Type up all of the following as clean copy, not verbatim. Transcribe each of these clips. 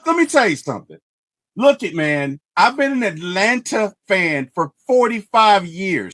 let me tell you something. Look it, man. I've been an Atlanta fan for 45 years.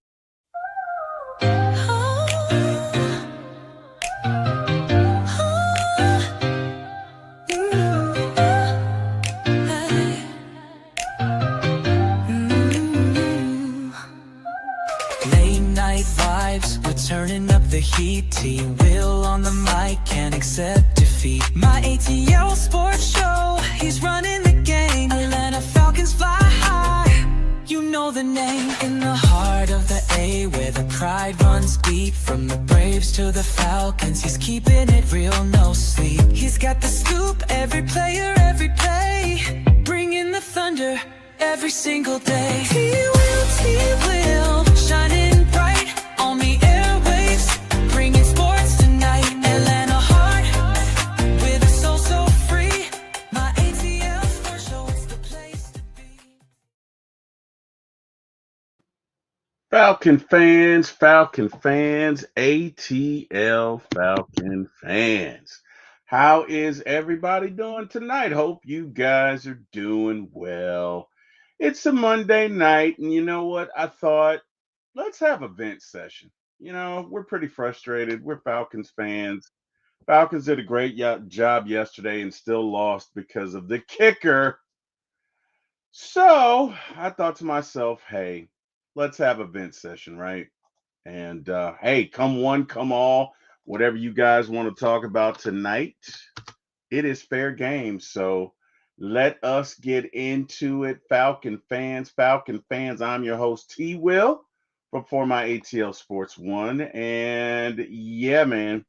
Late night vibes, we're turning up the heat. T-Will on the mic, can't accept defeat. My ATL sports show, he's running the game. Atlanta Falcons fly high, you know the name. In the heart of the A, where the pride runs deep. From the Braves to the Falcons, he's keeping it real, no sleep. He's got the scoop, every player, every play. Bringing the thunder every single day. T-Will, shining bright on the airwaves, bringing sports tonight. Atlanta heart, with a soul so free. My ATL sports show, it's the place to be. Falcon fans, ATL Falcon fans. How is everybody doing tonight? Hope you guys are doing well. It's a Monday night, and you know what? I thought, let's have a vent session. You know, we're pretty frustrated. We're Falcons fans. Falcons did a great job yesterday and still lost because of the kicker. So I thought to myself, hey, let's have a vent session, right? And hey, come one, come all, whatever you guys want to talk about tonight, it is fair game. So let us get into it. Falcon fans, I'm your host, T Will, for my ATL Sports One. And yeah, man,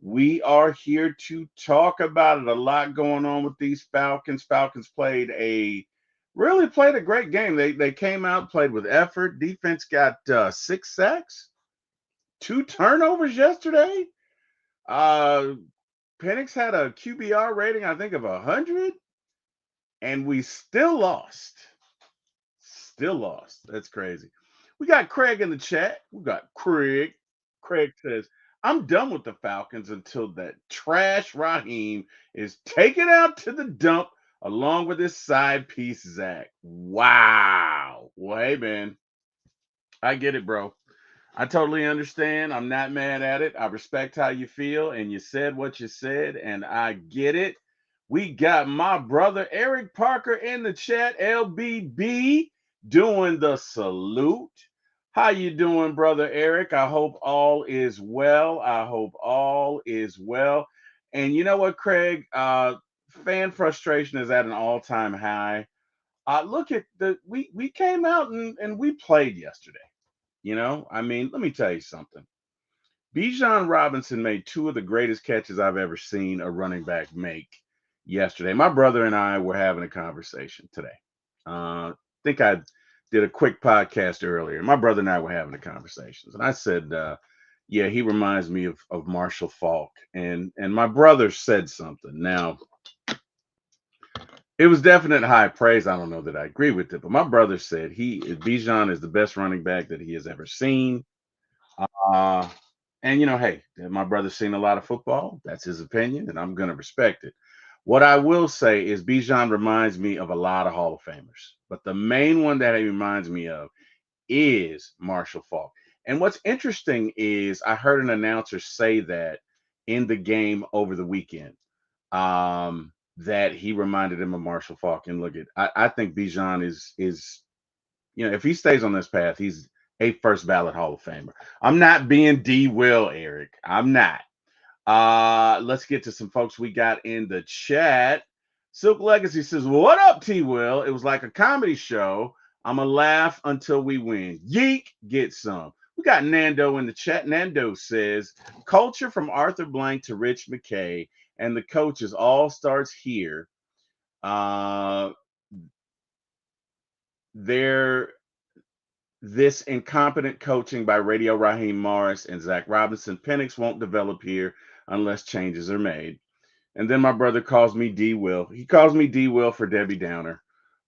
we are here to talk about it. A lot going on with these Falcons. Falcons really played a great game. They came out, played with effort. Defense got 6 sacks, 2 turnovers yesterday. Penix had a QBR rating, I think, of 100, and we still lost. Still lost. That's crazy. We got Craig in the chat. We got Craig. Craig says, I'm done with the Falcons until that trash Raheem is taken out to the dump along with his side piece, Zach. Wow. Well, hey, man, I get it, bro. I totally understand. I'm not mad at it. I respect how you feel, and you said what you said, and I get it. We got my brother Eric Parker in the chat, LBB, doing the salute. How you doing, brother Eric? I hope all is well. I hope all is well. And you know what, Craig? Fan frustration is at an all-time high. Look at we came out and we played yesterday. You know, I mean, let me tell you something. Bijan Robinson made 2 of the greatest catches I've ever seen a running back make yesterday. My brother and I were having a conversation today. I think I did a quick podcast earlier. My brother and I were having a conversation, and I said, "Yeah, he reminds me of Marshall Faulk." And my brother said something. Now, it was definite high praise. I don't know that I agree with it, but my brother said Bijan is the best running back that he has ever seen. And you know, hey, my brother's seen a lot of football. That's his opinion, and I'm gonna respect it. What I will say is Bijan reminds me of a lot of Hall of Famers, but the main one that he reminds me of is Marshall Faulk. And what's interesting is I heard an announcer say that in the game over the weekend. That he reminded him of Marshall Faulk. And look, I think Bijan is, you know, if he stays on this path, he's a first ballot Hall of Famer. I'm not being D Will, Eric. I'm not. Let's get to some folks we got in the chat. Silk Legacy says, "What up, T Will? It was like a comedy show. I'ma laugh until we win. Yeek, get some." We got Nando in the chat. Nando says, "Culture from Arthur Blank to Rich McKay, and the coaches all starts here. This incompetent coaching by Radio Raheem Morris and Zach Robinson. Penix won't develop here unless changes are made." And then my brother calls me D Will. He calls me D Will for Debbie Downer.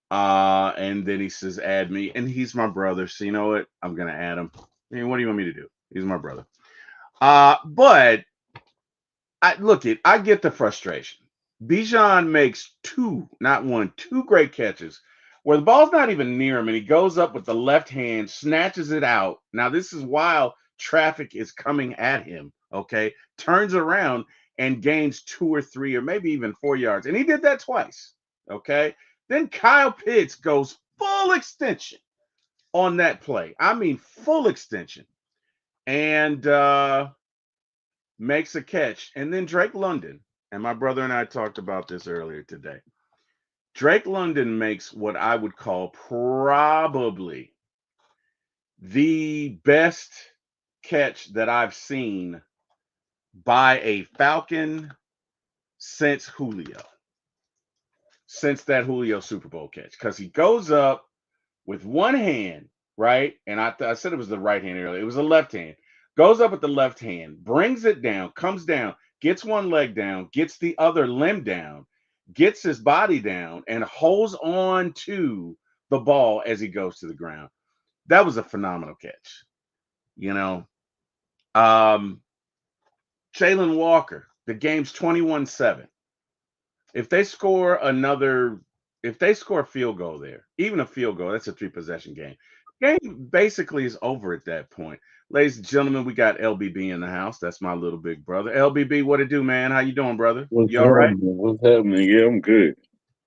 And then he says, "Add me." And he's my brother. So you know what? I'm gonna add him. I mean, what do you want me to do? He's my brother. But I get the frustration. Bijan makes two, not one, two great catches where the ball's not even near him, and he goes up with the left hand, snatches it out. Now, this is while traffic is coming at him, okay? Turns around and gains 2 or 3 or maybe even 4 yards. And he did that twice, okay? Then Kyle Pitts goes full extension on that play. I mean, full extension. And makes a catch. And then Drake London, and my brother and I talked about this earlier today. Drake London makes what I would call probably the best catch that I've seen by a Falcon since Julio, since that Julio Super Bowl catch. Because he goes up with one hand, right? And I said it was the right hand earlier. It was the left hand. Goes up with the left hand, brings it down, comes down, gets one leg down, gets the other limb down, gets his body down, and holds on to the ball as he goes to the ground. That was a phenomenal catch. You know, um, Jalen Walker, the game's 21-7. If they score another, if they score a field goal there, even a field goal, that's a three possession game. Game basically is over at that point. Ladies and gentlemen, we got LBB in the house. That's my little big brother. LBB, what it do, man? How you doing, brother? What's You all right? happening? What's happening? Yeah, I'm good.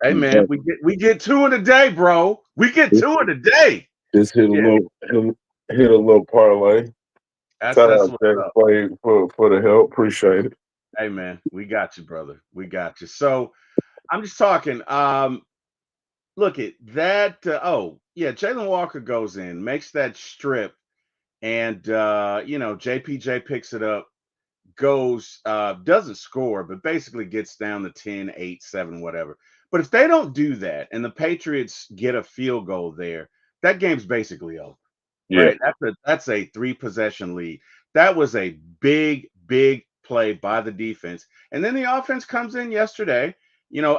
Hey, I'm man, happy. we get two in a day, bro. We get Just, two in a day. just Yeah, hit a little parlay. Shout that's out what's Jack up. Play for the help. Appreciate it. Hey, man, we got you, brother. We got you. So I'm just talking. Look at that. Oh, yeah, Jalen Walker goes in, makes that strip, and JPJ picks it up, goes, doesn't score, but basically gets down to 10, 8, 7, whatever. But if they don't do that and the Patriots get a field goal there, that game's basically over, Yeah, right? That's a three possession lead. That was a big, big play by the defense. And then the offense comes in yesterday,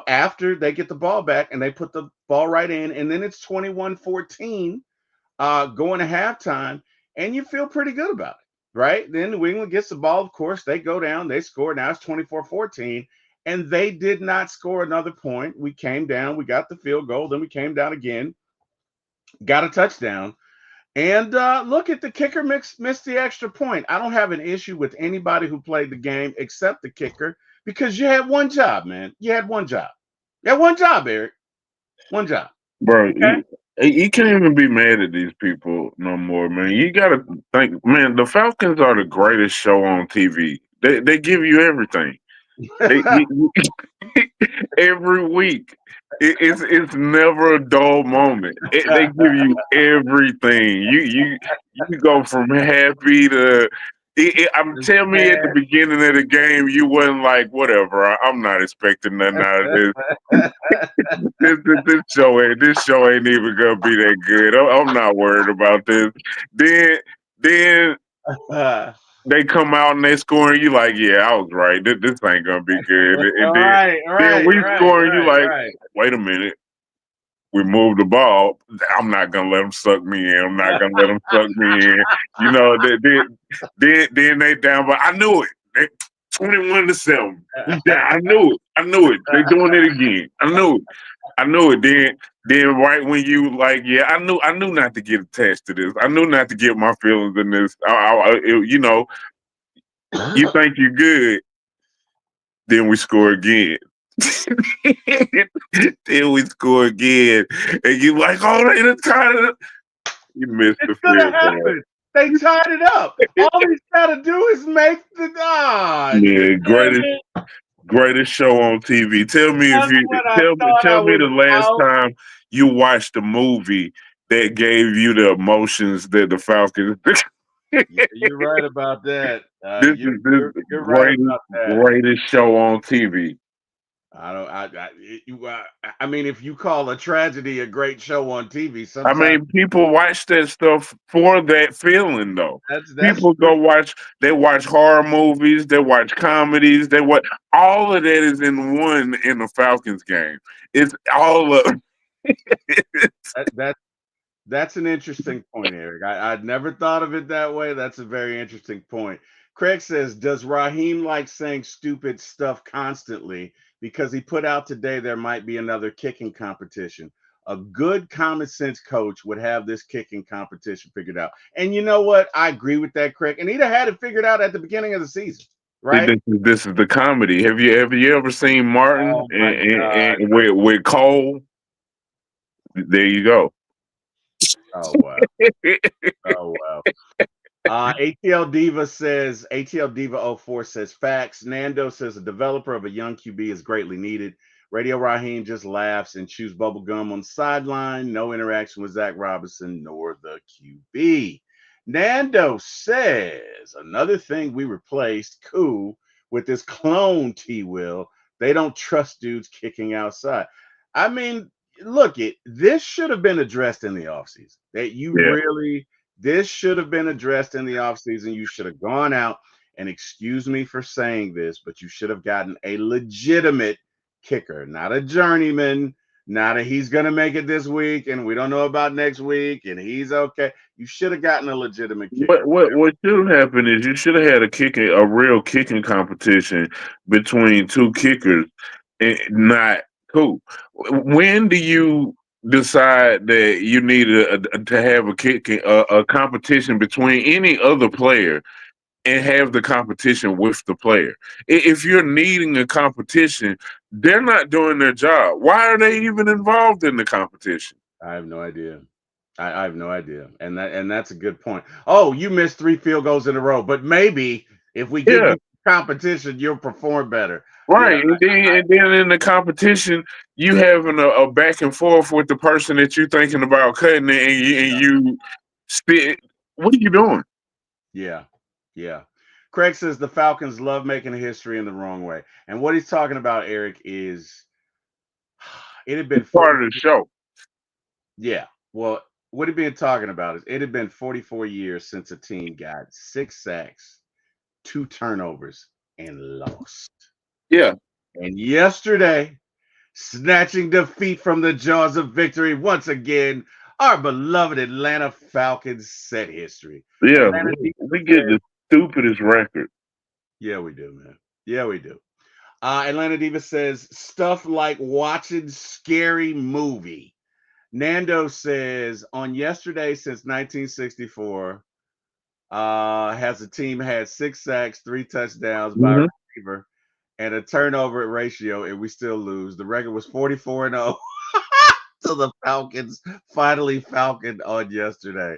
after they get the ball back and they put the ball right in, and then it's 21-14 going to halftime, and you feel pretty good about it, right? Then New England gets the ball, of course, they go down, they score. Now it's 24-14, and they did not score another point. We came down, we got the field goal, then we came down again, got a touchdown. And look at the kicker missed the extra point. I don't have an issue with anybody who played the game except the kicker because you had one job, man. You had one job. You had one job, Eric. One job. bro. Okay. You can't even be mad at these people no more, man. You gotta think, man. The Falcons are the greatest show on TV. They give you everything. They every week. It's never a dull moment. They give you everything. You go from happy to. I'm telling me at the beginning of the game, you wasn't like whatever. I'm not expecting nothing out of this. This show ain't even gonna be that good. I'm not worried about this. Then they come out and they score and you like, yeah, I was right. This ain't gonna be good. And Right, then right, we right, score and you right, like, right. wait a minute, we moved the ball. I'm not gonna let them suck me in. I'm not gonna let them suck me in. Then they down, but I knew it. 21-7. We down. I knew it. I knew it. They doing it again. I knew it. I knew it. Then right when you like, yeah, I knew not to get attached to this. I knew not to get my feelings in this. You think you're good, then we score again. Then we score again, and you like, oh, they done tied it up. You missed the It's gonna field goal. happen. They tied it up. All he's got to do is make the Yeah, damn it. greatest show on TV. Tell me if That's you what I tell me thought I tell me was the last out. time you watched a movie that gave you the emotions that the Falcons. Yeah, you're right about that. This You're is you're this you're right greatest about that. greatest show on TV. I don't. I mean, if you call a tragedy a great show on TV, I sometimes mean, people watch that stuff for that feeling, though. that's People true. go watch. They watch horror movies. They watch comedies. They watch all of that is in one in the Falcons game. It's all of. That, that That's an interesting point, Eric. I'd never thought of it that way. That's a very interesting point. Craig says, does Raheem like saying stupid stuff constantly? because he put out today there might be another kicking competition. A good common sense coach would have this kicking competition figured out. And you know what? I agree with that, Craig. And he'd have had it figured out at the beginning of the season, See, right? this is the comedy. Have you ever seen Martin Oh my God. and with Cole? There you go. Oh wow. Oh wow. ATL Diva 04 says facts. Nando says a developer of a young QB is greatly needed. Radio Raheem just laughs and chews bubble gum on the sideline. No interaction with Zach Robinson nor the QB. Nando says another thing we replaced cool with this clone T Will. They don't trust dudes kicking outside. I mean, look, this should have been addressed in the offseason. That you Yeah. really this should have been addressed in the offseason. You should have gone out and excuse me for saying this, but you should have gotten a legitimate kicker, not a journeyman, not a he's going to make it this week and we don't know about next week and he's okay. You should have gotten a legitimate kicker. What should have happened is you should have had a real kicking competition between two kickers, and not two. When do you decide that you need to have a competition between any other player and have the competition with the player? If you're needing a competition, they're not doing their job. Why are they even involved in the competition? I have no idea. I have no idea. And that's a good point. Oh, you missed 3 field goals in a row, but maybe if we give Yeah. you competition, you'll perform better. Yeah, Right, and then in the competition, you having a back and forth with the person that you're thinking about cutting, and you spit. What are you doing? yeah, yeah. Craig says the Falcons love making history in the wrong way. And what he's talking about, Eric, is it had been It's 40. part of the show. Yeah. Well, what he'd been talking about is it had been 44 years since a team got 6 sacks, 2 turnovers, and lost. Yeah, And yesterday, snatching defeat from the jaws of victory once again, our beloved Atlanta Falcons set history. yeah. Atlanta We defense get says, the stupidest record. yeah, we do, man. Yeah, we do. Atlanta Diva says stuff like watching scary movie. Nando says on yesterday since 1964, has the team had 6 sacks, 3 touchdowns by a Hmm. receiver, and a turnover ratio, and we still lose. The record was 44-0. So the Falcons finally falconed on yesterday,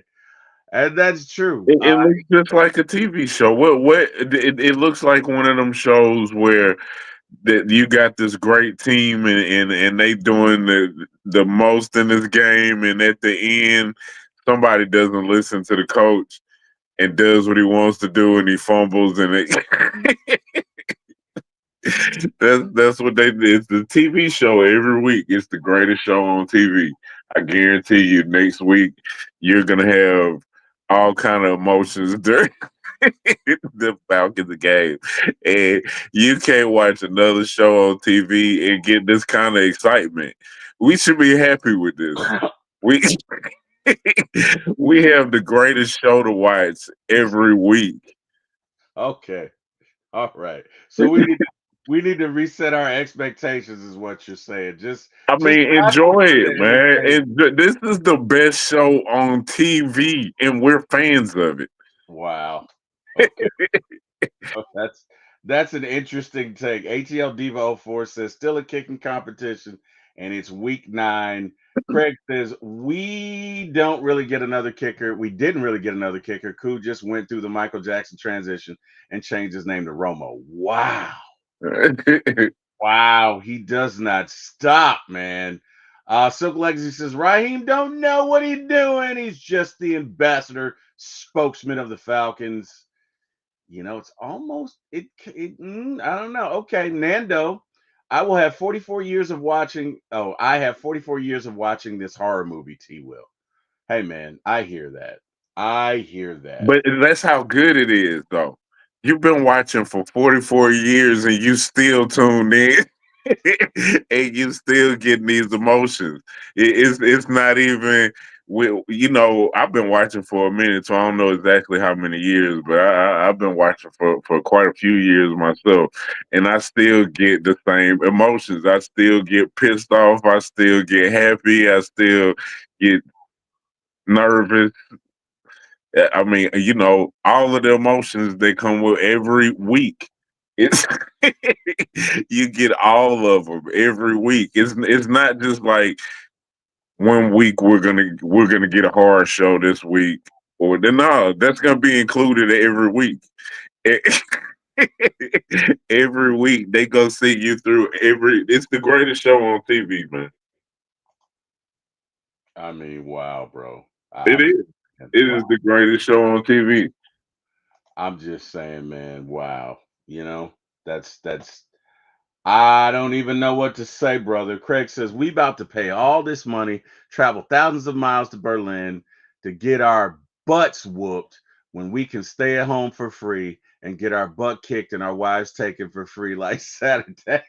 and that's true. It looks just like a TV show. It looks like one of them shows where that you got this great team and they doing the most in this game, and at the end somebody doesn't listen to the coach and does what he wants to do, and he fumbles, and it that's what they. It's the TV show every week. It's the greatest show on TV. I guarantee you, next week you're gonna have all kind of emotions during the Falcons game, and you can't watch another show on TV and get this kind of excitement. We should be happy with this. We we have the greatest show to watch every week. Okay, all right. So we need to reset our expectations, is what you're saying. I Just mean, watch enjoy it it, to man. entertain. This is the best show on TV, and we're fans of it. Wow. Okay. Oh, that's an interesting take. ATL Diva 04 says still a kicking competition, and it's week 9. Craig says we don't really get another kicker. We didn't really get another kicker. Koo just went through the Michael Jackson transition and changed his name to Romo. Wow. Wow. He does not stop, man. Silk Legacy says Raheem don't know what he's doing. He's just the ambassador, spokesman of the Falcons. It's almost I don't know. Okay, Nando, I have 44 years of watching. Oh, I have 44 years of watching this horror movie, T Will. Hey man, I hear that. I hear that. But that's how good it is, though. You've been watching for 44 years, and you still tuned in, and you still getting these emotions. It's not even. I've been watching for a minute, so I don't know exactly how many years, but I've been watching for quite a few years myself, and I still get the same emotions. I still get pissed off. I still get happy. I still get nervous. I mean, all of the emotions they come with every week. It's you get all of them every week. It's not just like one week we're gonna get a horror show this week, or no, that's gonna be included every week. Every week they go see you through every. It's the greatest show on TV, man. I mean, wow, bro. It I'm is. It wow. is the greatest show on TV. I'm just saying, man, wow. You know, that's I don't even know what to say, brother. Craig says we about to pay all this money, travel thousands of miles to Berlin to get our butts whooped when we can stay at home for free and get our butt kicked and our wives taken for free like Saturday.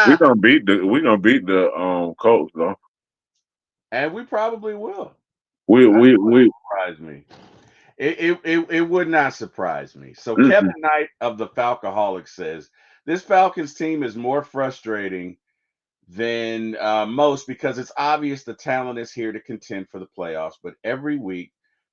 We're gonna beat the Colts though. And we probably will. We That we we. surprised me. It would not surprise me. So Kevin Mm-mm. Knight of the Falcoholic says this Falcons team is more frustrating than most because it's obvious the talent is here to contend for the playoffs, but every week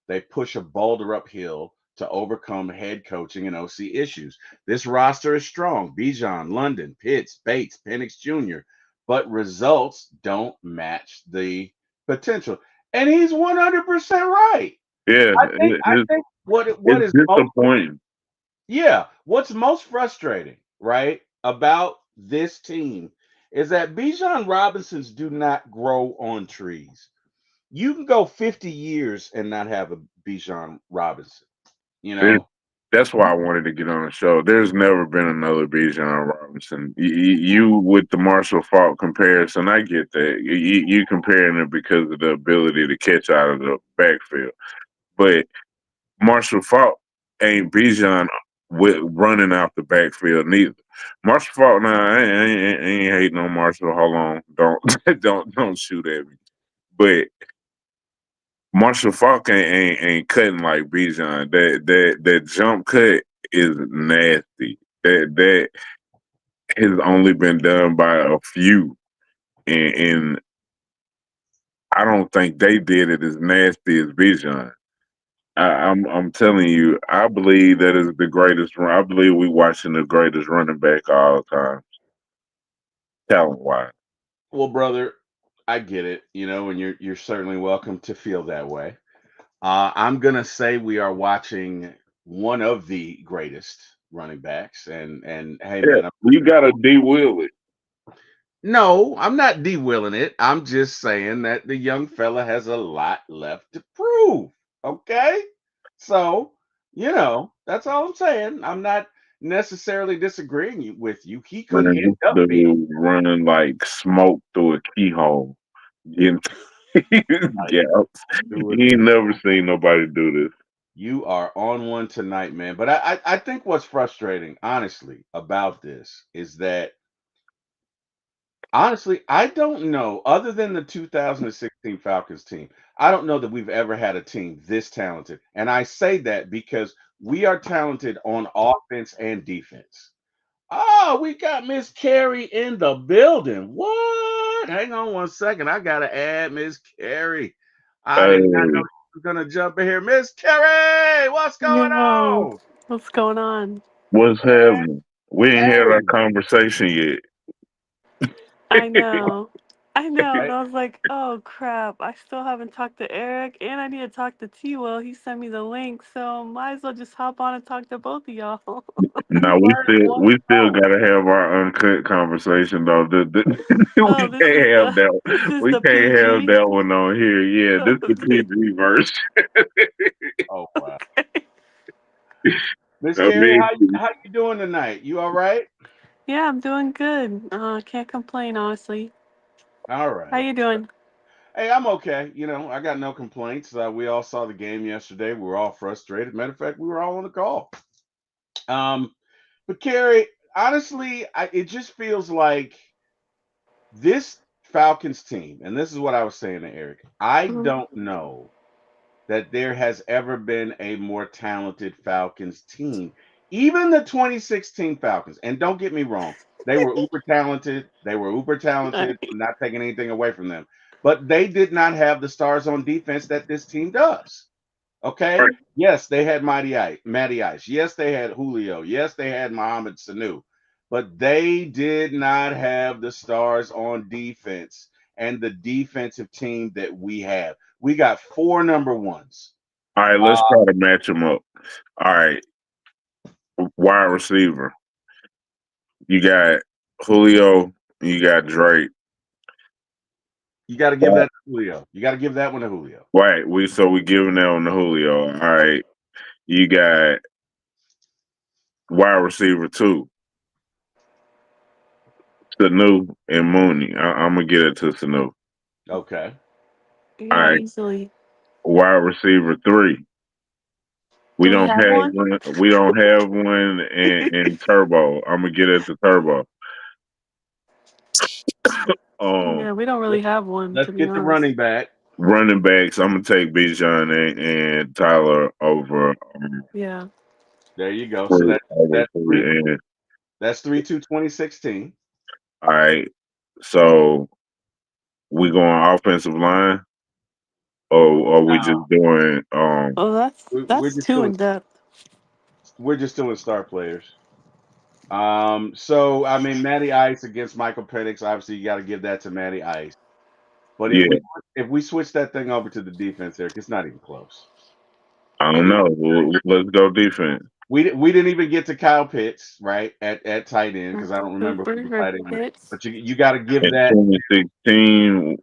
they push a boulder uphill to overcome head coaching and OC issues. This roster is strong. Bijan, London, Pitts, Bates, Penix Jr., but results don't match the potential. And he's 100% right. Yeah, I think what it's is most disappointing. yeah, what's most frustrating, right, about this team is that Bijan Robinsons do not grow on trees. You can go 50 years and not have a Bijan Robinson, you It, know? that's why I wanted to get on the show. There's never been another Bijan Robinson. You with the Marshall Faulk comparison, I get that. You comparing it because of the ability to catch out of the backfield, but Marshall Faulk ain't Bijan with running out the backfield neither. Marshall Faulk, nah, I ain't hating on Marshall. Hold on, don't don't shoot at me. But Marshall Faulk ain't cutting like Bijan. That jump cut is nasty. That has only been done by a few, and I don't think they did it as nasty as Bijan. I'm telling you, I believe that is the greatest. I believe we watching the greatest running back of all time, talent wise. Well, brother, I get it, and you're certainly welcome to feel that way. I'm gonna say we are watching one of the greatest running backs, and hey, Yeah, man, I'm you got to de-wheel it. no, I'm not de-willing it. I'm just saying that the young fella has a lot left to prove. Okay? So, that's all I'm saying. I'm not necessarily disagreeing with you. He could Man, end this up being dude running like smoke through a keyhole. Getting like, gaps. do it, You ain't man. never seen nobody do this. You are on one tonight, man. But I think what's frustrating, honestly, about this is that honestly, I don't know, other than the 2016 Falcons team, I don't know that we've ever had a team this talented. And I say that because we are talented on offense and defense. Oh, we got Miss Carey in the building. What? Hang on one second. I gotta add Miss Carey. I did not know Hey, she was gonna jump in here. Miss Carey, what's going Yo, on? what's going on? what's happening? We ain't had our Hey, conversation yet. I know. I know. And right? I was like, oh crap, I still haven't talked to Eric and I need to talk to T Will. He sent me the link, so might as well just hop on and talk to both of y'all. Now You we heard still one we still go. gotta have our uncut conversation though. Oh, We can't have that. this is We the can't have PG. that one on here. Yeah, this the Okay. PG version. Oh wow. Miss I Carey, mean, how you doing tonight? You all right? Yeah, I'm doing good. Can't complain honestly. All How right. you doing? Hey, I'm okay. I got no complaints. We all saw the game yesterday. We were all frustrated. Matter of fact, we were all on the call. Um, but Carrie, honestly, it just feels like this Falcons team, and this is what I was saying to Eric. I Mhm. don't know that there has ever been a more talented Falcons team. Even the 2016 Falcons, and don't get me wrong, they were uber talented. They were uber talented. I'm not taking anything away from them, but they did not have the stars on defense that this team does. Right. Okay. Yes, they had Matty Ice. Yes, they had Julio. Yes, they had Mohamed Sanu. But they did not have the stars on defense and the defensive team that we have. We got four number ones. All right, let's try to match them up. All right, wide receiver. You got Julio. You got Drake. You got to give that to Julio. You got to give that one to Julio. Right. We giving that on the Julio. All right. You got wide receiver two, Sanu and Mooney. I'm gonna get it to Sanu. Okay. All Yeah, right. easily. Wide receiver three. We Do we don't have have one? one. We don't have one in Turbo. I'm gonna get it to Turbo. Um, Yeah, we don't really have one, Let's to be get the honest. running back. running backs. I'm gonna take Bijan and Tyler over Yeah. There you go. So Free, that over that's Free three. and That's 3-2-2016. all right. So we going offensive line, or are we just doing Oh, that's We're that's just too doing in depth. star players. So I mean, Matty Ice against Michael Penix. Obviously, you got to give that to Matty Ice. But yeah. if we switch that thing over to the defense, Eric, it's not even close. I don't And know. Let's go defense. we didn't even get to Kyle Pitts right at tight end because I don't remember who Cooper the or tight end was. Pitts. But you got to give In that. 2016,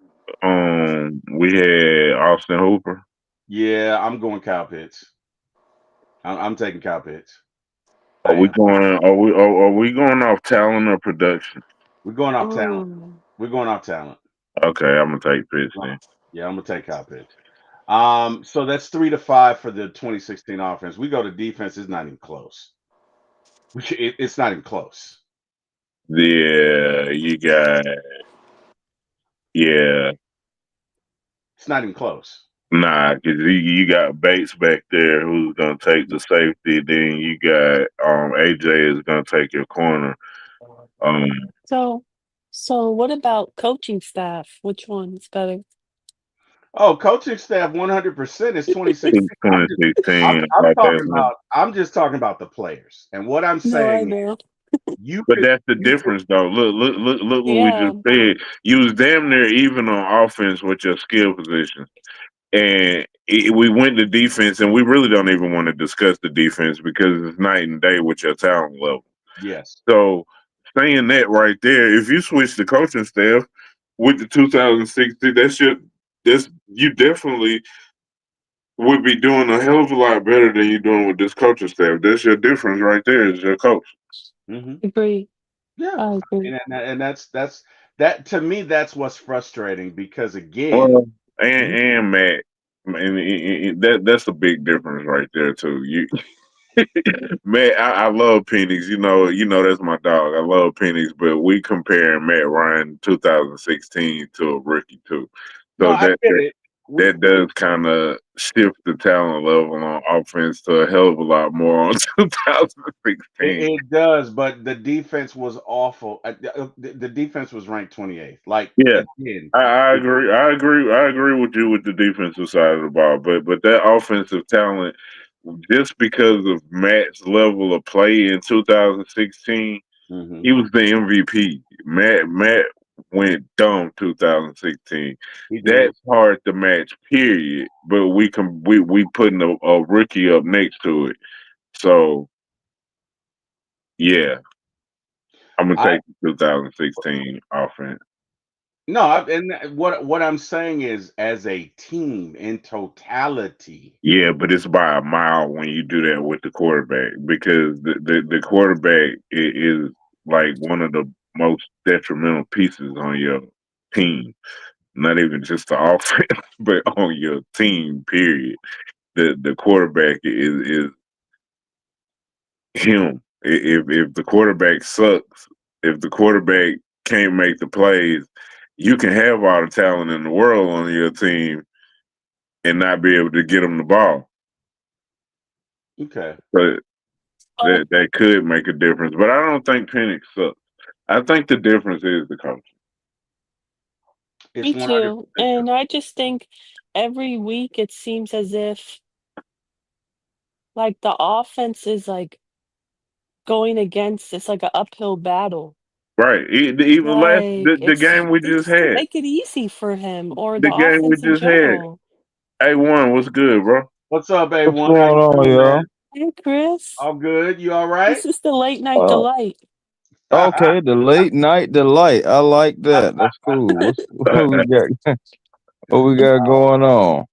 we had Austin Hooper. Yeah, I'm going Kyle Pitts. I'm taking Kyle Pitts. Are I we am. going? Are we going off talent or production? We're going off talent. Oh, We're going off talent. Okay, I'm gonna take Pitts then. Yeah, I'm gonna take Kyle Pitts. So that's 3-5 for the 2016 offense. We go to defense, it's not even close. It's not even close. Yeah, you got yeah. It's not even close. Nah, because you got Bates back there who's gonna take the safety. Then you got AJ is gonna take your corner. Um, so so what about coaching staff? Which one is better? Oh, coaching staff 100% is 2016. I'm 2016. I'm talking Okay, about I'm just talking about the players. And what I'm No, I saying is know. you but could that's the you could difference, though. Look what we Yeah. just said. You was damn near even on offense with your skill position, and we went to defense, and we really don't even want to discuss the defense because it's night and day with your talent level. yes. So saying that right there, if you switch the coaching staff with the 2016, that's you definitely would be doing a hell of a lot better than you're doing with this coaching staff. That's your difference right there is your coach. Hmm. Agree. Yeah. I I agree. mean, and that's that to me that's what's frustrating because again, Well, you and Matt, and that's a big difference right there too. You, Matt, I love Penix. You know that's my dog. I love Penix, but we comparing Matt Ryan 2016 to a rookie too. no, So I that get that, it. We that does kind of shift the talent level on offense to a hell of a lot more on It, 2016. it does, but the defense was awful. The defense was ranked 28th. Like Yeah, again, I agree. I agree with you with the defensive side of the ball, but that offensive talent, just because of Matt's level of play in 2016, hmm he was the MVP. Matt went dumb 2016. he did. That's hard to match, period. But we putting a rookie up next to it. So yeah, I'm gonna I take the 2016 offense. no, and what I'm saying is, as a team in totality, Yeah, but it's by a mile when you do that with the quarterback because the quarterback is like one of the most detrimental pieces on your team. Not even just the offense, but on your team. Period. The quarterback is him. If the quarterback sucks, if the quarterback can't make the plays, you can have all the talent in the world on your team and not be able to get them the ball. Okay. But Oh, that could make a difference. But I don't think Penix sucks. I think the difference is the coach. It's me 100% too. true. And I just think every week it seems as if like the offense is like going against it's like an uphill battle. Right. Even Like the game we they just just don't had. make it easy for him or The the game we offense in just had. general. A1, what's good, bro? What's up, What's A1? How going you on, doing, y'all? man? Hey Chris, All good? You all right? this is the late night Uh, delight. okay, the late night delight. I like that. That's cool. What we got? What we got going on?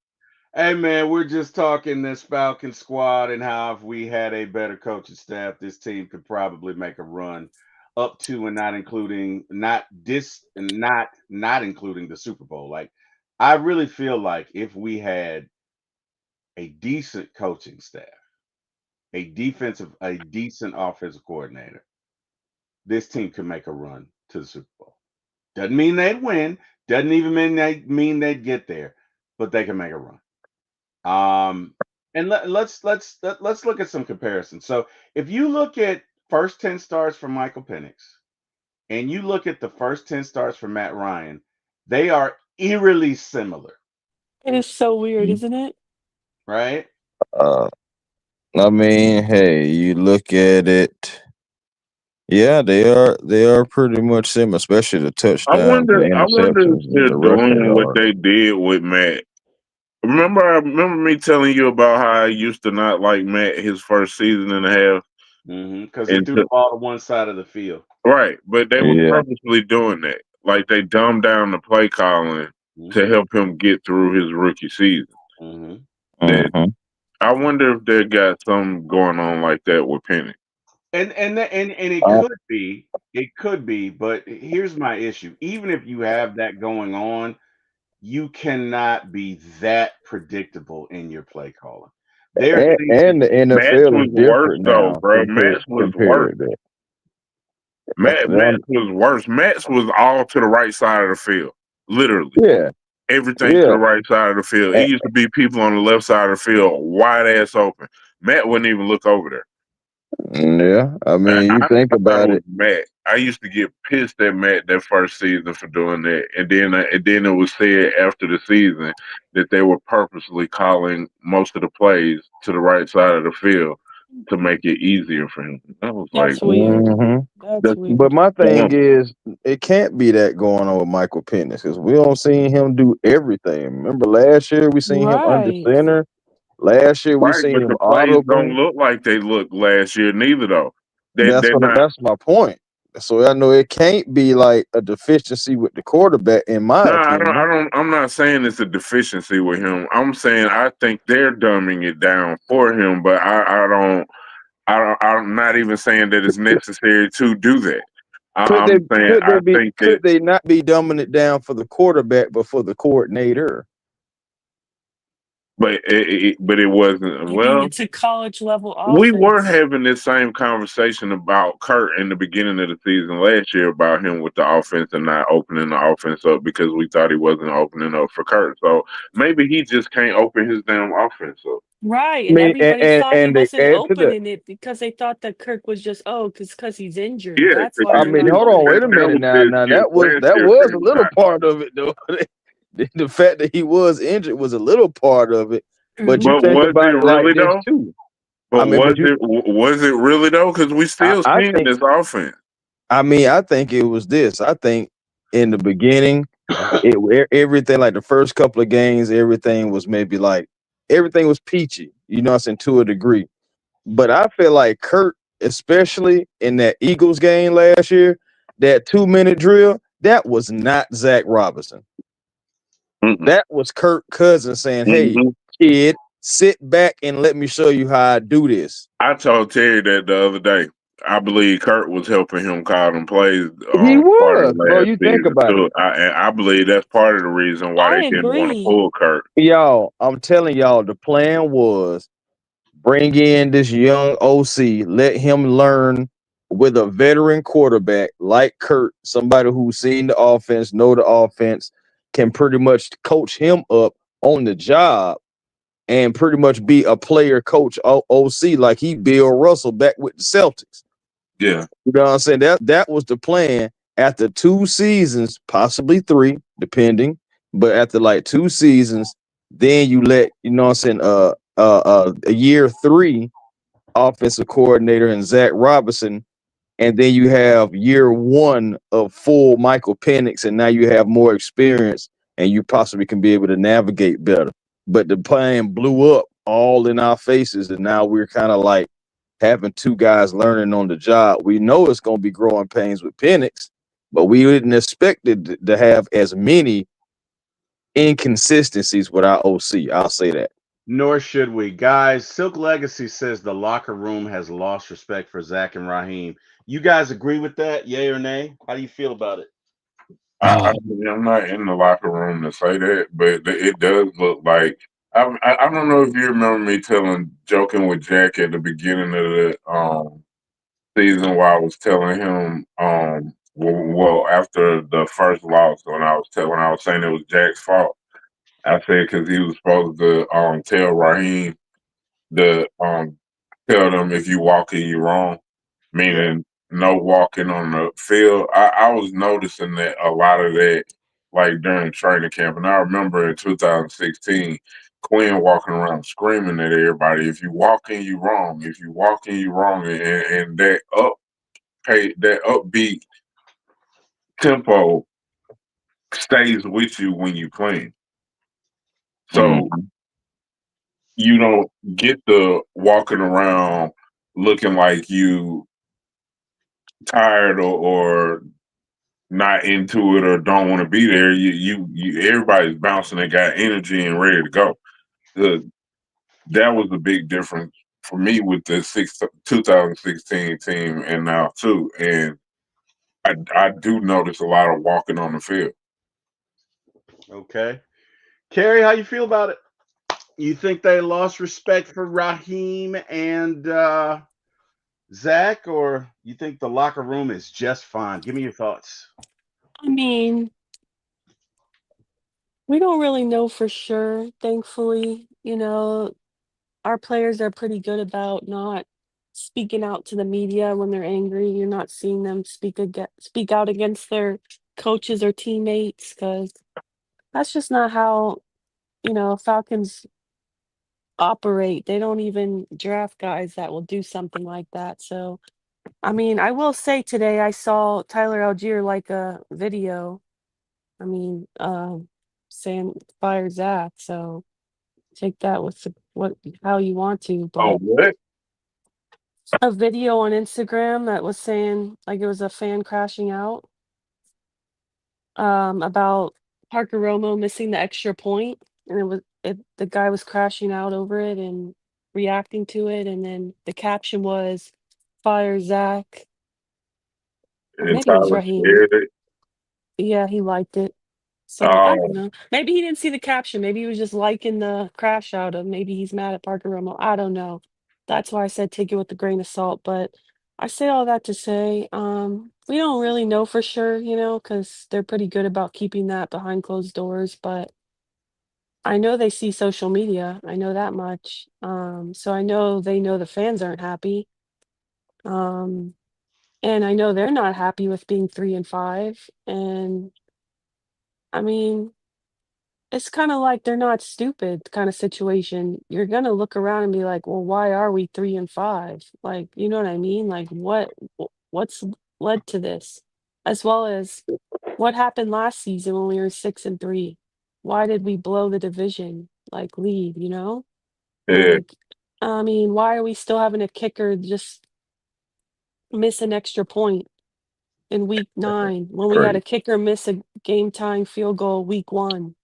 Hey man, we're just talking this Falcon squad and how if we had a better coaching staff, this team could probably make a run up to and not including not including the Super Bowl. Like I really feel like if we had a decent coaching staff, a decent offensive coordinator, this team could make a run to the Super Bowl. Doesn't mean they'd win, doesn't even mean they'd get there, but they can make a run. Um, and let's look at some comparisons. So if you look at first 10 starts for Michael Penix and you look at the first 10 starts for Matt Ryan, they are eerily similar, It is so weird, isn't it? right? Uh, I mean, hey, you look at it. Yeah, they are pretty much similar, especially the touchdowns, the I wonder if interceptions, and they're the rushing doing what yards. they did with Matt. I remember me telling you about how I used to not like Matt his first season and a half. Because he And threw the ball to one side of the field. right, but they were Yeah. purposely doing that. Like they dumbed down the play calling to hmm help him get through his rookie season. hmm That Mm-hmm. I wonder if they got something going on like that with Penny. And it could be, but here's my issue. Even if you have that going on, you cannot be that predictable in your play calling. There needs to And the Matt's NFL was is worse different though, now bro. Matt's was worse. compared to that. Matt's was worse. Matt's was all to the right side of the field. Literally. Yeah, Everything to yeah, the right side of the field. It a- used to be people on the left side of the field, wide ass open. Matt wouldn't even look over there. yeah. I mean, you think I thought it about was it. Matt. I used to get pissed at Matt that first season for doing that, and then it was said after the season that they were purposely calling most of the plays to the right side of the field to make it easier for him. I was like, That's weird. hmm That's But weird. my thing "Damn." is, it can't be that going on with Michael Penix because we don't see him do everything. Remember last year we seen him under Right. center. Last year we Right, seen but him the plays don't audible. look like they looked last year neither though. That's They're what. not. That's my point. So I know it can't be like a deficiency with the quarterback, in my No, I don't. opinion. I'm not saying it's a deficiency with him. I'm saying I think they're dumbing it down for him, but I don't. I'm not even saying that it's necessary to do that. Could they? I'm saying Could I they be? think that, Could they not be dumbing it down for the quarterback, but for the coordinator? but it wasn't. I mean, Well, it's a college level we were offense. having this same conversation about Kurt in the beginning of the season last year about him with the offense and not opening the offense up because we thought he wasn't opening up for Kurt. So maybe he just can't open his damn offense up. Right. I And mean, everybody thought he and they wasn't add to that. opening it because they thought that Kirk was just, oh, because he's injured. Yeah, That's 'cause why I you they're mean, not hold see on, opening wait a him that minute up. was now. the Now excuse last that year was for a him little not. part of it, though. The fact that he was injured was a little part of it. But you Mhm. But think was it about it like really this though? too. I But mean, but you, was it really though? Because we still I seeing think. this offense. I mean, I think it was this. I think in the beginning, everything like the first couple of games, everything was maybe like everything was peachy. You know, what I'm saying, to a degree. But I feel like Kurt, especially in that Eagles game last year, that 2 minute drill, that was not Zach Robinson. Mm-mm. That was Kirk Cousins saying, "Hey, hmm kid, sit back and let me show you how I do this." I told Terry that the other day. I believe Kurt was helping him call them plays He part of was, bro. last You think season about it. too. And I believe that's part of the reason why I they didn't want to agree. pull Kurt. Y'all, I'm telling y'all, the plan was bring in this young OC, let him learn. with a veteran quarterback like Kurt, somebody who's seen the offense, know the offense, can pretty much coach him up on the job and pretty much be a player coach OC like he Bill Russell back with the Celtics. Yeah. You know what I'm saying? That was the plan after 2 seasons, possibly 3, depending. But after like 2 seasons, then you let, you know what I'm saying, a year 3 offensive coordinator and Zach Robinson, and then you have year 1 of full Michael Penix, and now you have more experience and you possibly can be able to navigate better. But the plan blew up all in our faces, and now we're kind of like having 2 guys learning on the job. We know it's going to be growing pains with Penix, but we didn't expect it to have as many inconsistencies with our OC. I'll say that. Nor should we. Guys, Silk Legacy says the locker room has lost respect for Zach and Raheem. You guys agree with that? Yay or nay? How do you feel about it? I'm not in the locker room to say that, but it does look like I don't know if you remember me joking with Jack at the beginning of the season where I was telling him well after the first loss when I was saying it was Jack's fault. I said because he was supposed to tell Raheem to tell them if you walking you wrong, meaning no walking on the field. I was noticing that a lot of that, like during training camp, and I remember in 2016, Quinn walking around screaming at everybody, "If you walking, you wrong. If you walking, you wrong," and that upbeat tempo stays with you when you playing. So you don't get the walking around looking like you tired or not into it or don't want to be there. Everybody's bouncing and got energy and ready to go. That was a big difference for me with the 2016 team and now too. And I do notice a lot of walking on the field. Okay. Carrie, how you feel about it? You think they lost respect for Raheem and Zach, or you think the locker room is just fine? Give me your thoughts. I mean, we don't really know for sure, thankfully. Our players are pretty good about not speaking out to the media when they're angry. You're not seeing them speak out against their coaches or teammates because that's just not how, Falcons operate. They don't even draft guys that will do something like that. So, I mean, I will say today I saw Tyler Algier like a video. I mean, saying fire Zach. So take that with how you want to, Oh, but what? a video on Instagram that was saying like it was a fan crashing out about Parker Romo missing the extra point, and the guy was crashing out over it and reacting to it, and then the caption was fire Zach, or And maybe it was Tyler Raheem. shared it. Yeah, he liked it. So I don't Oh, know. Maybe he didn't see the caption. Maybe he was just liking the crash out of. Maybe he's mad at Parker Romo. I don't know. That's why I said take it with a grain of salt. But I say all that to say, we don't really know for sure, because they're pretty good about keeping that behind closed doors. But I know they see social media. I know that much. So I know they know the fans aren't happy. Um, and I know they're not happy with being 3-5. And I mean, it's kinda like they're not stupid kinda situation. You're gonna look around and be like, "Well, why are we 3-5?" Like, you know what I mean? Like, what's led to this? As well as what happened last season when we were 6-3? Why did we blow the division, like, lead, you know? yeah, Like, I mean, why are we still having a kicker just miss an extra point in week 9 when we had a crazy. kicker miss a game-tying field goal week 1?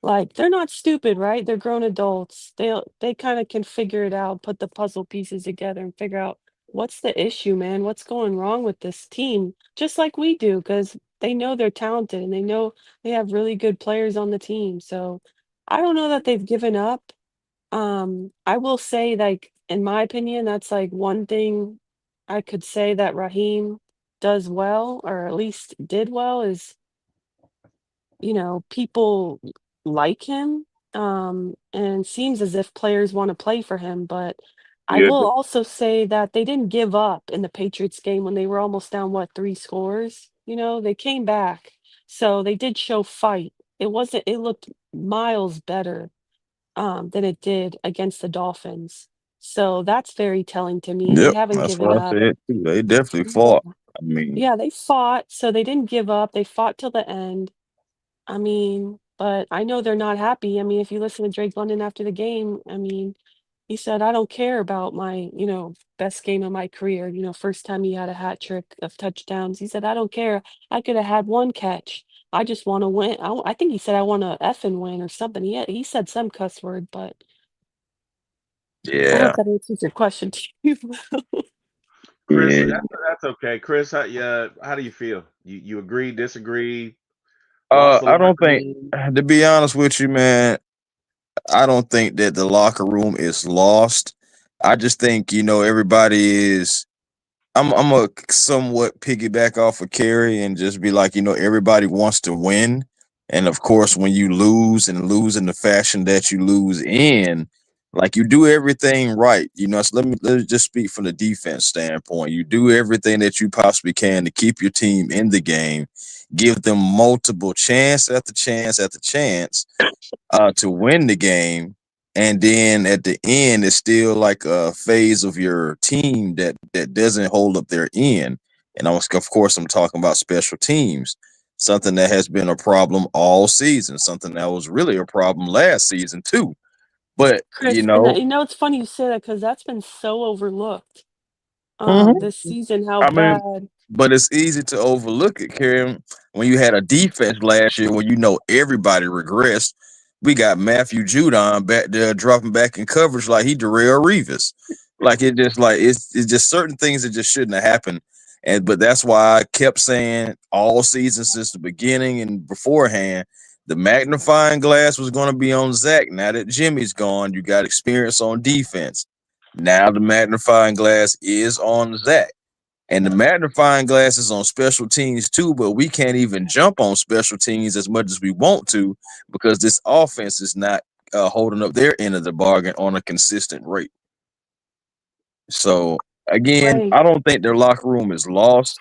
Like, they're not stupid, right? They're grown adults. They kinda can figure it out, put the puzzle pieces together and figure out what's the issue, man? What's going wrong with this team? Just like we do, because they know they're talented and they know they have really good players on the team. So I don't know that they've given up. I will say, like, in my opinion, that's like one thing I could say that Raheem does well, or at least did well, is, people like him, and seems as if players want to play for him. But I Yeah, will also say that they didn't give up in the Patriots game when they were almost down, what, 3 scores? They came back. So they did show fight. It looked miles better than it did against the Dolphins. So that's very telling to me. They Yep, haven't that's given what I up. said too. They definitely Yeah. fought. I mean, Yeah, they fought, so they didn't give up. They fought till the end. I mean, but I know they're not happy. I mean, if you listen to Drake London after the game, I mean, he said, I don't care about my, best game of my career. First time he had a hat trick of touchdowns. He said, I don't care. I could have had one catch. I just want to win. I think he said, I want to effing win or something. He said some cuss word, but I yeah, hope that answers your question too. Chris, yeah. that's okay. Chris, how do you feel? You agree, disagree, lost the I locker don't think, room? to be honest with you, man, I don't think that the locker room is lost. I just think, everybody is. I'm a somewhat piggyback off of Kerry and just be like, everybody wants to win. And of course, when you lose and lose in the fashion that you lose in, like you do everything right. So let's just speak from the defense standpoint. You do everything that you possibly can to keep your team in the game, give them multiple chance after chance after chance to win the game. And then at the end, it's still like a phase of your team that doesn't hold up their end. And of course, I'm talking about special teams, something that has been a problem all season, something that was really a problem last season too. But Chris, and it's funny you say that because that's been so overlooked Mhm. this season, how I mean, bad. but it's easy to overlook it, Karen. When you had a defense last year when everybody regressed, we got Matthew Judon back there dropping back in coverage like he Darrell Revis. It's just certain things that just shouldn't have happened. But that's why I kept saying all season since the beginning and beforehand, the magnifying glass was going to be on Zach. Now that Jimmy's gone, you got experience on defense. Now the magnifying glass is on Zach. And the magnifying glass is on special teams too, but we can't even jump on special teams as much as we want to because this offense is not holding up their end of the bargain on a consistent rate. So again, Right. I don't think their locker room is lost.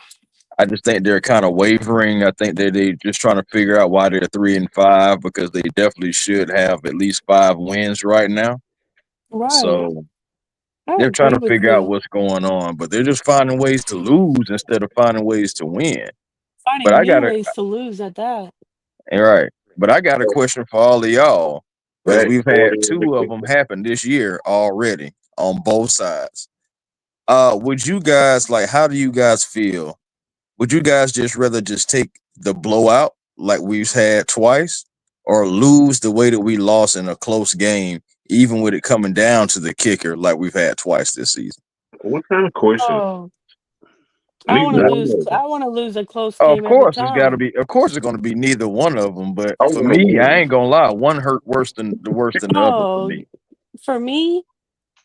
I just think they're kind of wavering. I think they're just trying to figure out why they're 3-5 because they definitely should have at least 5 wins right now. Right. So I they're trying agree to with figure out you. what's going on, but they're just finding ways to lose instead of finding ways to win. But Finding I new got a ways to lose at that. right. But I got a question for all of y'all because right. we've had two of them happen this year already on both sides. Would you guys like? How do you guys feel? Would you guys just rather just take the blowout like we've had twice, or lose the way that we lost in a close game, even with it coming down to the kicker like we've had twice this season? What kind of question? Oh, Neither one of them. I wanna lose a close Of game every course, it's got to time. be. Of course, it's going to be neither one of them. But I for want to me, I win. ain't gonna lie. One hurt worse than the other for Oh, me. for me,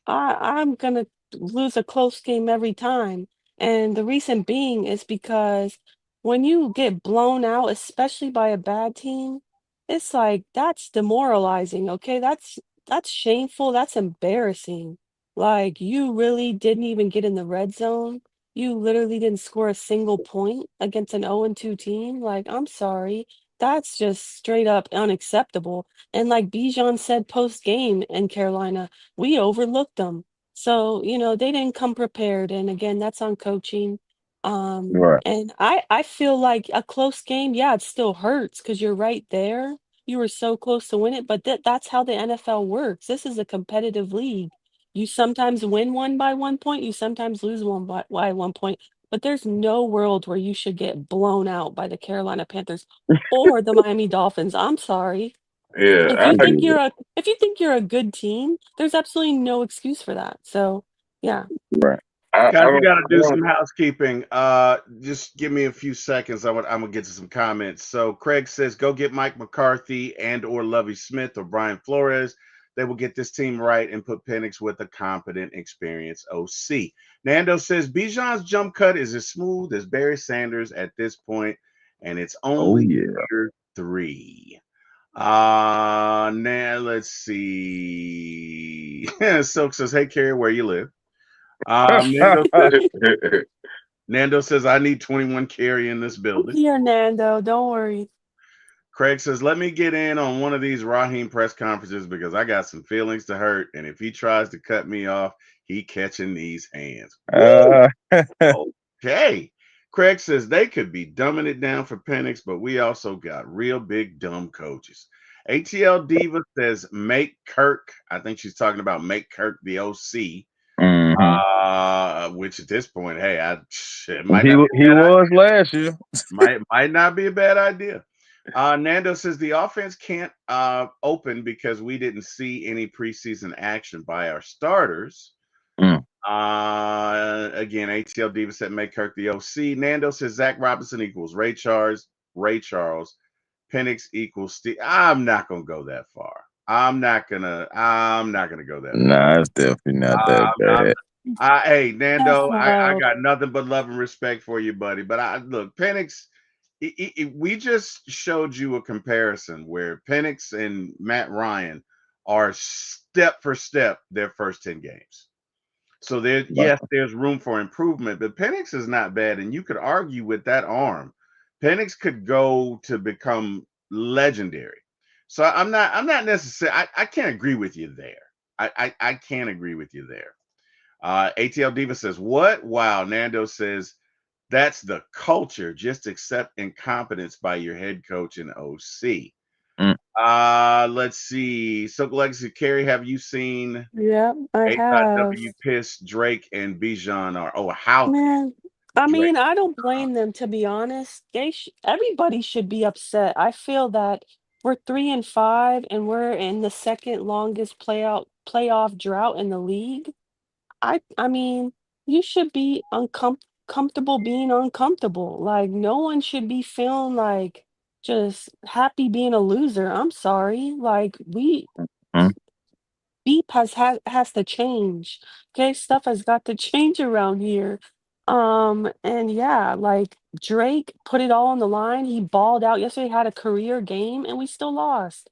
I'm gonna lose a close game every time. And the reason being is because when you get blown out, especially by a bad team, it's like that's demoralizing, okay? That's shameful, that's embarrassing. Like you really didn't even get in the red zone. You literally didn't score a single point against an 0-2 team. Like, I'm sorry. That's just straight up unacceptable. And like Bijan said post game in Carolina, we overlooked them. So, they didn't come prepared. And again, that's on coaching. Right. And I feel like a close game, yeah, it still hurts because you're right there. You were so close to win it, but that's how the NFL works. This is a competitive league. You sometimes win one by 1 point, you sometimes lose one by 1 point, but there's no world where you should get blown out by the Carolina Panthers or the Miami Dolphins. I'm sorry. Yeah, If I you agree. think you're a if you think you're a good team, there's absolutely no excuse for that. So, yeah. Right. Guys, we got to I do don't. some housekeeping. Just give me a few seconds. I'm gonna get to some comments. So Craig says, "Go get Mike McCarthy and or Lovey Smith or Brian Flores. They will get this team right and put Penix with a competent, experienced OC. Nando says Bijan's jump cut is as smooth as Barry Sanders at this point, and it's Oh only yeah. year 3. Now let's see. Silk says, "Hey, Carrie, where you live?" Nando says, "I need 21 carry in this I'm building." here, Nando. Don't worry. Craig says, "Let me get in on one of these Raheem press conferences because I got some feelings to hurt, and if he tries to cut me off, he catching these hands." Woo! uh, Okay. Craig says they could be dumbing it down for Penix, but we also got real big dumb coaches. ATL Diva says make Kirk. I think she's talking about make Kirk the OC. mhm. Which at this point, hey, it might He not wa- be he a bad was last year. might not be a bad idea. Nando says the offense can't open because we didn't see any preseason action by our starters. Mm. Again, ATL Diva said make Kirk the OC. Nando says Zach Robinson equals Ray Charles, Penix equals Steve. I'm not gonna go that far. I'm not gonna go that far. Nah, it's definitely not that I'm bad. hey Nando, I Oh, got nothing but love and respect for you, buddy. But I look, Penix. We just showed you a comparison where Penix and Matt Ryan are step for step their first 10 games. So yes, Wow. there's room for improvement, but Penix is not bad, and you could argue with that arm, Penix could go to become legendary. So I'm not necessarily I can't agree with you there. I can't agree with you there. ATL Diva says, "What? Wow." Nando says, "That's the culture. Just accept incompetence by your head coach and OC." Mm. Let's see. So Legacy Carey, have you seen yep, I have. A.W pissed Drake and Bijan are how Man, I Drake? mean, I don't blame them, to be honest. Everybody should be upset. I feel that we're 3-5 and we're in the second longest playoff drought in the league. I mean, you should be comfortable being uncomfortable. Like no one should be feeling like just happy being a loser. I'm sorry. Like we Mm. beep has to change. Okay, stuff has got to change around here. And yeah, like Drake put it all on the line. He balled out yesterday, had a career game, and we still lost.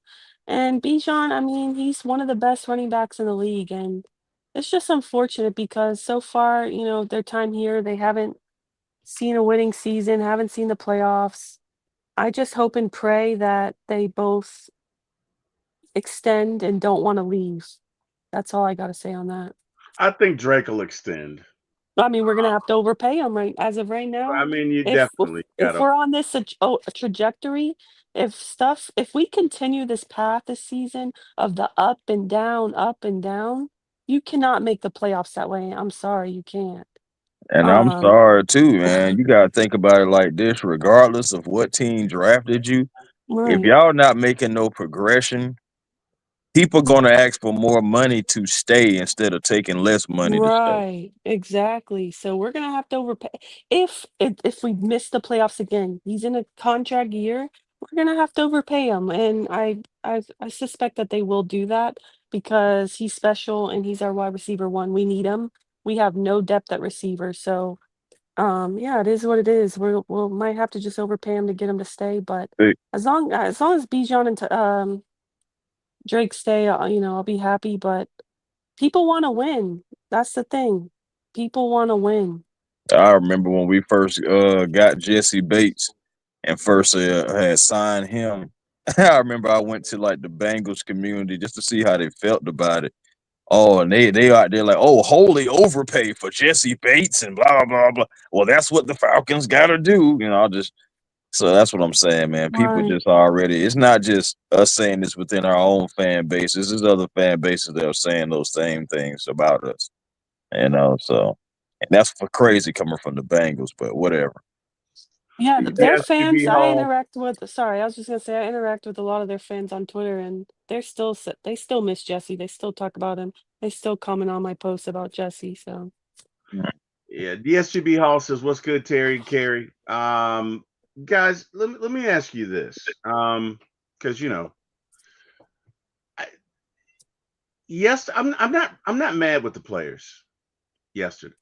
And Bijan, I mean, he's one of the best running backs in the league, and it's just unfortunate because so far, their time here, they haven't seen a winning season, haven't seen the playoffs. I just hope and pray that they both extend and don't want to leave. That's all I gotta say on that. I think Drake will extend. I mean, we're gonna have to overpay him right as of right I now. mean, you If if, definitely if gotta. we're on this a trajectory, if we continue this path this season of the up and down, you cannot make the playoffs that way. I'm sorry, you can't. And I'm Um, sorry too, man. You gotta think about it like this: regardless of what team drafted you, if right. y'all not making no progression, people gonna ask for more money to stay instead of taking less money to stay. Right, exactly. So we're gonna have to overpay. If we miss the playoffs again, he's in a contract year. We're gonna have to overpay him, and I suspect that they will do that because he's special and he's our wide receiver one. We need him. We have no depth at receiver, so yeah, it is what it is. We'll might have to just overpay him to get him to stay, but Hey, as long as Bijan and Drake stay, I'll be happy. But people want to win. That's the thing. People want to win. I remember when we first got Jesse Bates and first had signed him. I remember I went to like the Bengals community just to see how they felt about it. Oh, and they out there like, oh, holy overpay for Jesse Bates and blah blah blah. Well, that's what the Falcons got to do, I'll just so that's what I'm saying, man. People Right. just already. It's not just us saying this within our own fan bases. There's other fan bases that are saying those same things about us. So and that's for crazy coming from the Bengals, but whatever. Yeah, their fans SGB I Hall. interact with. Sorry, I was just gonna say I interact with a lot of their fans on Twitter, and they still miss Jesse. They still talk about him. They still comment on my posts about Jesse. So Yeah, DSGB Hall says, "What's good, Terry and Carrie?" Guys, let me ask you this, because I, Yes, I'm not mad with the players yesterday.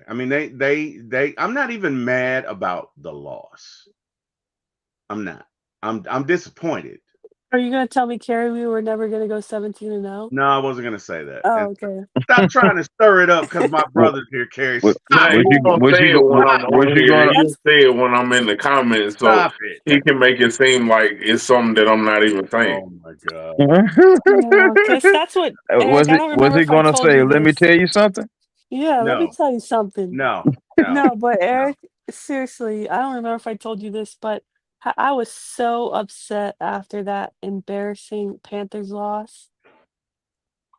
I mean, they. I'm not even mad about the loss. I'm not. I'm disappointed. Are you gonna tell me, Carrie, we were never gonna go 17-0? No, I wasn't gonna say that. And Oh, okay. stop trying to stir it up because my What, brother's here, Carrie. what, Stop Now it. he gonna was say you it when I'm Stop was on you here. gonna He'll That's say it when I'm in the comments, so Stop it. he can make it seem like it's something that I'm not even saying. Oh my god. yeah, because that's what Eric. I don't was remember it if I gonna told say, you let me this. tell you something? Yeah, let me No. tell you something. No. No. No, but No. Eric, seriously, I don't remember if I told you this, but I was so upset after that embarrassing Panthers loss.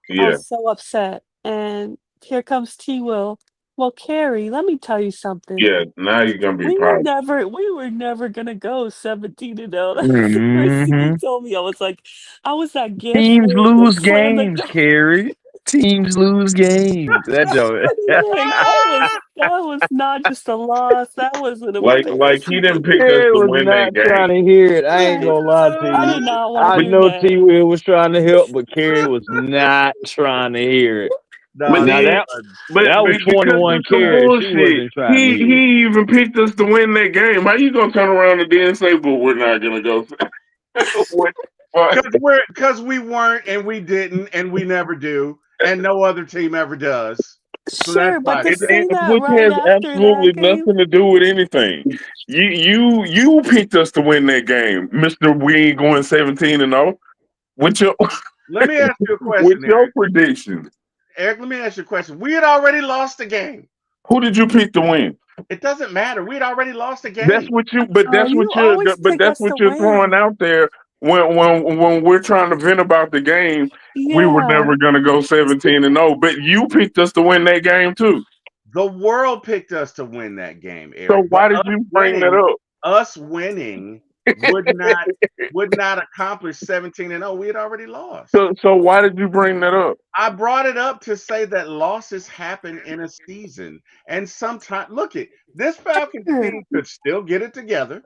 I Yeah, was so upset. And here comes T Will. Well, Carrie, let me tell you something. yeah. Now you're gonna be positive. We were never gonna go 17-0. That's the first thing he Hmm. told me. I was that gift Teams that lose slammed the games, door. Carrie. Teams lose games. That joke. Like that was not just a loss. That was an Like he didn't embarrassment. pick us It to was win that not trying game. to hear it. I ain't Right. gonna lie to I you. did not want to I hear know that. T Will was trying to help, but Carrie was not trying to hear it. But No, Now he then, was. that was because 21 it's some Carrie. She bullshit. wasn't trying to hear it. He even picked us to win that game. How you gonna turn around and then say, "But we're not gonna go"? What the fuck? Because we weren't and we didn't and we never do and no other team ever does. So that's Sure, but why I to said say that Which right has after absolutely that game, nothing to do with anything. You picked us to win that game, Mister. We ain't going 17-0. With your let me ask you a with question, your Eric. predictions. Eric, let me ask you a question. We had already lost the game. Who did you pick to win? It doesn't matter. We had already lost the That's game. what you. But oh, that's you what you're. always But pick that's us to what you're throwing win. out there when we're trying to vent about the game. We were Yeah. never going to go 17-0. But you picked us to win that game too. The world picked us to win that game, So Eric. But why did you bring that up? us winning would not accomplish 17-0. We had already lost. So why did you bring that up? I brought it up to say that losses happen in a season. And sometimes look at this Falcons Sure, team could still get it together.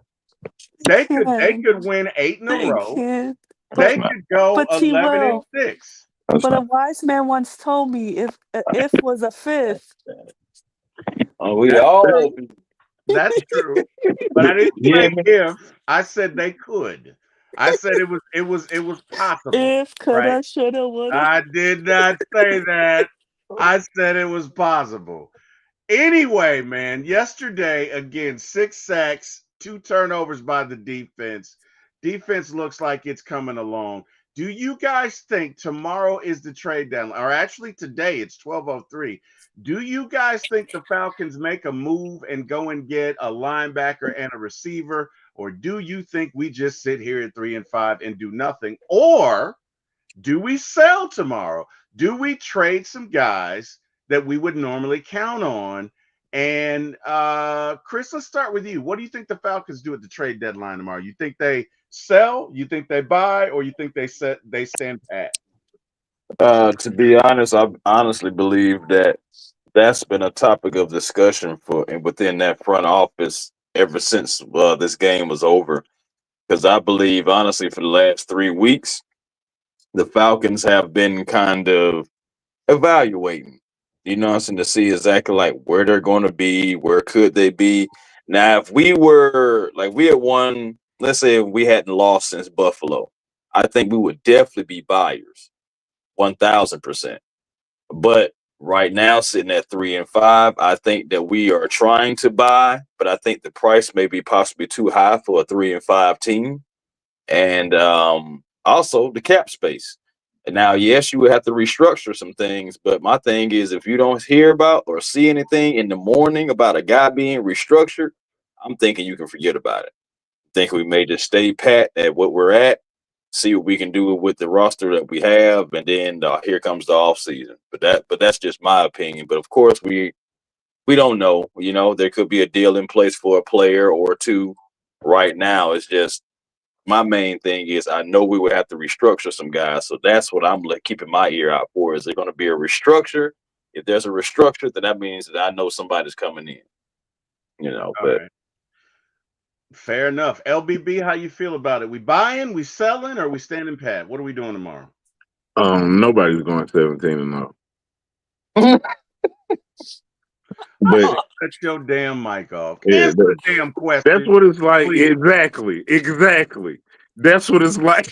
they They can. could win 8 in a They row. can. That's They But not. could go but T 11 and will. 6. That's But a not. wise man once told me if a if was a fifth. Oh, we That's all true. That's true. But I didn't yeah, say if. I said they could. I said it was possible, If, right? coulda, shoulda, woulda. I did not say that. I said it was possible. Anyway, man, yesterday again, 6 sacks, 2 turnovers by the defense. Defense looks like it's coming along. Do you guys think tomorrow is the trade deadline, or actually today it's 12:03? Do you guys think the Falcons make a move and go and get a linebacker and a receiver, or do you think we just sit here at 3-5 and do nothing, or do we sell tomorrow? Do we trade some guys that we would normally count on? And Chris, let's start with you. What do you think the Falcons do at the trade deadline tomorrow? You think they sell? You think they buy? Or you think they stand pat? to be honest, I honestly believe that that's been a topic of discussion for and within that front office ever since this game was over. Because I believe, honestly, for the last 3 weeks, the Falcons have been kind of evaluating, what I'm saying, to see exactly like where they're going to be, where could they be. Now, if we were like we had won, let's say if we hadn't lost since Buffalo, I think we would definitely be buyers, 1,000%. But right now, sitting at 3-5, I think that we are trying to buy, but I think the price may be possibly too high for a 3-5 team, and also the cap space. And now, yes, you would have to restructure some things, but my thing is, if you don't hear about or see anything in the morning about a guy being restructured, I'm thinking you can forget about it. I think we may just stay pat at what we're at, see what we can do with the roster that we have, and then here comes the off season. But that's just my opinion. But of course, we don't know. There could be a deal in place for a player or two. Right now, it's just my main thing is I know we would have to restructure some guys, so that's what I'm keeping my ear out for. Is there going to be a restructure? If there's a restructure, then that means that I know somebody's coming in. All But right. Fair enough. LBB, how you feel about it? We buying, we selling, or we standing pat? What are we doing tomorrow? Nobody's going 17-0. But Cut your damn mic off. yeah, Answer the damn that's question, what it's like. please. Exactly. That's what it's like.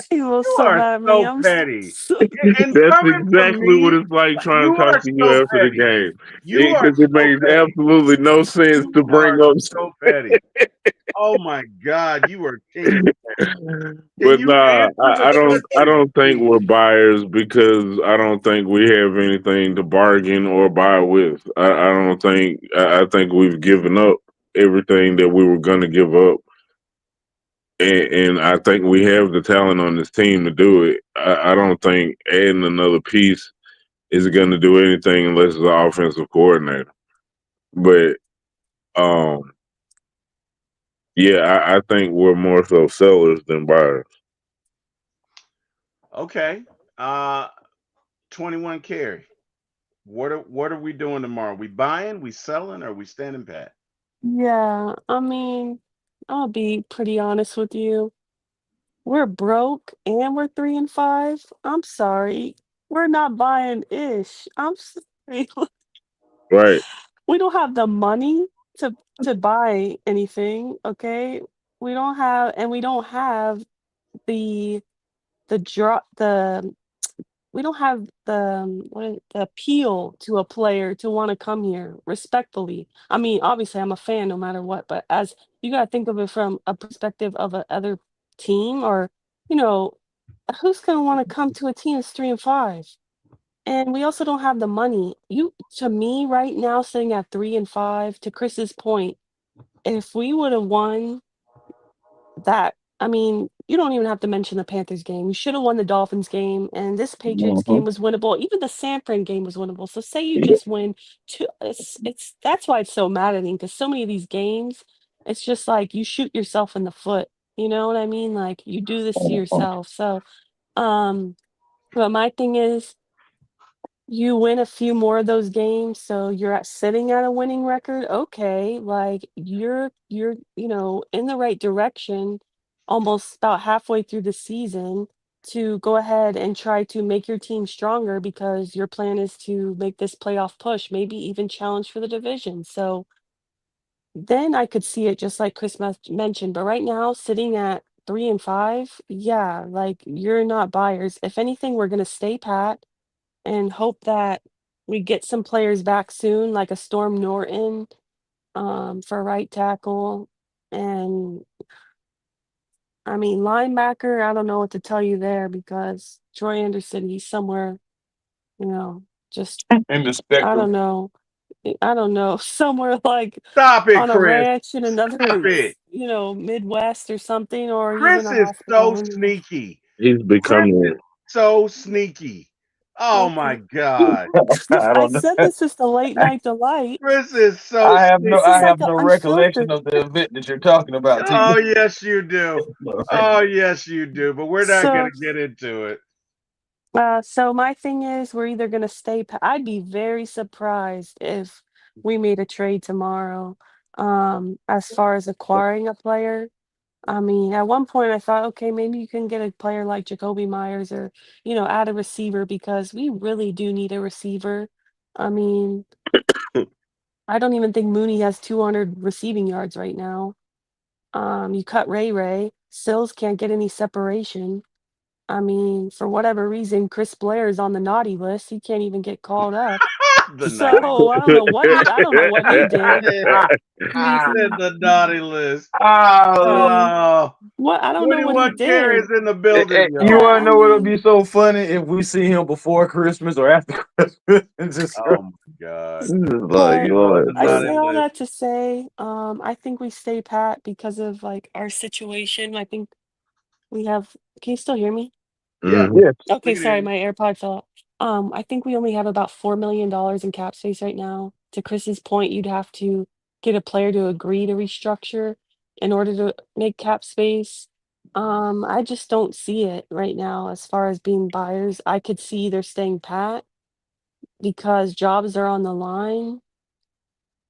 He was You so are mad at me. so I'm petty. so And That's coming from exactly what me, it's like trying you to talk are to you so after the petty. game. You are Because it so makes petty. absolutely no sense You to bring are up. so petty. Oh my God, you are king of petty. Can But you nah, answer the I question, don't think please? we're buyers because I don't think we have anything to bargain or buy with. I don't think I think we've given up everything that we were gonna give up. And I think we have the talent on this team to do it. I don't think adding another piece is going to do anything unless it's an offensive coordinator. But um, yeah, I think we're more so sellers than buyers. Okay. Uh 21 carry. What are we doing tomorrow? We buying, we selling, or we standing pat? Yeah, I mean, I'll be pretty honest with you. We're broke and we're 3-5. I'm sorry. We're not buying ish. I'm sorry. Right. We don't have the money to buy anything, okay? We don't have the the we don't have the appeal to a player to wanna come here, respectfully. I mean, obviously, I'm a fan no matter what, but as you gotta think of it from a perspective of a other team or, you know, who's gonna wanna come to a team that's 3-5? And we also don't have the money. To me, right now, sitting at 3-5, to Chris's point, if we would've won that I mean, you don't even have to mention the Panthers game. We should have won the Dolphins game, and this Patriots Mhm. game was winnable. Even the San Fran game was winnable. So say you just win two, it's that's why it's so maddening because so many of these games, it's just like you shoot yourself in the foot. You know what I mean? Like you do this to yourself. So, um, but my thing is you win a few more of those games, so you're sitting at a winning record. Okay, like you're in the right direction, almost about halfway through the season to go ahead and try to make your team stronger because your plan is to make this playoff push, maybe even challenge for the division. So then I could see it just like Chris mentioned. But right now, sitting at 3-5, yeah, like you're not buyers. If anything, we're gonna stay pat and hope that we get some players back soon, like a Storm Norton, for right tackle. And I mean, linebacker, I don't know what to tell you there because Troy Anderson, he's somewhere, you know, just In the I spectrum. don't know. I don't know, somewhere like Stop it, on a Chris. ranch in Stop another, it. Midwest or something, or he's in Chris a is hospital. so Who knows? sneaky. He's Chris is becoming. so sneaky. Oh my Okay. God. I I don't know. said this is the late night delight. Chris is so I have no This sneaky. is I like have an no recollection unfiltered. of the event that you're talking about, Oh T. yes, you do. Oh yes, you do. But we're not gonna So get into it. So my thing is, we're either gonna stay. I'd be very surprised if we made a trade tomorrow. As far as acquiring a player, I mean, at one point I thought, okay, maybe you can get a player like Jacoby Myers or add a receiver because we really do need a receiver. I mean, I don't even think Mooney has 200 receiving yards right now. You cut Ray. Sills can't get any separation. I mean, for whatever reason, Chris Blair is on the naughty list. He can't even get called up. The naughty. So I don't know what he did. He He said the naughty list. I Oh, mean, Oh, what I don't know what he 21 carries did. in the building, you y'all. Yeah, want to I know what'll mean, be so funny if we see him before Christmas or after Christmas? It's just Oh my God. like, but He's on Lord, the I naughty say Lord. all list. that to say, I think we stay pat because of like our situation. I think we have. Can you still hear me? Yeah, Mhm. Yes. we Okay, can hear sorry, you. my AirPod fell out. I think we only have about $4 million in cap space right now. To Chris's point, you'd have to get a player to agree to restructure in order to make cap space. I just don't see it right now as far as being buyers. I could see either staying pat because jobs are on the line,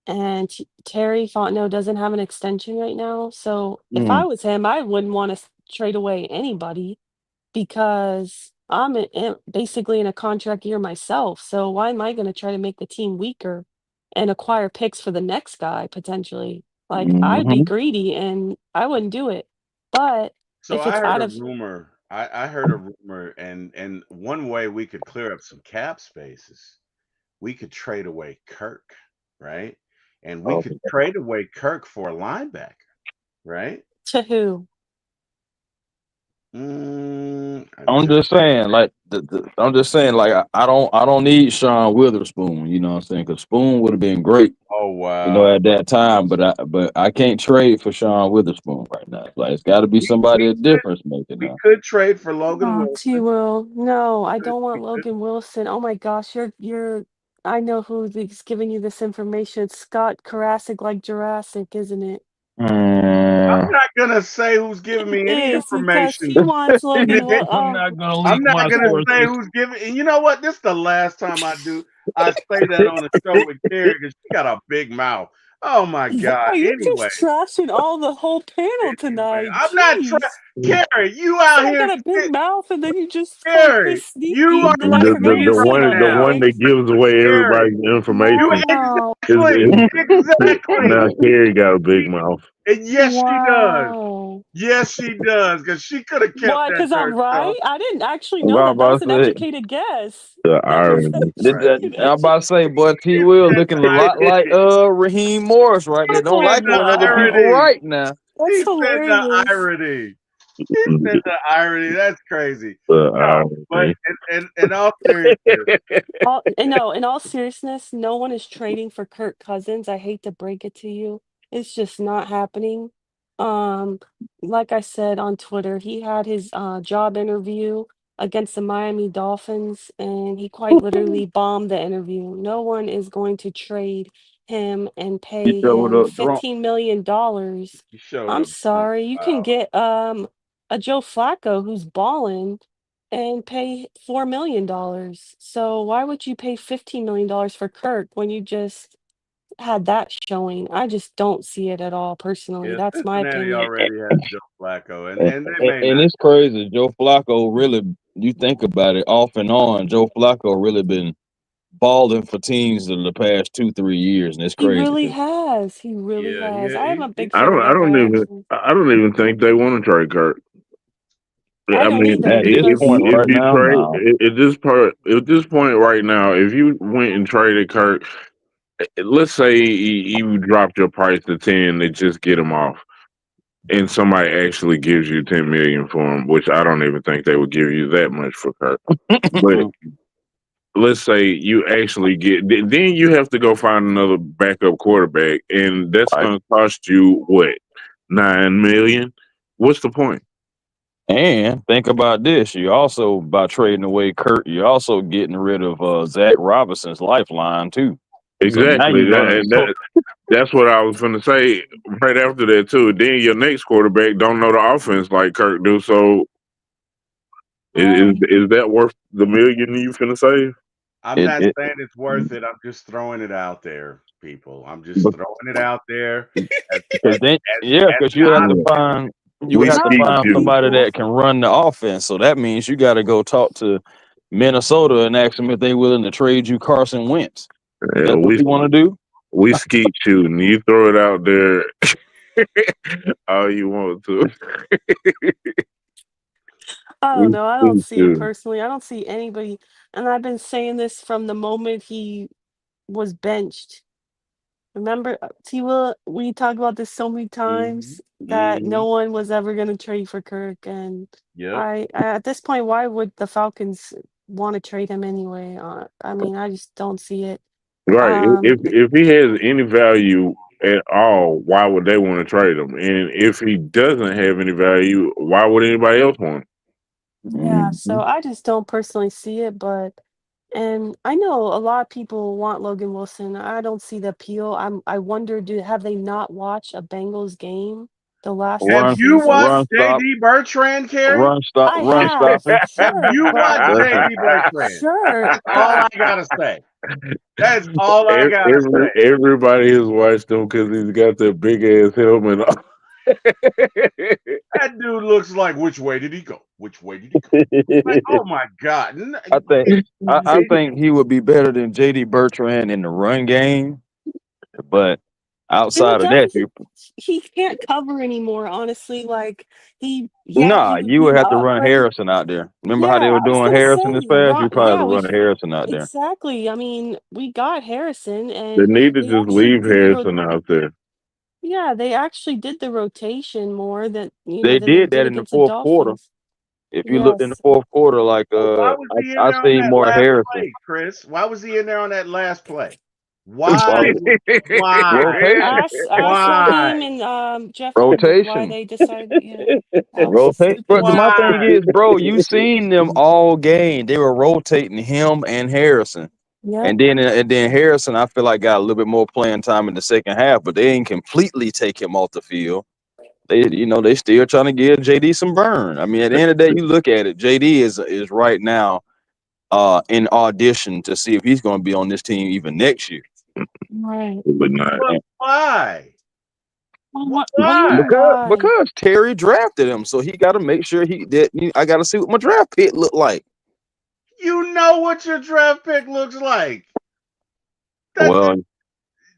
and Terry Fontenot doesn't have an extension right now. So if I Mm. was him, I wouldn't want to trade away anybody. because basically in a contract year myself. So why am I going to try to make the team weaker and acquire picks for the next guy potentially? Like I'd be Mhm. greedy and I wouldn't do it. But So if I it's heard out a of rumor. I heard a rumor, and one way we could clear up some cap spaces, we could trade away Kirk, right? And we Oh, could trade away Kirk for a linebacker, right? to who? I'm I'm just just saying, like I'm just saying, like I don't need Sean Witherspoon. You know what I'm saying? Because Spoon would have been great, oh you know, wow. at that time. But I can't trade for Sean Witherspoon right now. Like it's got to be We somebody we a could difference maker we now. could trade for Logan Oh, T Wilson. Will. No, I don't We want could. Logan Wilson. Oh my gosh, you're I know who's giving you this information. It's Scott Karasik like Jurassic, isn't it? I'm Mm. not gonna say who's giving It me any is because information. he wants And Logan Will. I'm Oh, not gonna I'm leak not my gonna okay. say sources. who's giving. And you know what? This is the last time I do. I say that on the show with Carrie because she got a big mouth. Oh my Wow, god. you're Anyway, just trashing all the whole panel tonight. I'm not trying. Jeez. Carrie, you This out guy here, got a big mouth and then you just like Carrie. this You sneaky are and then I The, forgot the sneaky you the right see it one on the your now. one that face. gives away Carrie, everybody's you information Wow. is now exactly. Carrie got a big She, mouth. and yes, she does. Wow. Yes, she does. Because she could have kept Why? that Because to I'm herself. right? I didn't actually I'm know that. That about was an to say, educated guess. The That was irony. Right. an I'm about to say, boy, T She Will said looking a the lot like Raheem Morris right there. Don't like it the when other people irony. right now. That's He said the hilarious. irony. He said the irony. That's crazy. The No, but irony. in all seriousness, No, in all seriousness, no one is trading for Kirk Cousins. I hate to break it to you. It's just not happening. Um, like I said on Twitter, he had his job interview against the Miami Dolphins, and he quite literally bombed the interview. No one is going to trade him and You pay showed him up drunk. $15 million. he showed I'm up drunk. sorry, you can Wow. get a Joe Flacco who's balling and pay $4 million. So why would you pay $15 million for Kirk when you just had that showing? I just don't see it at all personally. Yeah, That's my Cincinnati opinion. already has Joe Flacco, And, and they and, may and not. it's crazy. Joe Flacco really, you think about it, off and on, Joe Flacco really been balling for teams in the past 2-3 years, and it's He crazy. really has. He really Yeah, has. yeah, I am a big I fan don't of I that don't guy even actually. I don't even think they want to trade Kirk. I I don't mean, either At this if because point, you if right you now, trade no. at this point right now, if you went and traded Kirk, let's say you dropped your price to 10 to just get him off, and somebody actually gives you 10 million for him, which I don't even think they would give you that much for Kirk. But let's say you actually then you have to go find another backup quarterback, and that's Right. going to cost you what, 9 million? What's the point? And think about this: you also by trading away Kurt, you're also getting rid of Zach Robinson's lifeline too. So now Exactly. you're gonna That's what I was going to say right after that too. Then your next quarterback don't know the offense like Kirk do. So right. is that worth the million you finna save? I'm it, not it saying it's worth it. I'm just throwing it out there, people. I'm just throwing it out there as because then as because an Yeah. you would We have to skeet No, find you. somebody people. that can run the offense. So that means you got to go talk to Minnesota and ask them if they willing to trade you Carson Wentz. Yeah, That's what you want to do. we skeet shooting. You throw it out there all you want to. I don't We know. I don't skeet see it shooting. personally. I don't see anybody, and I've been saying this from the moment he was benched. Remember, T Will, we talked about this so many hmm times that hmm no one was ever going to trade for Kirk. And Yep. at this point, why would the Falcons want to trade him anyway? I mean, I just don't see it. Right. Um, If he has any value at all, why would they want to trade him? And if he doesn't have any value, why would anybody else want him? yeah, Mhm. so I just don't personally see it, and I know a lot of people want Logan Wilson. I don't see the appeal. I wonder, have they not watched a Bengals game the last two Have Run, you watched seasons? run, stop, JD Bertrand, Carrie? I run have, stopping. Have sure, you but watched That's JD Bertrand? sure, That's all but I gotta say. That's all I gotta say. Everybody has watched him because he's got that big ass helmet on. That dude looks like, which way did he go? Which way did he go? Like, oh my God. I think I JD think he would be better than JD Bertrand in the run game, but And he outside of that, doesn't he can't cover anymore, honestly. Like he nah, would you be would the have to run upgrade. Harrison out there. Remember how Yeah, they were I was doing gonna say, Harrison this past? You probably have to run Harrison out there. exactly. I mean, we got Harrison They and need to they just actually leave did Harrison out there. yeah, they actually did the rotation more than They than they did that did in the against the fourth quarter. Dolphins. If you looked in the Yes. fourth quarter, like Well, why was he in I there on see that more last Harrison. play, Chris? Why was he in there on that last play? Well, Why? Why? rotation, Ask Why? Raheem and Jeff Herbert why rotation, they decided. Yeah, that was a rotate. stupid But my move. thing Why? is, bro, you seen them all game. They were rotating him and Harrison. Yep. And then Harrison, I feel like got a little bit more playing time in the second half, but they didn't completely take him off the field. They still trying to give JD some burn. I mean, at the end of the day, you look at it, JD is right now in audition to see if he's going to be on this team even next year. Right. But not. But why? Well, what do you Why? mean why? Because Terry drafted him, so he got to make sure I got to see what my draft pick look like. You know what your draft pick looks like. Well,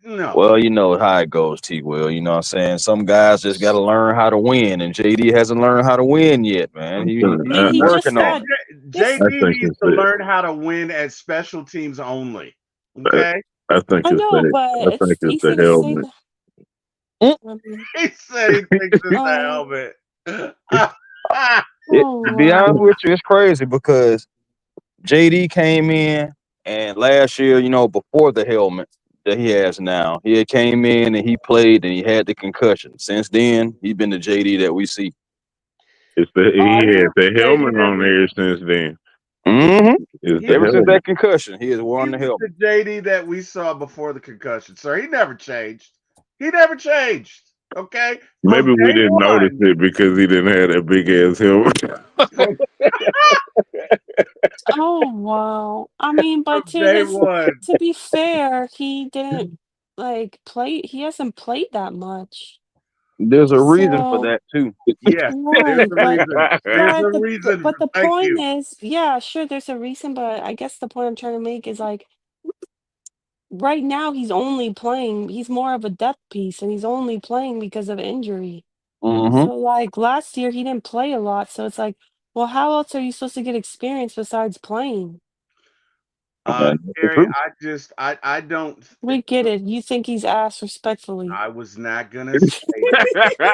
No. Well, you know how it goes, T. Will. You know what I'm saying? Some guys just got to learn how to win, and JD hasn't learned how to win yet, man. I mean, He's he just working on got it. this. JD think needs it's to it. learn how to win at special teams only. Okay? I think I it's know, the. but I think it's it's the easy to say helmet. that. I mean, He said he thinks it's a oh, helmet. To be wow. honest with you, it's crazy because JD came in, and last year, before the helmet that he has now, he had came in and he played and he had the concussion. Since then, he's been the JD that we see. He He had was the the JD helmet on there since then. Mm-hmm. It's he the Ever was since helmet. that concussion, he has he worn the was helmet. the JD that we saw before the concussion. Sir, he never changed. He never changed. Okay? From Maybe we day didn't notice one. it because he didn't have that big ass helmet. From, Oh wow. I mean, but from day one. to be fair, he didn't play. He hasn't played that much. There's a reason for So that too. Yes, there's right, a reason. There's a reason. but the Thank point you. is, yeah, sure, there's a reason, but I guess the point I'm trying to make is like right now he's only playing. He's more of a depth piece, and he's only playing because of injury. Mm-hmm. So like last year he didn't play a lot, so it's like, well, how else are you supposed to get experience besides playing? That's the Gary, truth. I don't We get it. You think he's ass respectfully. I was not gonna say that.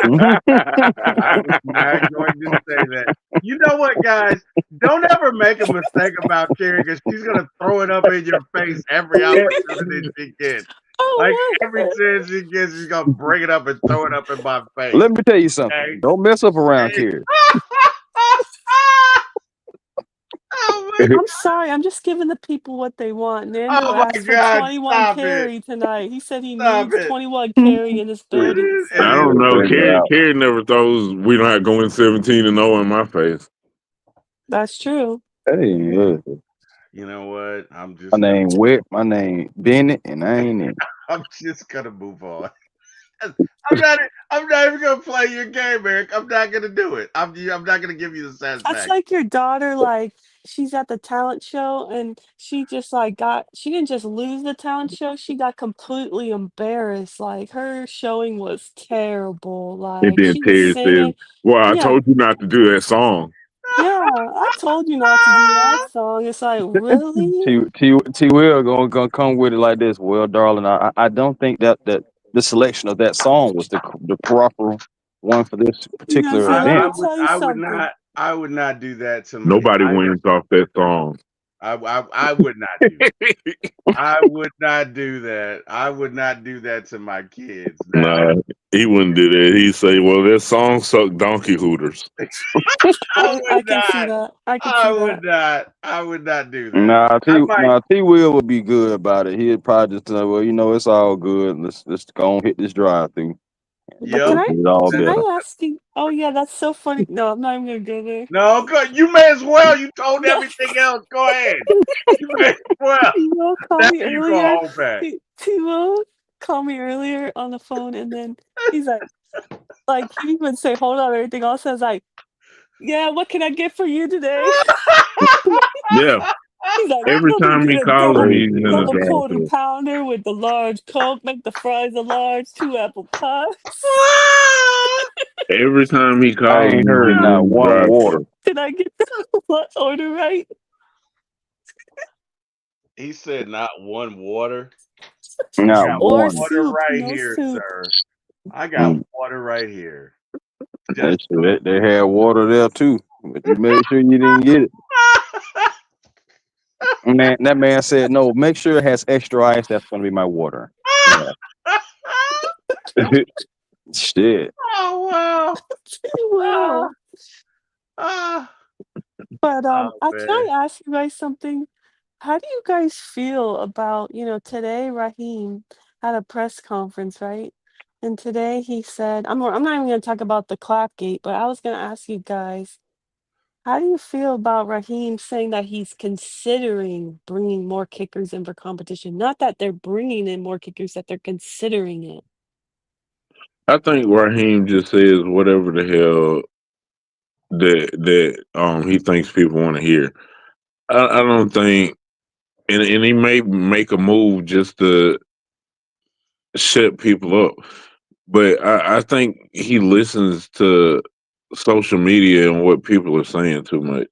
I was not going to say that. You know what, guys? Don't ever make a mistake about Carrie because she's gonna throw it up in your face every opportunity she gets. Like Oh, every what? chance she gets, she's gonna bring it up and throw it up in my face. Let me tell you something. Okay? Don't mess up around here. Oh my, I'm sorry. I'm just giving the people what they want. Nando oh my asked for God! 21 Stop it! carry tonight. He said he Stop needs it! 21 carry in this It building. is. It I is. don't know. Bring it out. Carrie never throws. We don't have to go in 17-0 in my face. That's true. Hey, yeah. You know what? I'm My just gonna. name Wet, my name Bennett, and I ain't in. I'm just gonna move on. I'm not. I'm not even gonna play your game, Eric. I'm not gonna do it. I'm not gonna give you the That's satisfaction. like your daughter, like she's at the talent show and she just she didn't just lose the talent show, she got completely embarrassed. Like her showing was terrible. And Like then she was Terry says, singing. "Well, I Yeah, told you not to do that song." yeah. I told you not to do that song. It's like, really? T Will gonna come with it like this. Well, darling, I don't think that the selection of that song was the proper one for this You know, particular say, let event. me tell you I would something. not. I would not do that to me. Nobody wins off that song. I would not do. I would not do that. I would not do that to my kids. Now Nah, he wouldn't do that. He'd say, "Well, that song sucked donkey hooters." I I would can see not. that. I can I see would that. not. I would not do that. I might. T Will would be good about it. He'd probably just say, well, it's all good. Let's go and hit this drive through. But Yep. It's all can better. I ask you? Oh yeah, that's so funny. No, I'm not even gonna go there. No, good. You may as well. You told No, everything else. Go ahead. You may as well. Timo called Now me you go earlier. hold back. Timo called me earlier on the phone, and then he's like, Like, he would say, "Hold on," everything else says like, "Yeah, what can I get for you today?" Yeah. He's like, Every "Let me time get he a calls double me, he's Crazy, in the man. double quarter drive-thru. pounder with the large Coke, make the fries a large, 2 apple pies." Every time he I calls ain't me, heard he's not in the one water. drive-thru. Did I get the lunch order right? He said not one water. I Not got Or one. water soup, right no here, soup. sir. I got Mm. water right here. They, Just they had water there too, but you made sure you didn't get it. Man, that man said, "No, make sure it has extra ice. That's going to be my water." Yeah. Shit. oh wow. Ah, Wow. ah. But, Oh can man. I ask you guys something? How do you guys feel about, today Raheem had a press conference, right? And today he said, I'm not even gonna talk about the Clapgate, but I was gonna ask you guys, how do you feel about Raheem saying that he's considering bringing more kickers in for competition? Not that they're bringing in more kickers, that they're considering it. I think Raheem just says whatever the hell that he thinks people want to hear. I don't think, and he may make a move just to shut people up, but I think he listens to social media and what people are saying too much.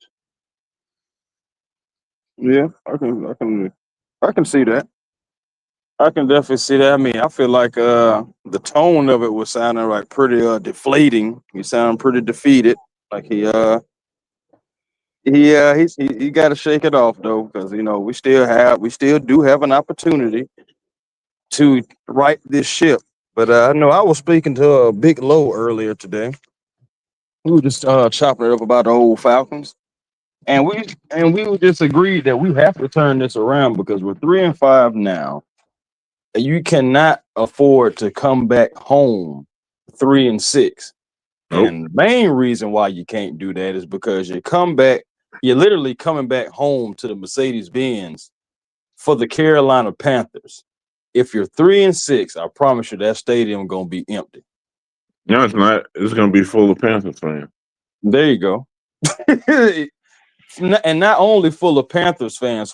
Yeah, I can see that. I can definitely see that. I mean, I feel like the tone of it was sounding like pretty deflating. He sounded pretty defeated. Like he got to shake it off though, because we still do have an opportunity to right this ship. But I know I was speaking to Big Low earlier today. We were just chopping it up about the old Falcons, and we were just agreed that we have to turn this around because we're 3-5 now. You cannot afford to come back home 3-6. Nope. And the main reason why you can't do that is because you're literally coming back home to the Mercedes Benz for the Carolina Panthers. If you're 3-6, I promise you that stadium gonna be empty. No, it's not. It's gonna be full of Panthers fans. There you go. And not only full of Panthers fans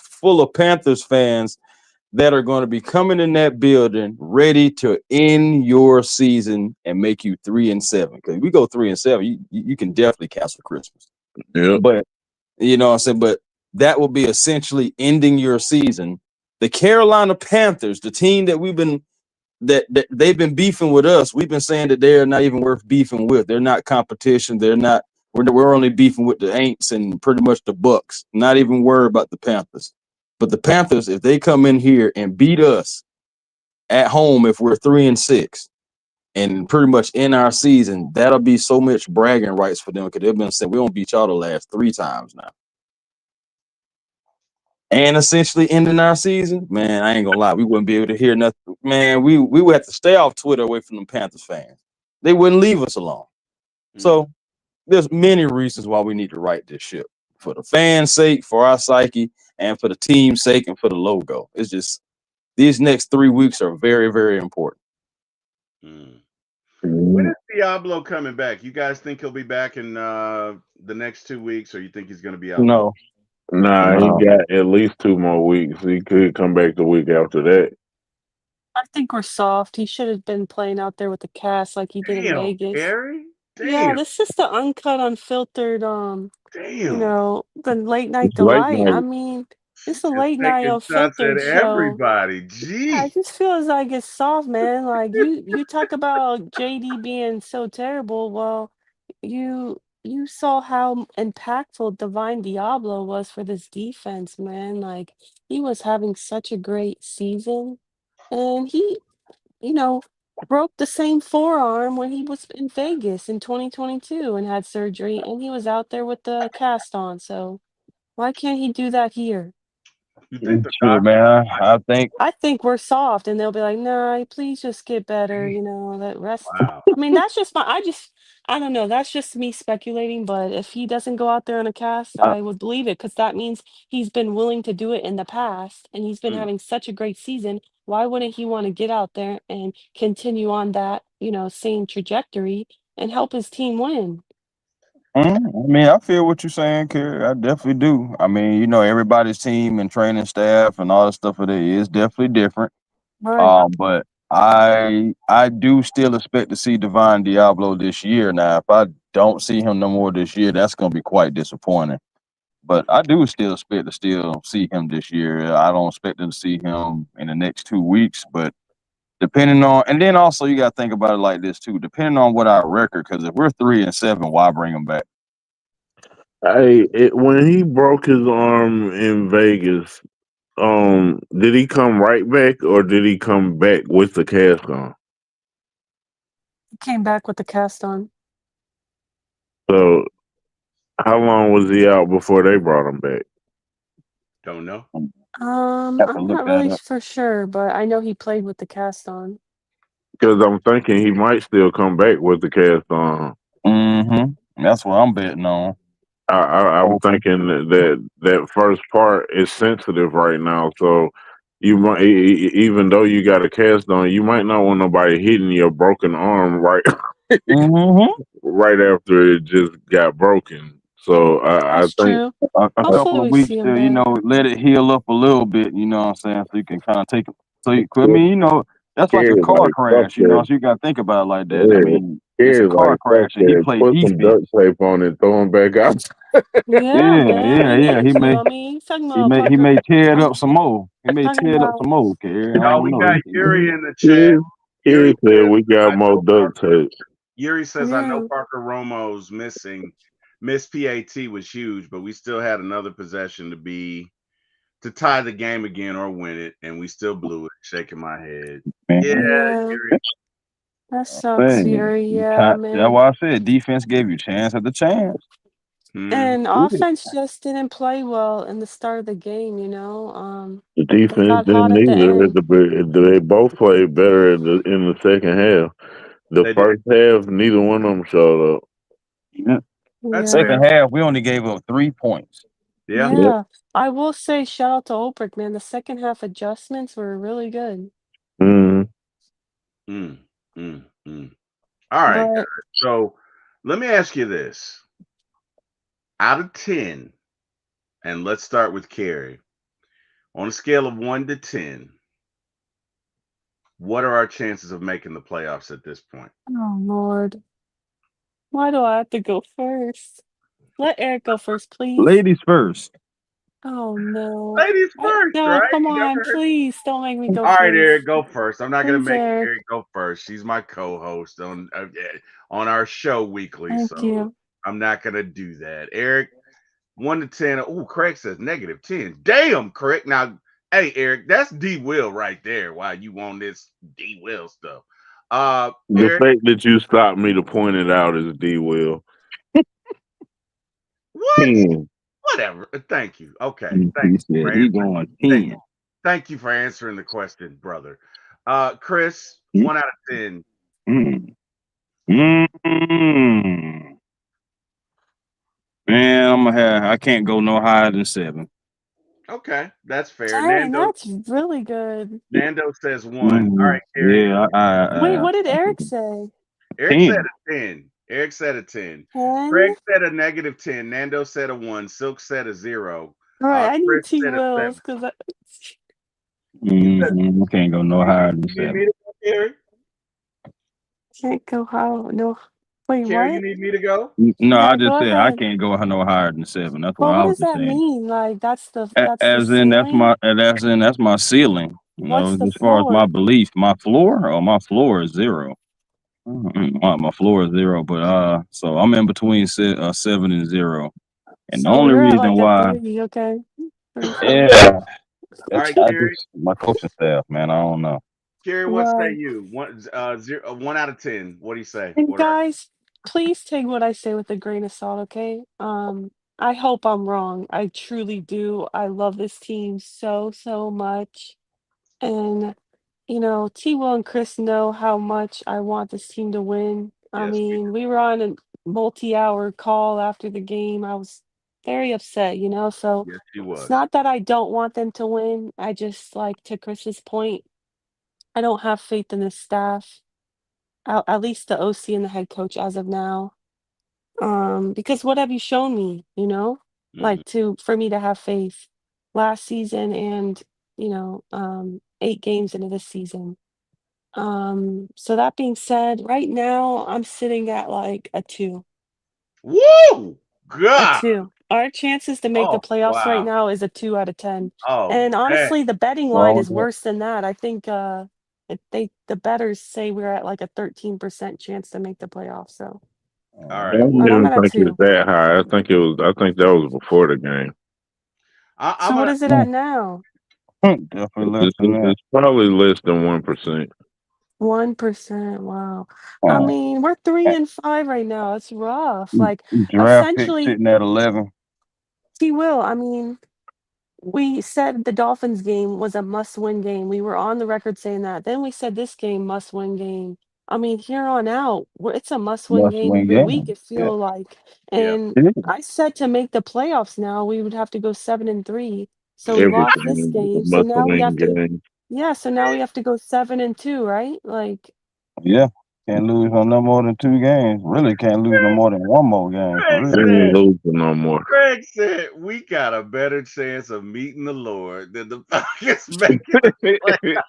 that are going to be coming in that building ready to end your season and make you 3-7. Because we go 3-7, you can definitely cancel Christmas. Yep. But you know what I'm saying? But that will be essentially ending your season. The Carolina Panthers, the team that they've been beefing with us, we've been saying that they're not even worth beefing with. They're not competition. They're not. We're only beefing with the Aints and pretty much the Bucks. Not even worried about the Panthers. But the Panthers, if they come in here and beat us at home, if we're 3-6 and pretty much in our season, that'll be so much bragging rights for them because they've been saying we won't beat y'all the last 3 times now. And essentially ending our season, man, I ain't gonna lie, we wouldn't be able to hear nothing. Man, we would have to stay off Twitter away from them Panthers fans. They wouldn't leave us alone. So there's many reasons why we need to right this ship. For the fans' sake, for our psyche, and for the team's sake, and for the logo. It's just these next 3 weeks are very, very important. Mm. When Mm. is Diablo coming back? You guys think he'll be back in the next 2 weeks, or you think he's going to be out more? No, Nah, he no. got at least 2 more weeks. He could come back the week after that. I think we're soft. He should have been playing out there with the cast like he did in Damn, Vegas. Gary. Yeah, Damn, this is the uncut, unfiltered, damn. the late night It's late delight. I night. mean, it's a Just late night taking shots at unfiltered show. everybody. I Gee. just feel as like it's soft, man. Like you talk about JD being so terrible. Well, you saw how impactful Divine Diablo was for this defense, man. Like he was having such a great season, and he, you know, broke the same forearm when he was in Vegas in 2022 and had surgery, and he was out there with the cast on. So why can't he do that here? You think the Shit, doctor? man. I think I think we're soft, and they'll be like, "Nah, please just get better." That rest. Wow. I mean, that's just I don't know. That's just me speculating. But if he doesn't go out there in a cast, I, I would believe it because that means he's been willing to do it in the past, and he's been Mm. having such a great season. why wouldn't he want to get out there and continue on that, same trajectory and help his team win? I mean, I feel what you're saying, Kerry. I definitely do. I mean, everybody's team and training staff and all that stuff of it is definitely different. Right. But I do still expect to see Divine Diablo this year. Now, if I don't see him no more this year, that's gonna be quite disappointing. But I do still expect to still see him this year. I don't expect to see him in the next 2 weeks, but depending on, and then also you got to think about it like this too. Depending on what our record, because if we're 3-7, why bring him back? When he broke his arm in Vegas, did he come right back or did he come back with the cast on? He came back with the cast on. So how long was he out before they brought him back? Don't know. Have to I'm look not that really up. for sure, but I know he played with the cast on. Because I'm thinking he might still come back with the cast on. That's what I'm betting on. I'm Hoping. thinking that first part is sensitive right now, so you might, even though you got a cast on, you might not want nobody hitting your broken arm right hmm right after it just got broken. So I That's think true. A couple Hopefully of we weeks see him to back. let it heal up a little bit. You know what I'm saying? So you can kind of take it. So I mean, that's like a Scared car like fuck crash. that. So you got to think about it like that. I Yeah, mean, it's a scared car like fuck crash, and he that. played Put some defense. duct tape on it, throw him back out. Yeah, man, he Yeah. needs to. I mean, he's talking He about may he Parker. may tear it Talking, up some more. He may talking tear it up about some more, Kerry. I Y'all, don't we know. got Yuri in the chat. Yuri Kid said says, we I got more know duct Parker. tape. Yuri says, I know yeah, Parker Romo's missing. Miss PAT was huge, but we still had another possession to tie the game again or win it, and we still blew it. Shaking my head. Man, Yeah, yeah. Yuri. That sucks, man, Yuri. Yeah, that's man. why I said defense gave you chance at the chance. Hmm. And offense just didn't play well in the start of the game. The They defense got hot didn't at the either. end. They both played better in the second half. The They did. first half, neither one of them showed up. Yeah. That's Yeah. fair. Second half, we only gave up 3 points. Yeah. Yep. Yeah, I will say shout out to Ulbrich, man. The second half adjustments were really good. Mm. Mm, mm. All right, But guys. So let me ask you this. Out of 10, and let's start with Carrie. On a scale of 1 to 10, what are our chances of making the playoffs at this point? oh Lord, why do I have to go first? Let Eric go first, please. Ladies first. Oh no. Ladies first, No, right? come You never on, heard. please don't make me go All right, first. Eric, go first. I'm not gonna Please, make Eric. Eric go first. She's my co-host on our show weekly, Thank so you. I'm not gonna do that. Eric, 1 to 10. Oh, Craig says -10. Damn, Craig. Now, hey, Eric, that's D Will right there. Why you want this D Will stuff? The Eric, fact that you stopped me to point it out is D. Will. what? 10. Whatever. Thank you. Okay. Thank He you for said he answering. going Thank, 10. thank you for answering the question, brother. Chris, Mm, 1 out of 10. mm, mm. Man, I can't go no higher than 7. Okay, that's fair. Dang, that's really good. Nando says 1. All right, Carrie. Yeah, Wait, what did Eric say? Eric said 10. a 10. Eric said a 10. 10? Craig said a -10. Nando said a 1. Silk said a 0. All right, I need Chris T said a 7. Wills because You said I can't go no higher than you need me 7. to go, Carrie? can't go how. No. Wait, Carrie, you what? need me to go? No, I Yeah, just go said I ahead. can't go no higher than 7. That's what But I what was does just that saying. mean? Like that's the As in ceiling? that's my ceiling. What's the As far as my floor? belief, my floor is 0. My floor is 0, but so I'm in between 7 and 0. And the So only you're at reason like a why, 3, okay. Pretty sure. yeah, All it's right, Carrie. my coaching staff, man. I don't know. Carrie, what say Right. you? 1 out of 10. What do you say? And What are guys, please take what I say with a grain of salt, okay? I hope I'm wrong. I truly do. I love this team so, so much. And T Will and Chris know how much I want this team to win. I Yes, we mean, we were on a multi-hour call after the game. I was very upset, so yes, she it's was. not that I don't want them to win. I just like to Chris's point. I don't have faith in this staff, at least the OC and the head coach as of now. Because what have you shown me, Mhm. like for me to have faith last season and, 8 games into this season. So that being said, right now I'm sitting at like a 2. Woo! A God. 2. Our chances to make the Oh, playoffs right wow. now is a 2 out of 10. Oh, And man. honestly, the betting line Wrong with is that. worse than that. I think the bettors say we're at like a 13% chance to make the playoffs. So, All I right. don't but I'm even at a think it's 2. that high. I think it was. I think that was before the game. I'm So what gonna. is it at now? Definitely less than that. It's probably less than 1%. 1%. Wow. I Uh, mean, we're 3-5 right now. It's rough. Like Draft pick essentially, sitting at 11. he will. I mean, we said the Dolphins game was a must-win game. We were on the record saying that. Then we said this game must-win game. I mean, here on out, it's a must-win Must game win every week, game. it Yeah, feel like. Yeah. And it is. I said to make the playoffs now, we would have to go 7-3. So we lost this Everything is a game. So must now we win have to, game. yeah, so now we have to go 7-2, right? Like, Yeah. Can't lose on no more than 2 games. Really can't lose no more than one more game for Craig We real. ain't said. losing no more. Craig said we got a better chance of meeting the Lord than the Falcons making the play.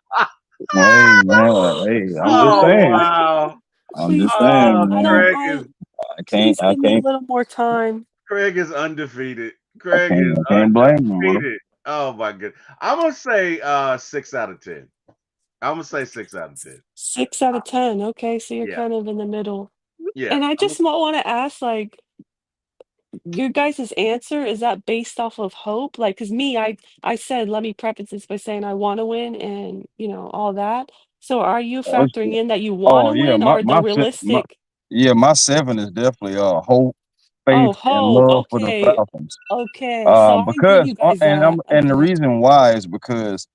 Hey man, hey, I'm just Oh saying. wow. I'm just please, saying, Oh, God, I man. don't, Craig is I, I can't please I give me a can't little more time. Craig is undefeated. I Craig can't is I can't blame him, bro. undefeated. Oh my goodness. I'm gonna say 6 out of 10. I'm gonna say 6 out of 10. 6 out of 10. Okay, so you're Yeah, kind of in the middle. yeah. And I just want to ask, like, your guys' answer, is that based off of hope? Like, because me, I said, let me preface this by saying I want to win and, all that. So are you Oh, factoring in that you want oh, to yeah, win or the realistic, my 7 is definitely hope, faith, oh, and hope? love for the Okay. Falcons. Okay. So I give Because you guys that. and the Okay. reason why is because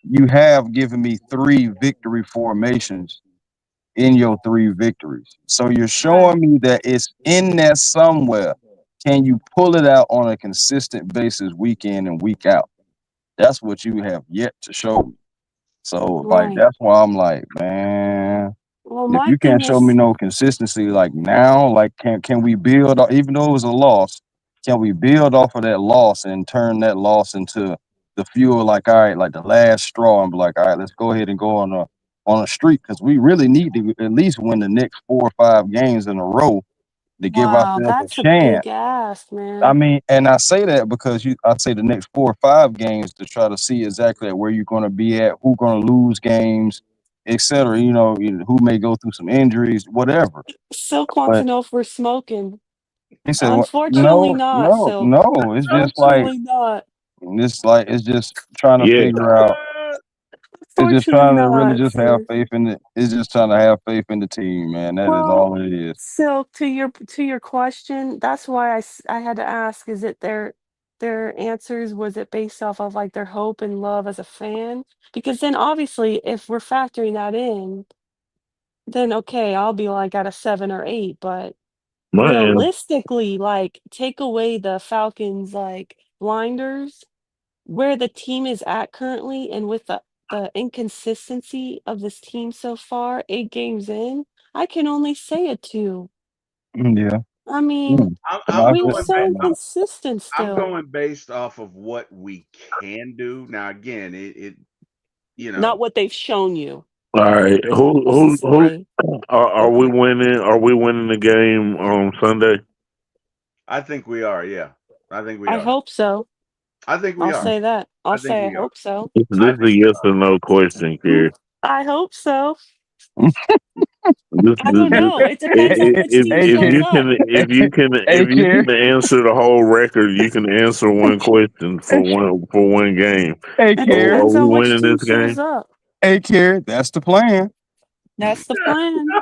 you have given me 3 victory formations in your 3 victories. So you're Right. showing me that it's in there somewhere. Can you pull it out on a consistent basis week in and week out? That's what you have yet to show me. So like Right. that's why I'm like, man, Well, if my you thing can't show me is, no consistency like now, like can we build even though it was a loss, can we build off of that loss and turn that loss into the fuel, like all right, like the last straw and be like, all right, let's go ahead and go on a streak because we really need to at least win the next 4 or 5 games in a row to give wow, ourselves a that's a chance. big ask, I man. mean, and I say that because I say the next 4 or 5 games to try to see exactly where you're going to be at, who's going to lose games, etc. Who may go through some injuries, whatever. Silk wants to But know if we're smoking. he said, Unfortunately no, not, no, Silk. no. Unfortunately not. It's just trying to Yeah, figure out. It's just Unfortunately trying to really not, just have sir. faith in it. It's just trying to have faith in the team, man. That is Well, all it is. so to your question, that's why I had to ask, is it their answers, was it based off of like their hope and love as a fan? Because then obviously if we're factoring that in, then okay, I'll be like at a 7 or 8, but my answer. realistically, like take away the Falcons like blinders, where the team is at currently and with the inconsistency of this team so far, 8 games in, I can only say a 2. Yeah. I mean, Mm. I'm No, we were going so back. inconsistent I'm still. going based off of what we can do. Now again, it you Not know, what they've shown you All right, who necessarily. are we Okay. winning? Are we winning the game on Sunday? I think we are. Yeah, I think we I are. hope so. I think we I'll are. say that. I'll I think say I we are. hope so. This I is a think yes or no question, Mm, Kerry. I hope so. This, I this, don't this, know. It hey, depends on which team hey, if shows kid. you up. can Hey, if you kid. can answer the whole record, you can answer one question for one game. Hey, It Carrie. Are depends we on which winning team this shows game? up. Hey, Carrie. That's the plan. That's the plan.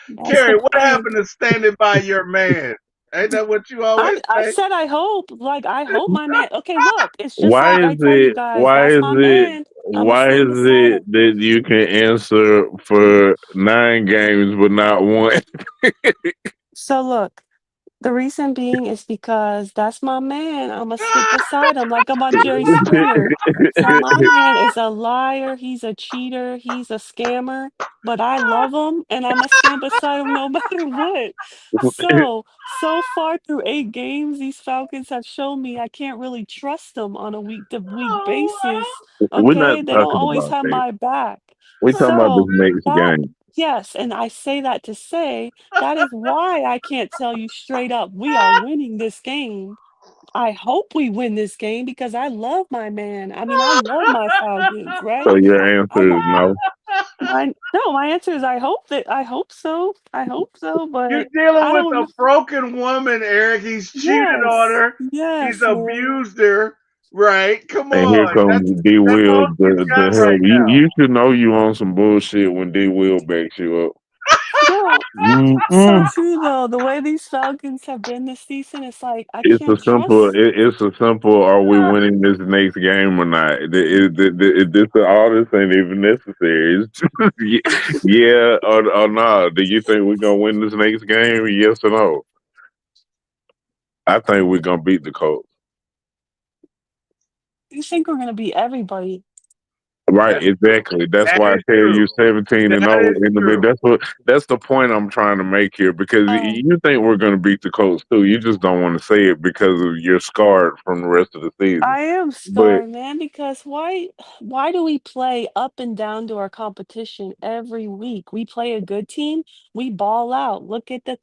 That's the Carrie, what plan. happened to standing by your man? Ain't that what you always I say? said I hope. Like I hope my man. Okay, look, it's just like I told you guys. Why That's is my it man. I'ma why stand is beside it him. that you can answer for 9 games but not one? So look. The reason being is because that's my man. I'ma stick beside him like I'm on Jerry Springer. My man is a liar, he's a cheater, he's a scammer, but I love him and Imma stand beside him no matter what. So far through 8 games, these Falcons have shown me I can't really trust them on a week-to-week Oh, basis, We're not okay? They don't talking always about have that. my back. We're talking about this So, next that game. yes, and I say that to say that is why I can't tell you straight up, we are winning this game. I hope we win this game because I love my man. I mean, I love my Falcons, So right? your I answer lo is no. my no, my answer is I hope so. I hope so, you're but dealing I with don't a know. broken woman, Eric. He's cheated on Yes. her. He's Yes, man. abused her. Right? Come And here on. comes D That's Will, all she's got the help. right You should know you on some bullshit when D Will backs you up. No, it's so Mm-mm. true though. The way these Falcons have been this season, it's like I It's a can't simple. trust. It's a simple. Are we winning this next game or not? This all this ain't even necessary. It's just, yeah or no. Do you think we're gonna win this next game? Yes or no? I think we're gonna beat the Colts. You think we're gonna beat everybody. Right, That's exactly. That's that why I is tell true. you 17-0 That is in the mid. true. That's the point I'm trying to make here because Oh. you think we're going to beat the Colts too. You just don't want to say it because of you're scarred from the rest of the season. I am But scarred, man, because why do we play up and down to our competition every week? We play a good team, we ball out. Look at the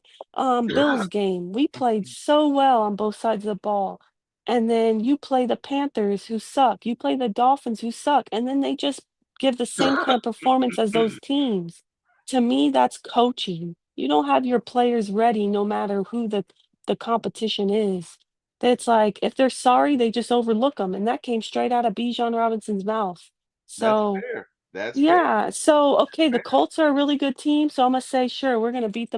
Bills game. We played so well on both sides of the ball. And then you play the Panthers who suck. You play the Dolphins who suck. And then they just give the same kind of performance as those teams. To me, that's coaching. You don't have your players ready no matter who the competition is. It's like, if they're sorry, they just overlook them, and that came straight out of Bijan Robinson's mouth. That's So, fair. That's fair. yeah, so, okay, the Colts are a really good team, so Imma say, "Sure, we're gonna beat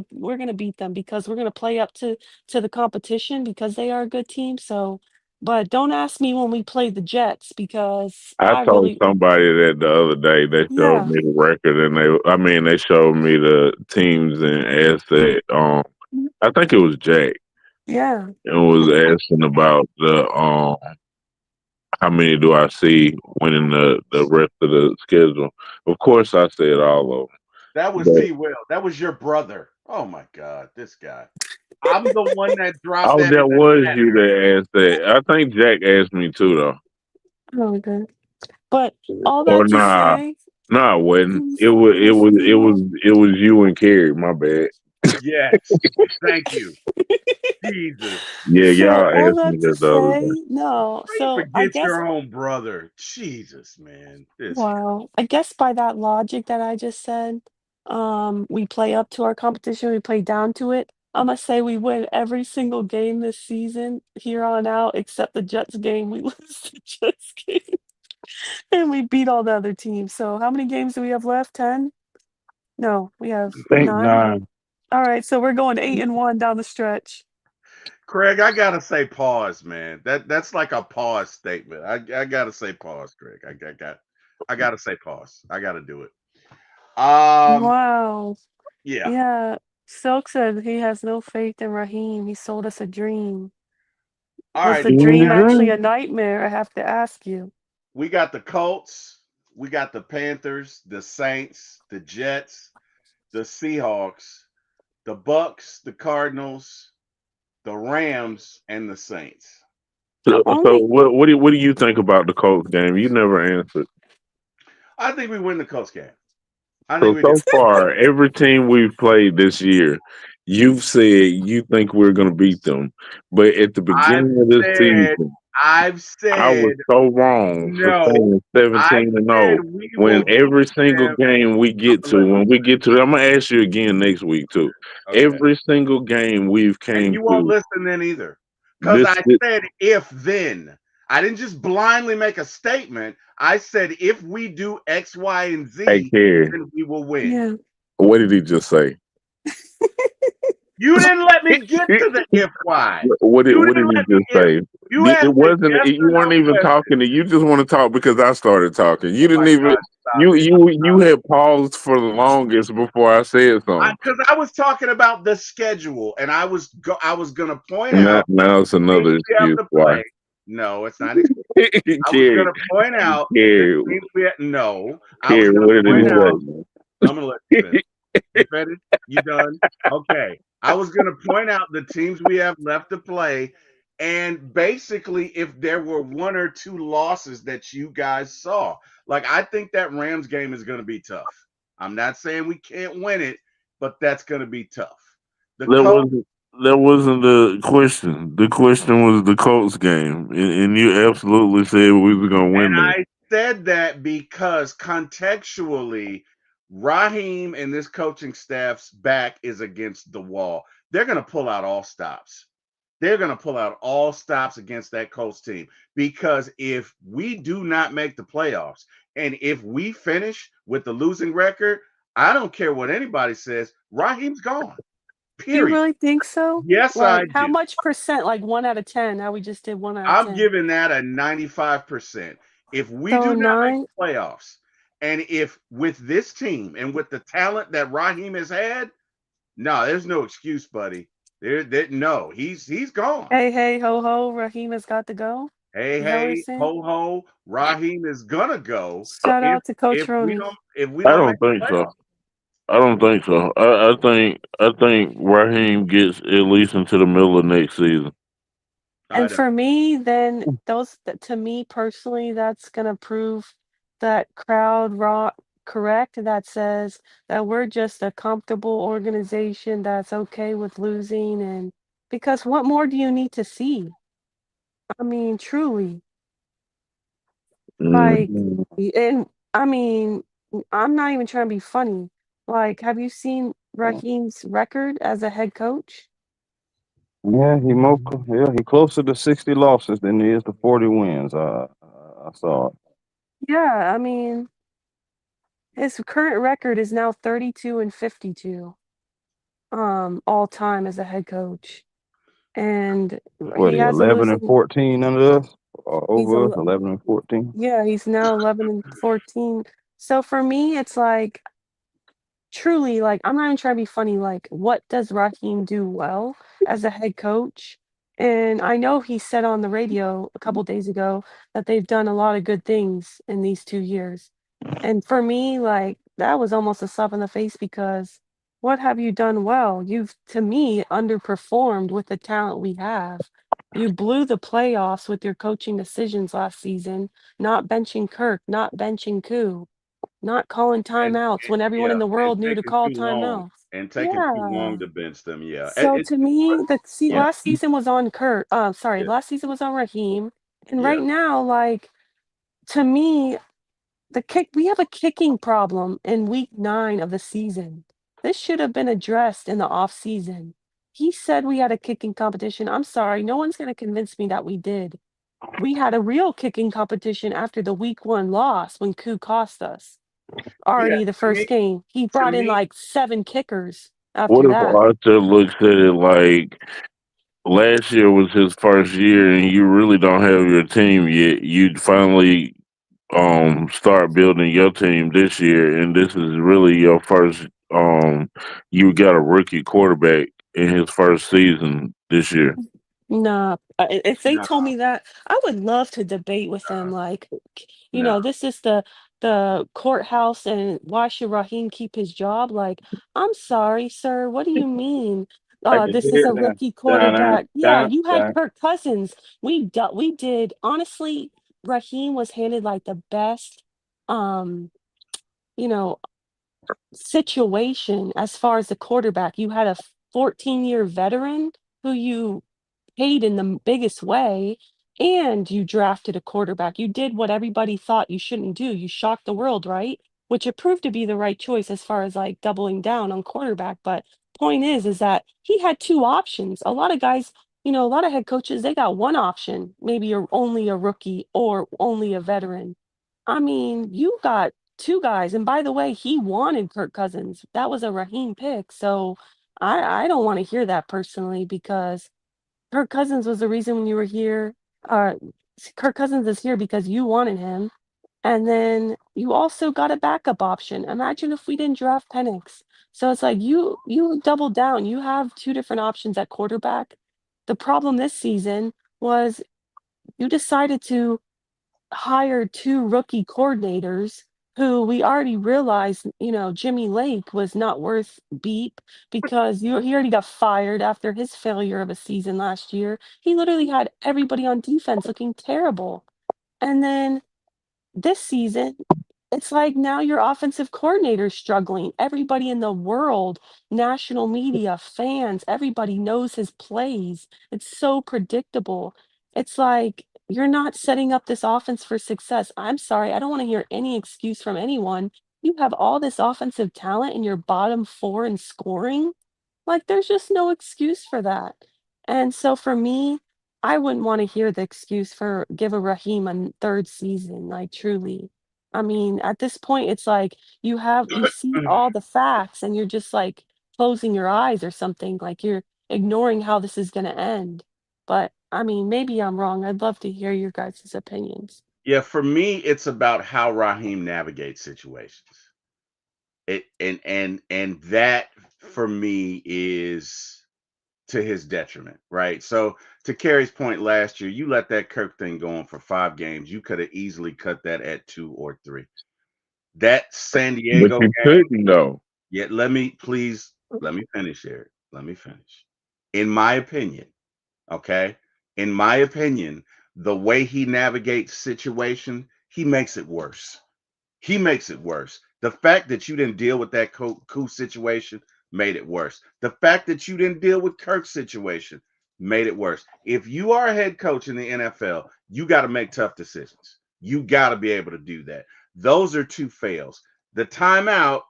them because we're gonna play up to the competition because they are a good team." So, but don't ask me when we play the Jets because I I told really somebody that the other day. They showed yeah. me the record, and they showed me the teams and asked that. Mhm. I think it was Jack Yeah. and was asking about the how many do I see winning the rest of the schedule. Of course, I said all of That was them. T. Will. That was your brother. Oh my God, this guy. I'm the one that dropped Oh, that in that the was chat. you that asked that. I think Jack asked me too, though. Oh, okay. But all Or that to nah, say, nah, it wasn't. who's It was it who's was it was Nemo? it was you and Carrie. My bad. Yes. Thank you. Jesus. Yeah, So y'all all asked me that to that the other day. say, no. How you So I forget guess your own brother? Jesus, man. This guy. wow. I guess by that logic that I just said, we play up to our competition, we play down to it. I'm gonna say we win every single game this season here on out, except the Jets game. We lose the Jets game, and we beat all the other teams. So how many games do we have left? 10? No, we have Think 9. nine. All right, so we're going 8-1 down the stretch. Craig, I gotta say pause, man. That's like a pause statement. I gotta say pause, Craig. I gotta say pause. I gotta do it. Um, Wow. yeah. Yeah. Silk said he has no faith in Raheem. He sold us a dream. All Was right. the dream actually a nightmare? I have to ask you. We got the Colts, we got the Panthers, the Saints, the Jets, the Seahawks, the Bucks, the Cardinals, the Rams, and the Saints. The So only what do you think about the Colts game? You never answered. I think we win the Colts game. I think So we do. so far, every team we've played this year, you've said you think we're going to beat them, but at the I've beginning of this said, season, I've I said was so wrong for no. saying I've 17-0. said we When will beat every single them. game we get to, Let me when we get to, I'm gonna ask you again next week too. okay. Every single game we've And came you won't to, listen then either. Because this, I this said if then. I didn't just blindly make a statement. I said if we do X, Y, and hey Z, Carrie, then we will win. yeah. what did he just say? You didn't let me get to the if Y. what did You what did didn't he let me just if. say? You It asked a wasn't. yes You or no weren't even question. talking. You just want to talk because I started talking. You Oh my didn't even. God, stop it. You had paused for the longest before I said something. Because I was talking about the schedule, and I was gonna point Now, out now it's teams another we have excuse to why. play. No, it's not. I was Carrie, gonna point out the Carrie, teams we had. No, I was Carrie, gonna what did point out. he I'm gonna let you finish. You finished? You done? Okay. I was gonna point out the teams we have left to play, and basically, if there were one or two losses that you guys saw, like I think that Rams game is gonna be tough. I'm not saying we can't win it, but that's gonna be tough. The That Colts, wasn't that wasn't the question. The question was the Colts game, and you absolutely said we were gonna and win that. I said that because contextually, Raheem and this coaching staff's back is against the wall. They're gonna pull out all stops. They're going to pull out all stops against that Colts team because if we do not make the playoffs and if we finish with the losing record, I don't care what anybody says, Raheem's gone. Do you Period. really think so? Yes, I Like, how do. much percent? Like 1 out of 10. How we just did 1 out of I'm 10. giving that a 95%. If we So do not make 9. the playoffs, and if with this team and with the talent that Raheem has had, no, there's no excuse, buddy. No, he's gone. Hey, hey, ho, ho. Raheem has got to go. Hey, Is that what you're hey, saying? ho, ho, Raheem is gonna go Shout out to Coach if we I don't make don't the think so. playoffs. I don't think so. I think Raheem gets at least into the middle of next season. I And don't. for me, then to me personally, that's gonna prove that crowd rock correct that says that we're just a comfortable organization that's okay with losing and because what more do you need to see? I mean, truly, like, Mm. and I mean, I'm not even trying to be funny. Like, have you seen Raheem's record as a head coach? Yeah, he closer to 60 losses than he is to 40 wins. I saw it. Yeah, I mean, his current record is now 32 and 52, all time as a head coach. And What, he he has a 11 and losing 14 under us? Or he's over us, a 11 and 14? yeah, he's now 11 and 14. So for me, it's like truly, like, I'm not even trying to be funny, like, what does Raheem do well as a head coach? And I know he said on the radio a couple days ago that they've done a lot of good things in these 2 years. And for me, like, that was almost a slap in the face because what have you done well? You've, to me, underperformed with the talent we have. You blew the playoffs with your coaching decisions last season, not benching Kirk, not benching Koo. Not calling And timeouts when everyone in yeah, the and world knew to taking call too long timeouts. and taking too long Yeah. to bench them. Yeah, So to me, Yeah. last season was on Kurt. Sorry, yeah, last season was on Raheem. And yeah. right now, like to me, we have a kicking problem in week 9 of the season. This should have been addressed in the off season. He said we had a kicking competition. I'm sorry, no one's gonna convince me that we did. We had a real kicking competition after the week 1 loss when Koo cost us. Yeah, Already the first game. He to brought in me, like 7 kickers What after if that. Arthur looks at it like last year was his first year, and you really don't have your team yet? You finally start building your team this year, and this is really your first. You got a rookie quarterback in his first season this year. Nah, if they no, told me that, I would love to debate with them. Like, no. this is the courthouse, and why should Raheem keep his job? Like, I'm sorry, sir. What do you mean? I can This is hear a that. rookie Dun, quarterback. Yeah, dun, you had dun. Kirk Cousins. We did honestly. Raheem was handed like the best, um, you know, situation as far as the quarterback. You had a 14-year veteran who you paid in the biggest way, and you drafted a quarterback. You did what everybody thought you shouldn't do. You shocked the world, right? Which it proved to be the right choice as far as like doubling down on quarterback. But point is that he had two options. A lot of guys, a lot of head coaches, they got one option. Maybe you're only a rookie or only a veteran. I mean, you got two guys. And by the way, he wanted Kirk Cousins. That was a Raheem pick. So I don't want to hear that personally because Kirk Cousins was the reason when you were here. uh, Kirk Cousins is here because you wanted him, and then you also got a backup option. Imagine if we didn't draft Penix. So it's like you double down. You have two different options at quarterback. The problem this season was you decided to hire two rookie coordinators who we already realized, Jimmy Lake was not worth beep because he already got fired after his failure of a season last year. He literally had everybody on defense looking terrible. And then this season, it's like now your offensive coordinator's struggling. Everybody in the world, national media, fans, everybody knows his plays. It's so predictable. It's like you're not setting up this offense for success. I'm sorry, I don't want to hear any excuse from anyone. You have all this offensive talent in your bottom four in scoring. Like, there's just no excuse for that. And so for me, I wouldn't want to hear the excuse for give a Raheem a third season, like truly. I mean, at this point, it's like you see all the facts and you're just like closing your eyes or something, like you're ignoring how this is going to end. But I mean, maybe I'm wrong. I'd love to hear your guys' opinions. Yeah, for me, it's about how Raheem navigates situations. And that for me is to his detriment, right? So to Kerry's point last year, you let that Kirk thing go on for 5 games. You could have easily cut that at 2 or 3. That San But Diego you game, couldn't though. yet let me finish here. Let me finish. In my opinion, okay? In my opinion, the way he navigates situation, he makes it worse. He makes it worse. The fact that you didn't deal with that coup situation made it worse. The fact that you didn't deal with Kirk's situation made it worse. If you are a head coach in the NFL, you got to make tough decisions. You got to be able to do that. Those are two fails. The timeout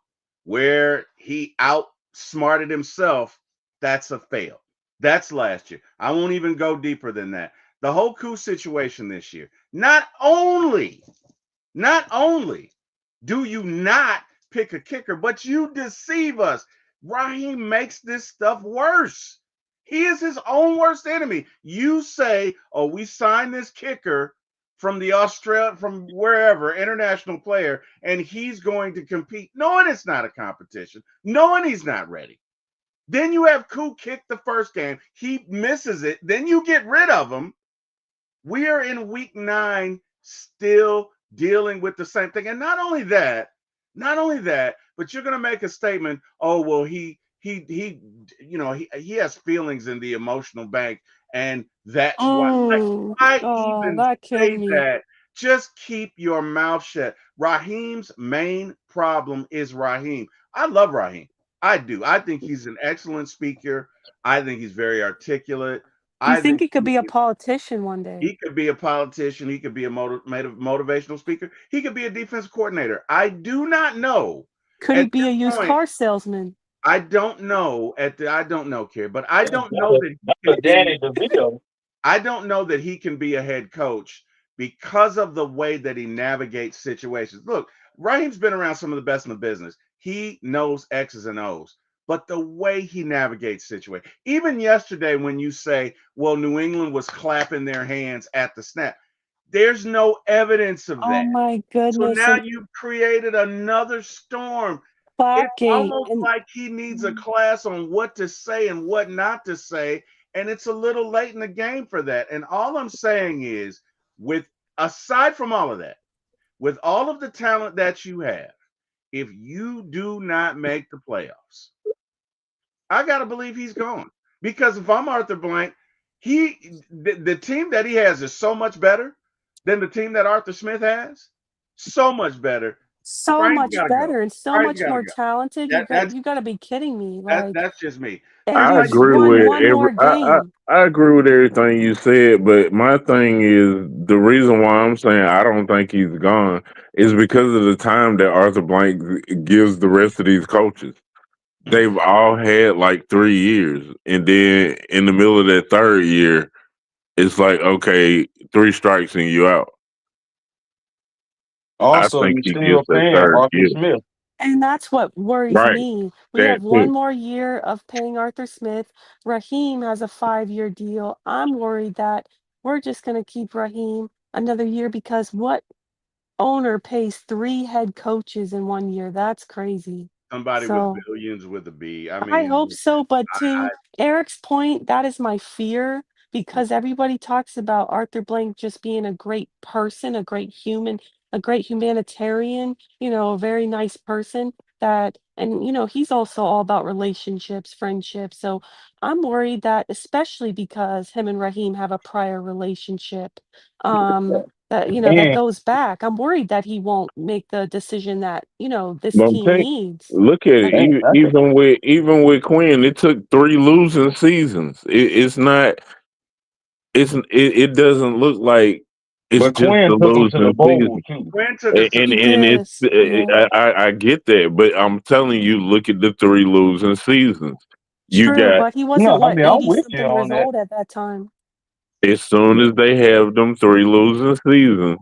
where he outsmarted himself, that's a fail. That's last year. I won't even go deeper than that. The whole coup situation this year, not only do you not pick a kicker, but you deceive us. Raheem makes this stuff worse. He is his own worst enemy. You say, "Oh, we signed this kicker from from wherever, international player, and he's going to compete," knowing it's not a competition, knowing he's not ready. Then you have Koo kick the first game. He misses it. Then you get rid of him. We are in week 9 still dealing with the same thing. And not only that, but you're going to make a statement, "Oh, well, he has feelings in the emotional bank and that's why." Like, why Oh, even that killed say me. that? Just keep your mouth shut. Raheem's main problem is Raheem. I love Raheem. I do. I think he's an excellent speaker. I think he's very articulate. You I think think he could be a politician one day? he could be a politician. He could be a motivational speaker. He could be a defense coordinator. I do not know Could he at be a this used point. car salesman? I don't know, Kerry, but I don't know that he can be. I don't know that he can be a head coach because of the way that he navigates situations. Look, Raheem's been around some of the best in the business. He knows X's and O's, but the way he navigates situations, even yesterday when you say, "Well, New England was clapping their hands at the snap," there's no evidence of Oh that. my So goodness, now and you've created another storm. It's Clapgate, almost and like he needs a class on what to say and what not to say. And it's a little late in the game for that. And all I'm saying is, with aside from all of that, with all of the talent that you have, if you do not make the playoffs, I gotta believe he's gone. Because if I'm Arthur Blank, the team that he has is so much better than the team that Arthur Smith has. So much better. so Brian's much gotta go. better and so Brian's much gotta more go. talented. That that's You got to be kidding me. that Like, that's just me. and I'll I tell you he's agree this. won with one more game. I agree with everything you said, but my thing is the reason why I'm saying I don't think he's gone is because of the time that Arthur Blank gives the rest of these coaches. They've all had like 3 years, and then in the middle of that third year, it's like okay, 3 strikes and you out. I Also, think you he still gets that paying third Arthur year. Smith. And that's what worries Right, me. We that have one too. more year of paying Arthur Smith. Raheem has a 5-year deal. I'm worried that we're just gonna keep Raheem another year because what owner pays 3 head coaches in 1 year? That's crazy. Somebody with So billions with a B. I I mean, hope so, but I to Eric's point, that is my fear because everybody talks about Arthur Blank just being a great person, a great human, a great humanitarian, a very nice person that, and he's also all about relationships, friendships. So I'm worried that, especially because him and Raheem have a prior relationship, that And goes back. I'm worried that he won't make the decision that, this But I'm team telling needs. look at it. Like, and I think, Even with Quinn, it took 3 losing seasons. It's not. It doesn't look like it's but just Quinn the took him to the losing bowl season. too. Quinn took us to And the and bowl. it's yes, yeah. I get that, but I'm telling you, look at the 3 losing seasons. You True, got but he No, wasn't I what, mean I'm 80 with you something on years that. old at that time. as soon as they have them 3 losing seasons,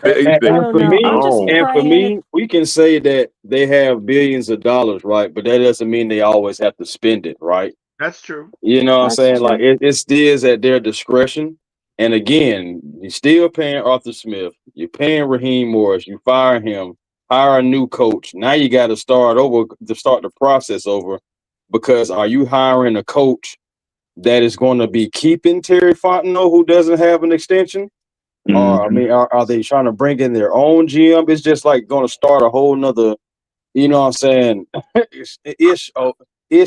I they don't For know. be I'm me, just gone. and for praying it. me, we can say that they have billions of dollars, right? But that doesn't mean they always have to spend it, right? That's true. You know what I'm That's saying? Like true. it still is at their discretion. And again, you're still paying Arthur Smith, you're paying Raheem Morris, you fire him, hire a new coach. Now you got to start over to start the process over because are you hiring a coach that is going to be keeping Terry Fontenot who doesn't have an extension? Or I Mhm. mean, are they trying to bring in their own GM? It's just like going to start a whole nother, you know what I'm saying, ish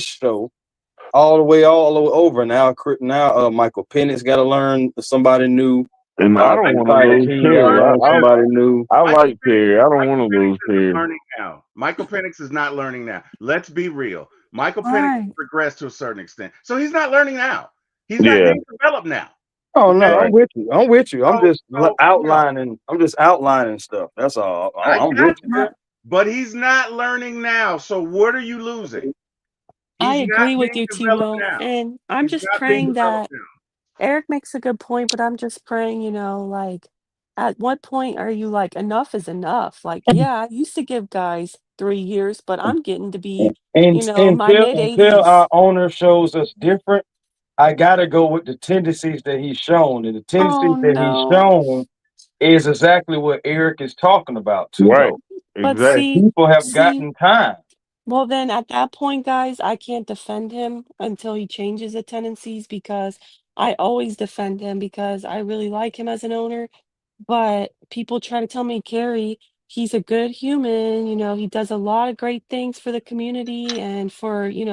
show all the way over. Now Michael Penix got to learn somebody new. And I don't want to Tyler lose King got to Terry. learn somebody new. I Michael like Penix, Terry. I don't want Michael to Penix lose isn't Terry. learning now. Michael Penix is not learning now. Let's be real. Michael Penix Right. progressed to a certain extent, so he's not learning now. He's not Yeah, being developed now. Oh no, Okay, I'm right. with you. I'm with you. I'm so just no, outlining. I'm just outlining stuff. That's all. I I'm got with you. you, I, but he's not learning now. So what are you losing? I He's not agree with being you, T developed Will. now. And I'm He's just not being praying developed that now. Eric makes a good point, but I'm just praying, like, at what point are you like, enough is enough? Like, yeah, I used to give guys 3 years, but I'm getting to be, my mid Until 80s. our owner shows us different, I gotta go with the tendencies that he's shown, and the Oh tendencies that he's no. shown is exactly what Eric is talking about too, Right. though. But That Exactly. people have see, gotten time. well, then at that point, guys, I can't defend him until he changes the tendencies because I always defend him because I really like him as an owner. But people try to tell me, Carrie, he's a good human. He does a lot of great things for the community and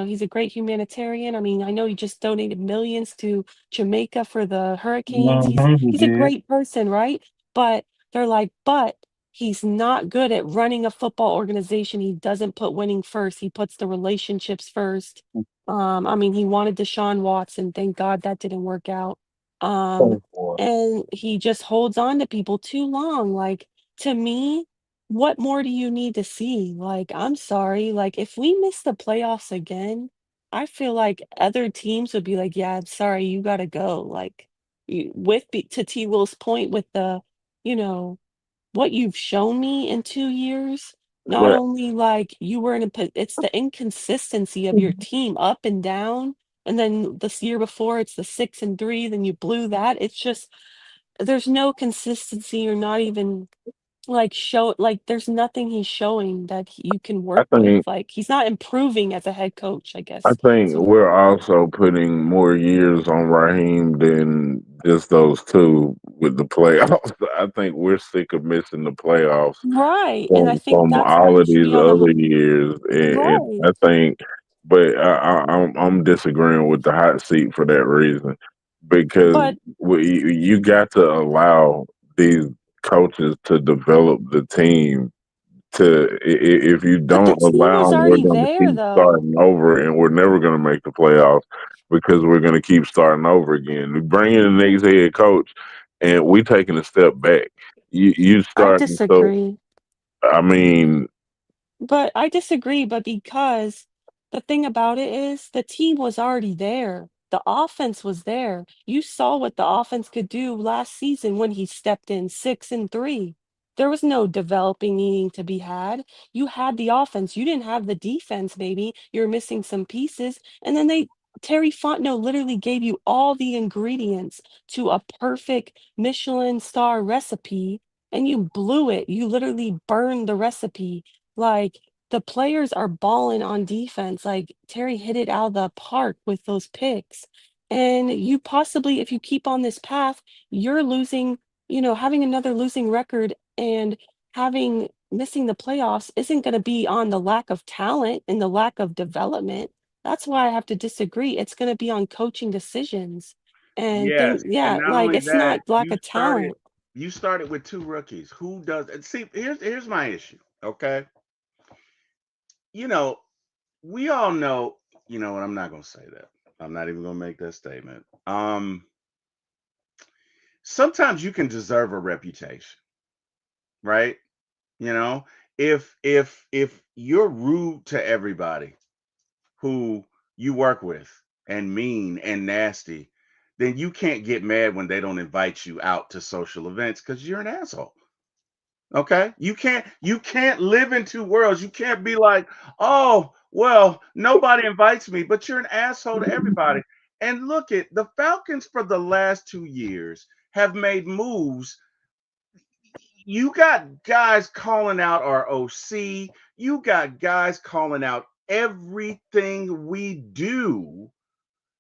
he's a great humanitarian. I mean, I know he just donated millions to Jamaica for the hurricanes. He's Mm-hmm, he he's a did. great person, right? But they're like, but he's not good at running a football organization. He doesn't put winning first. He puts the relationships first. I mean, he wanted Deshaun Watson. Thank God that didn't work out. Um, Oh, boy. and he just holds on to people too long. Like, to me, what more do you need to see? Like, I'm sorry. Like, if we miss the playoffs again, I feel like other teams would be like, yeah, I'm sorry, you gotta go. Like, to T Will's point with you know, what you've shown me in 2 years, not Right. only like you were in a it's the inconsistency of your team up and down, and then this year before it's the 6 and 3, then you blew that. It's just there's no consistency or not even like there's nothing he's showing that you can I work with. think Like he's not improving as a head coach, I I guess. think So we're also putting more years on Raheem than just those two with the playoffs. I think we're sick of missing the playoffs right. And I think from that's why all he of should these be on the other years, and right. I think, but I'm disagreeing with the hot seat for that reason because But you got to allow these coaches to develop the team. If you but the don't team allow was them, we're already going to there keep though. starting over, and we're never going to make the playoffs because we're going to keep starting over again. We bring in the next head coach, and we taking a step back. You I starting so. disagree. I mean, But I disagree, but because the thing about it is the team was already there. The offense was there. You saw what the offense could do last season when he stepped in 6 and 3. There was no developing needing to be had. You had the offense. You didn't have the defense, maybe. You're missing some pieces. And then Terry Fontenot literally gave you all the ingredients to a perfect Michelin star recipe and you blew it. You literally burned the recipe. Like the players are balling on defense. Like Terry hit it out of the park with those picks. And you possibly, if you keep on this path, you're losing, having another losing record and having missing the playoffs isn't going to be on the lack of talent and the lack of development. That's why I have to disagree. It's gonna be on coaching decisions and Yes, and yeah, not like, only it's that, not lack of talent. you started with 2 rookies. Who does and see, here's my issue, okay? You know, we all know, you know what, I'm not gonna say that. I'm not even gonna make that statement. Sometimes you can deserve a reputation, right? You know, if you're rude to everybody who you work with and mean and nasty, then you can't get mad when they don't invite you out to social events because you're an asshole. Okay? You can't live in two worlds. You can't be like, oh, well, nobody invites me, but you're an asshole to everybody. And look at the Falcons for the last 2 years have made moves. You got guys calling out our OC. You got guys calling out everything we do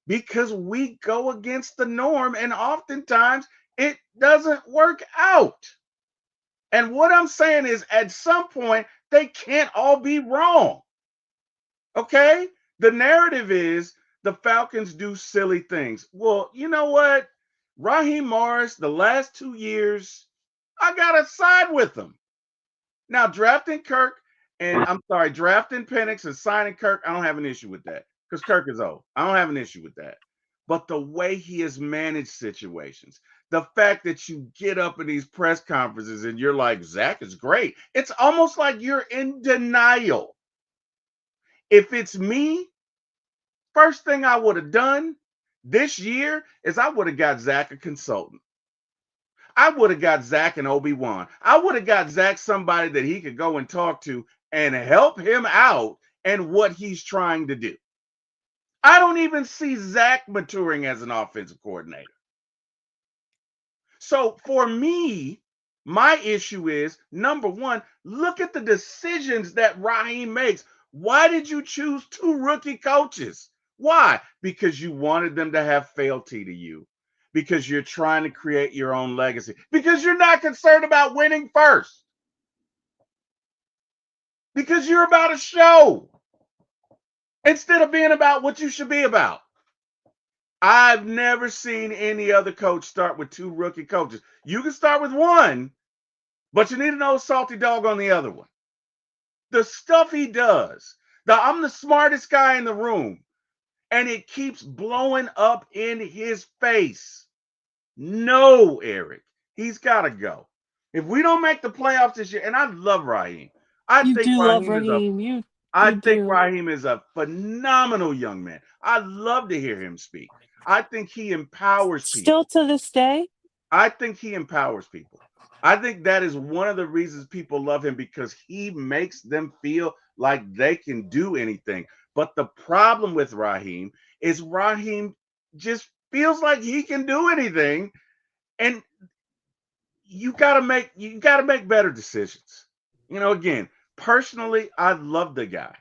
because we go against the norm and oftentimes it doesn't work out. And what I'm saying is at some point they can't all be wrong. Okay? The narrative is the Falcons do silly things. Well, you know what? Raheem Morris, the last 2 years, I got to side with him. Now, drafting Kirk and I'm sorry, drafting Penix and signing Kirk, I don't have an issue with that because Kirk is old. I don't have an issue with that. But the way he has managed situations, the fact that you get up in these press conferences and you're like, Zach is great. It's almost like you're in denial. If it's me, first thing I would have done this year is I would have got Zach a consultant. I would have got Zach and Obi-Wan. I would have got Zach somebody that he could go and talk to and help him out and what he's trying to do. I don't even see Zach maturing as an offensive coordinator. So for me, my issue is number one, look at the decisions that Raheem makes. Why did you choose 2 rookie coaches? Why? Because you wanted them to have fealty to you. Because you're trying to create your own legacy. Because you're not concerned about winning first. Because you're about a show instead of being about what you should be about. I've never seen any other coach start with 2 rookie coaches. You can start with one, but you need an old salty dog on the other one. The stuff he does, I'm the smartest guy in the room, and it keeps blowing up in his face. No, Eric, he's got to go. If we don't make the playoffs this year, and I love Raheem, I You think do love Raheem is a Raheem. You I you think do. Raheem is a phenomenal young man. I love to hear him speak. I think he empowers Still people. to this day? I think he empowers people. I think that is one of the reasons people love him because he makes them feel like they can do anything. But the problem with Raheem is Raheem just feels like he can do anything, and you got to make better decisions. Again, personally, I love the guy,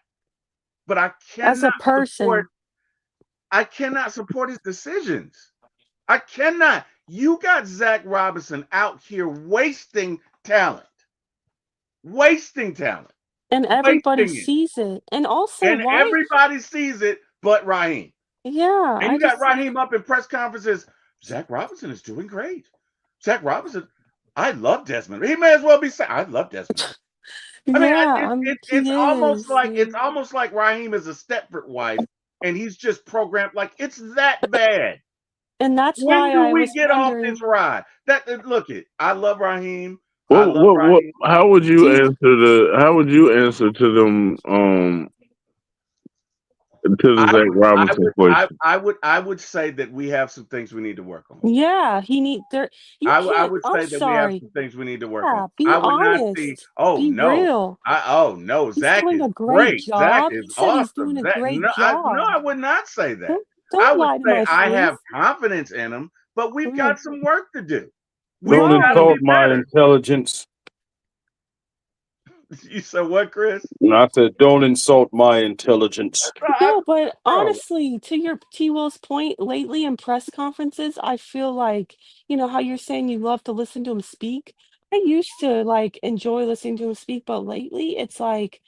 but As a support person. I cannot support his decisions. I cannot. You got Zach Robinson out here wasting talent, And everybody wasting it, sees it. And also, and why? everybody sees it but Raheem. Yeah, And I you got just, Raheem up in press conferences. Zach Robinson is doing great. Zach Robinson, I love Desmond. He may as well be saying, I love Desmond. I mean, yeah, it's he almost is. like Raheem is a Stepford wife, and he's just programmed like it's that bad. And that's When why do I we was get off this wondering, ride? Look it. I love Raheem. I What love what Raheem. how would do you you, answer how would you answer to them to the I Zach would I Robinson would I, question? I would I would say that we have some things we need to work on. yeah, he need there, you I can't, would I'm say that we have sorry. some things we need to work on. Yeah, be I would not see, honest. oh Be no. real. Oh no, He's Zach doing is a great great. Zach job. is He said he's doing awesome. a Zach, great no, I job. would not say that. I Don't would lie to say my I have face. confidence in him, but we've Right. got some work to do. We've Don't got to Right. be insult my better. intelligence. You said what, Chris? And I said, don't insult my intelligence. No, but Bro, honestly, to your T Will's point, lately in press conferences, I feel like, how you're saying you love to listen to him speak. I used to like enjoy listening to him speak, but lately it's like,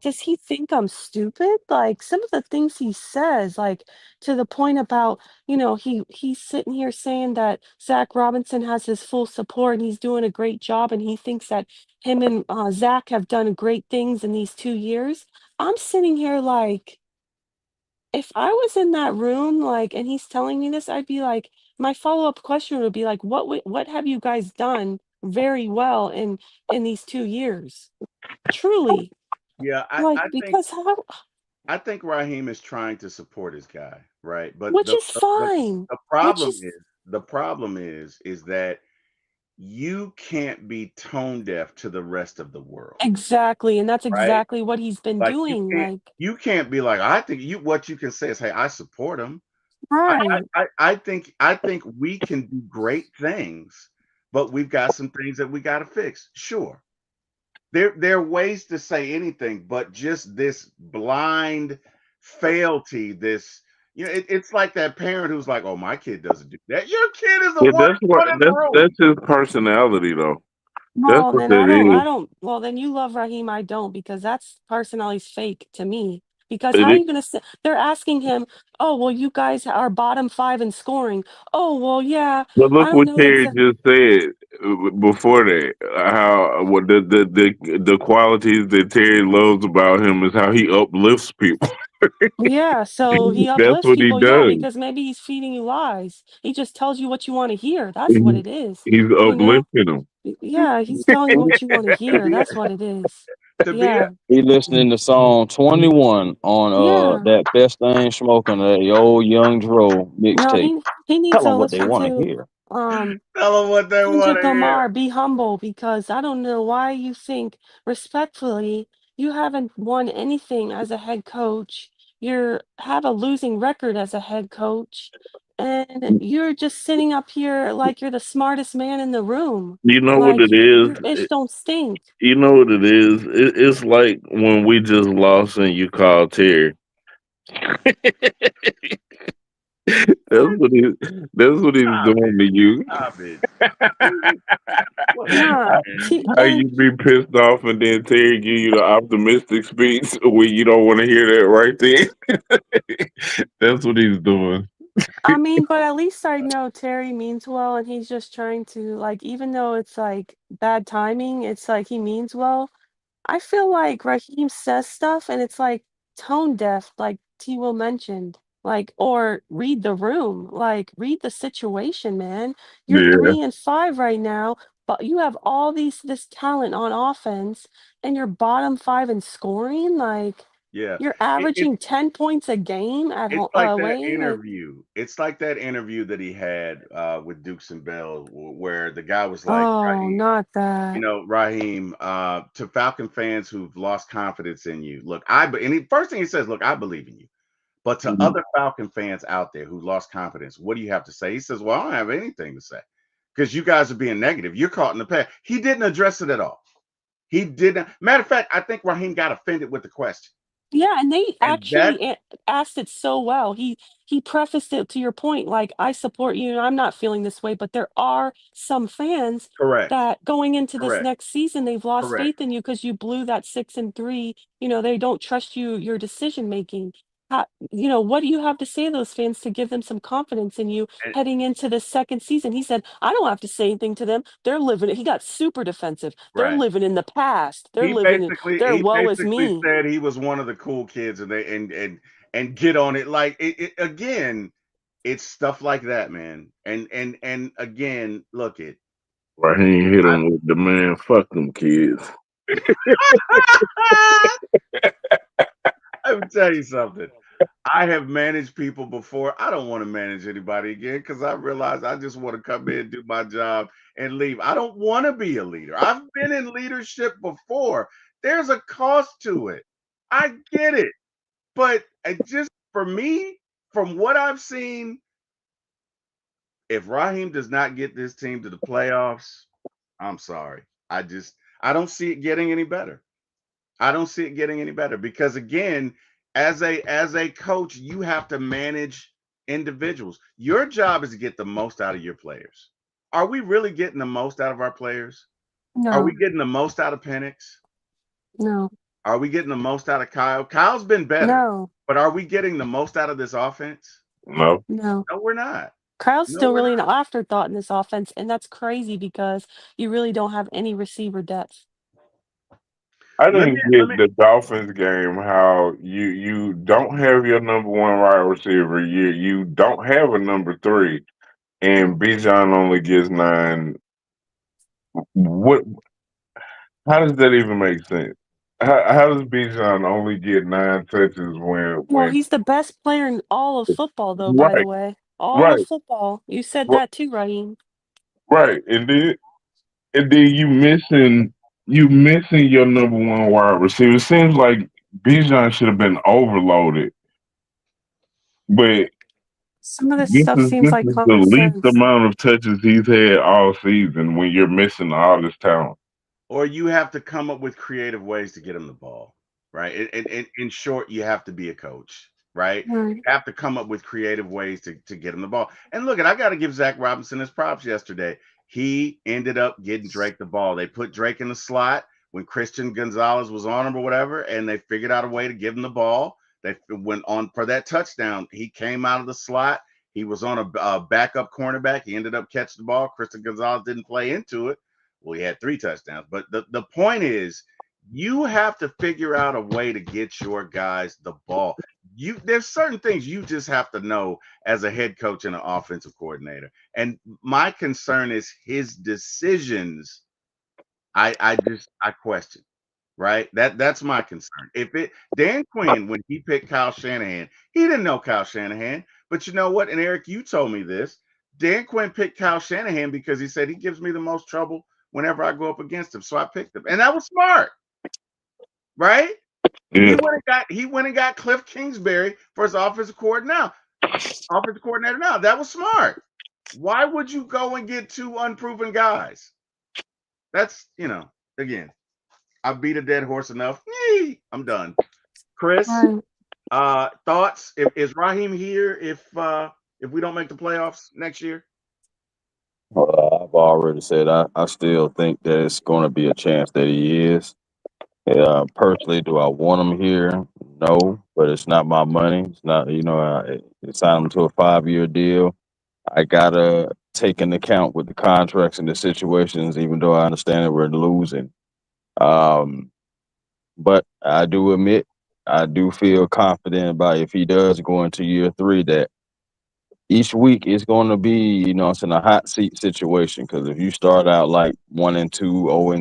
does he think I'm stupid? Like some of the things he says, like to the point about, he's sitting here saying that Zach Robinson has his full support and he's doing a great job, and he thinks that him and Zach have done great things in these 2 years. I'm sitting here like, if I was in that room, like, and he's telling me this, I'd be like, my follow-up question would be like, what have you guys done very well in these 2 years? Truly, yeah, like, because how, I think Raheem is trying to support his guy, right? But which is fine, the which problem is is that you can't be tone deaf to the rest of the world, exactly, and that's right? exactly what he's been Like doing. Like, you can't be like, I think you what you can say is, hey, I support him. right, I think we can do great things, but we've got some things that we got to fix. Sure. There are ways to say anything, but just this blind fealty, this it's like that parent who's like, "Oh, my kid doesn't do that." Your kid is the Yeah, worst one in the room. that's his personality though. That's well, what then that well, then you love Raheem, I don't, because that's personality's fake to me. Because is. how are you gonna say they're asking him, oh, well, you guys are bottom five in scoring. Oh, well, yeah, But I look don't what know Terry exactly. just said before that. How what the qualities that Terry loves about him is how he uplifts people. Yeah, so he That's uplifts what he people, yeah, does. because maybe he's feeding you lies. He just tells you what you want to hear. That's what He- it is. He's You know? uplifting them. Yeah, he's telling you what you want to to hear. be That's what it is. to be Yeah. He listening to song 21 on Yeah. that best thing smoking, the old Young Dro No, mixtape. he needs Tell them to what they listen want to to hear. tell them what they want Kendrick to hear. Lamar, be humble, because I don't know why you think, respectfully, you haven't won anything as a head coach. You have a losing record as a head coach, and you're just sitting up here like you're the smartest man in the room. You know what Like it is? your fish don't stink. You know what it is? It's like when we just lost and you called Terry. That's What? what he. That's what he's Stop doing it. to you. Stop it. What is Nah, man? How and you be pissed off and then Terry give you the optimistic speech where you don't want to hear that right there. That's what he's doing. I mean, but at least I know Terry means well, and he's just trying to, like, even though it's like bad timing, it's like he means well. I feel like Raheem says stuff and it's like tone deaf, like T Will mentioned. Like, or read the room, like read the situation, man. You're Yeah, 3-5 right now, but you have all this talent on offense, and you're bottom five in scoring. Like, Yeah. you're It's averaging 10 points a game at it's home like that away. Like, interview. It's like that interview that he had with Dukes and Bell, where the guy was like, oh, Raheem, not that. Raheem, to Falcon fans who've lost confidence in you. Look, first thing he says, look, I believe in you. But to other Falcon fans out there who lost confidence, what do you have to say? He says, well, I don't have anything to say because you guys are being negative. You're caught in the past. He didn't address it at all. He didn't. Matter of fact, I think Raheem got offended with the question. Yeah, and they And that, actually asked it so well. He prefaced it to your point, like, I support you, and I'm not feeling this way, but there are some fans correct, that going into this correct, next season, they've lost correct. faith in you because you blew that 6-3. They don't trust your decision making. What do you have to say to those fans to give them some confidence in you And heading into the second season? He said, I don't have to say anything to them. They're living it. He got super defensive. They're right. living in the past. They're He living in basically their he woe is basically me. said he was one of the cool kids, and and get on it. Like again, it's stuff like that, man. And again, look it. Raheem hit him with the man. Fuck them kids. Let me tell you something. I have managed people before. I don't want to manage anybody again because I realize I just want to come in, do my job, and leave. I don't want to be a leader. I've been in leadership before. There's a cost to it. I get it. But just for me, from what I've seen, if Raheem does not get this team to the playoffs, I'm sorry. I don't see it getting any better. I don't see it getting any better because again, as a coach, you have to manage individuals. Your job is to get the most out of your players. Are we really getting the most out of our players? Are we No, getting the most out of Penix? no, Are we getting the most out of Kyle? Kyle's been better, no, but are we getting the most out of this offense? No, no. No, we're not. Kyle's No, still we're really an not. afterthought in this offense, and that's crazy because you really don't have any receiver depth. I Let me didn't let get me the Dolphins game. How you don't have your number one wide receiver. You don't have a number three, and Bijan only gets 9. What? How does that even make sense? How does Bijan only get 9 touches Well, when he's the best player in all of football, though, by the right, way. All of right, football. You said ri- that too, Raheem. right, and then you missing your number one wide receiver. It seems like Bijan should have been overloaded, but Some of this this stuff is seems this like is the common least sense. amount of touches he's had all season when you're missing all this talent. or you have to come up with creative ways to get him the ball, right? In short, you have to be a coach, right? Right. You have to come up with creative ways to get him the ball. And look, I got to give Zach Robinson his props yesterday. He ended up getting Drake the ball. They put Drake in the slot when Christian Gonzalez was on him or whatever, and they figured out a way to give him the ball. They went on for that touchdown. He came out of the slot. He was on a backup cornerback. He ended up catching the ball. Christian Gonzalez didn't play into it. Well, he had 3 touchdowns. But the point is, you have to figure out a way to get your guys the ball. There's certain things you just have to know as a head coach and an offensive coordinator. And my concern is his decisions. I question. Right? That's my concern. If it Dan Quinn, when he picked Kyle Shanahan, he didn't know Kyle Shanahan. But you know what? And Eric, you told me this. Dan Quinn picked Kyle Shanahan because he said he gives me the most trouble whenever I go up against him. So I picked him. And that was smart, right? Yeah, He went and got Cliff Kingsbury for his offensive coordinator now. That was smart. Why would you go and get 2 unproven guys? That's again, I beat a dead horse enough. Yee, I'm done. Chris, Right. thoughts? Is Raheem here if we don't make the playoffs next year? I've already said I still think that it's going to be a chance that he is. Personally, do I want him here? No, but it's not my money. It's not, I signed him to a 5-year deal. I gotta take into account with the contracts and the situations, even though I understand that we're losing. Um, but I do admit, I do feel confident about if he does go into year 3 that each week is going to be, it's in a hot seat situation. Because if you start out like 1-2,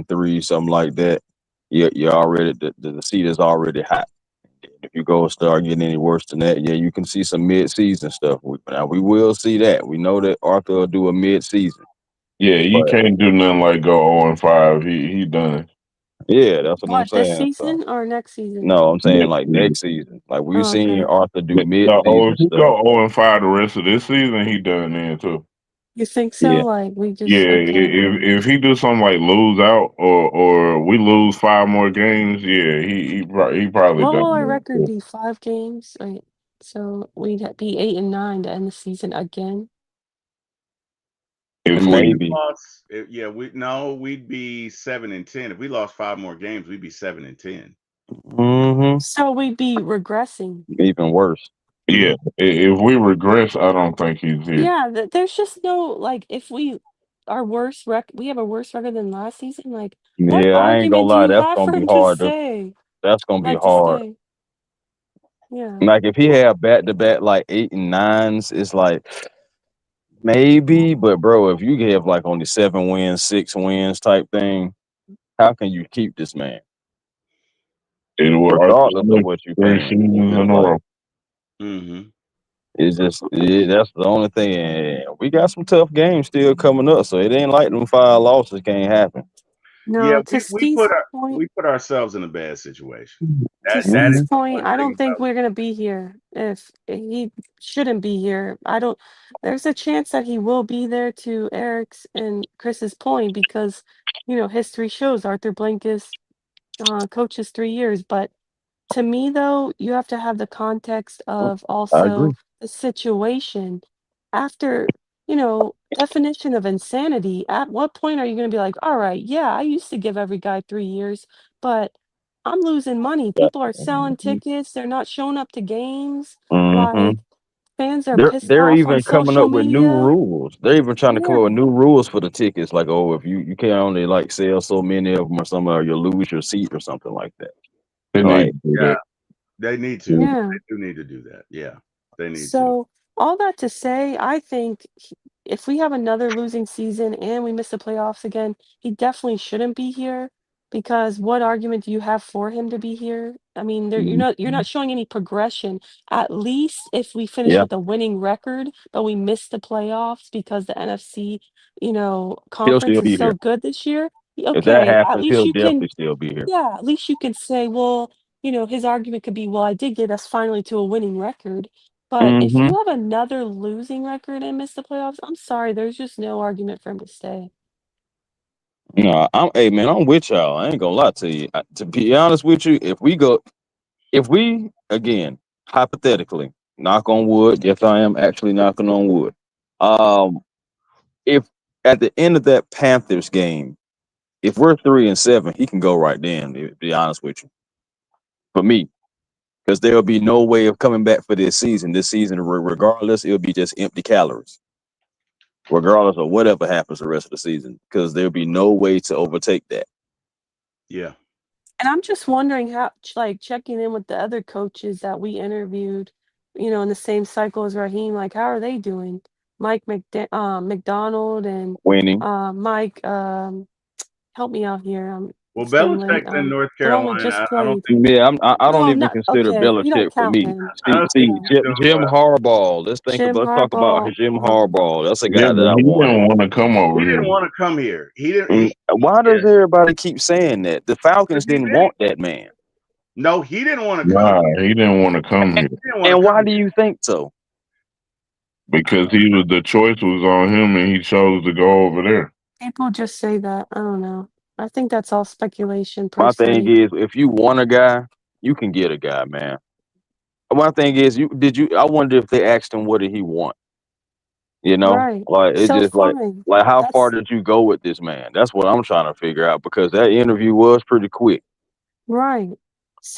0-3, something like that, you're already the seat is already hot. If you go start getting any worse than that, yeah, you can see some mid-season stuff. Now we will see that. We know that Arthur will do a mid-season, yeah. You but can't do nothing like go 0-5. He done. yeah, that's what I'm What, this saying. So season or next season? no, I'm saying Next like season. next season. Like we've Oh, seen okay. Arthur do No, mid-season if he stuff. go 0-5 the rest of this season, he done then too. You think Yeah, so? Like, we Yeah, just, okay. if he do something like lose out or we lose 5 more games, yeah, he probably What done will our then record too. be? 5 games? Right. So we'd be 8-9 to end the season again. If If we we maybe lost, yeah, we'd be 7-10. If we lost 5 more games, we'd be 7-10. So we'd be regressing. even worse. yeah, if we regress, I don't think he's here. Yeah, there's just no like if we our we have a worse record than last season. Like, what Yeah, I ain't gonna argument do lie. you That's have gonna for be him to hard. say That's gonna be like to hard. stay? Yeah. Like if he had back to back like 8 and 9s, it's like maybe. But bro, if you have like only 7 wins, 6 wins type thing, how can you keep this man? It will Regardless of ultimately what you 3 seasons paying, it's in just a like row. Mm-hmm. that's the only thing. And we got some tough games still coming up, so it ain't like them 5 losses can't happen. Yeah, No, we put ourselves in a bad situation. to That is Steve's the point, one I thing don't think about we're gonna be here if he shouldn't be here. I don't. There's a chance that he will be there to Eric's and Chris's point because history shows Arthur Blank is coaches 3 years, but to me, though, you have to have the context of I also agree. the situation. After, definition of insanity, at what point are you going to be like, all right, yeah, I used to give every guy 3 years, but I'm losing money. Yeah. People are selling tickets, they're not showing up to games. Mm-hmm. Like, fans are pissed They're off on even coming social up with new media. rules. They're even trying to come up with Yeah. new rules for the tickets. Like, oh, if you can only like sell so many of them or something, or you'll lose your seat or something like that. They need Like, to do yeah, that. they need to. Yeah. They do need to do that. Yeah, they need to. So, all that to say, I think if we have another losing season and we miss the playoffs again, he definitely shouldn't be here because what argument do you have for him to be here? I mean, you're not showing any progression. At least if we finish yeah, with a winning record, but we miss the playoffs because the NFC, he'll conference still is be so here. good this year. If that Okay, at happens, least he'll you can definitely still be here. yeah, at least you can say, well, his argument could be, well, I did get us finally to a winning record. But if Mm-hmm. you have another losing record and miss the playoffs, I'm sorry, there's just no argument for him to stay. No, hey man, I'm with y'all. I ain't gonna lie to you. To be honest with you, if we again, hypothetically, knock on wood, yes, I am actually knocking on wood. Um, if at the end of that Panthers game, if we're 3-7, he can go right then. To be honest with you, for me, because there'll be no way of coming back for this season. This season, regardless, it'll be just empty calories, regardless of whatever happens the rest of the season, because there'll be no way to overtake that. Yeah. And I'm just wondering how, like, checking in with the other coaches that we interviewed, in the same cycle as Raheem, like, how are they doing? McDonald and Winning. Mike, help me out here. Well, It's getting late. Belichick's in North The one we Carolina. just I don't played. think Yeah, I don't No, even not consider okay. We don't Belichick for count me. him. I don't think See, Yeah. he's doing Jim well. Harbaugh. Jim Let's talk about Harbaugh. Jim Harbaugh. That's a Yeah, guy that but I he wanted. didn't want to come over He here. didn't want to come here. He didn't. He, Why yeah, does everybody keep saying that? The 'cause Falcons he didn't did. want that man. No, he didn't want to come Nah, here. he didn't want to come He here didn't want And to come why do here. you think so? because he was the choice was on him, and he chose to go over there. People just say that. I don't know. I think that's all speculation, My thing personally. is, if you want a guy, you can get a guy, man. My thing is, I wonder if they asked him what did he want. Right. Like it So just fine. like how far That's did you go with this man? That's what I'm trying to figure out because that interview was pretty quick. right.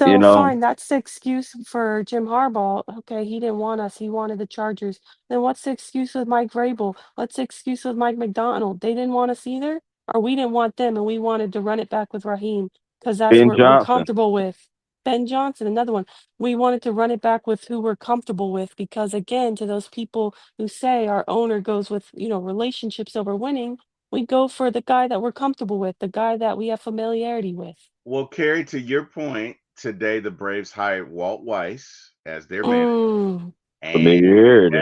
You So know, fine. That's the excuse for Jim Harbaugh. Okay, he didn't want us. He wanted the Chargers. Then what's the excuse with Mike Vrabel? What's the excuse with Mike McDonald? They didn't want us either, or we didn't want them, and we wanted to run it back with Raheem because that's Ben what we're Johnson. comfortable with. Ben Johnson, another one. We wanted to run it back with who we're comfortable with because, again, to those people who say our owner goes with relationships over winning, we go for the guy that we're comfortable with, the guy that we have familiarity with. Well, Carrie, to your point, today the Braves hired Walt Weiss as their manager, Mm. and Familiarity.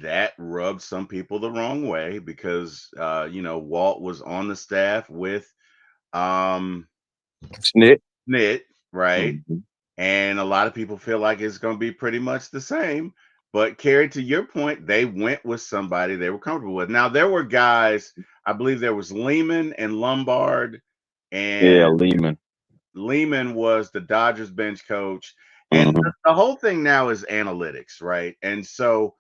that rubbed some people the wrong way because Walt was on the staff with um Snit. Snit, right? Mhm. And a lot of people feel like it's going to be pretty much the same. But Carrie, to your point, they went with somebody they were comfortable with. Now there were guys, I believe there was Lehman and Lombard, Yeah, and Lehman. Lehman was the Dodgers bench coach. And Hmm. the whole thing now is analytics, right? And so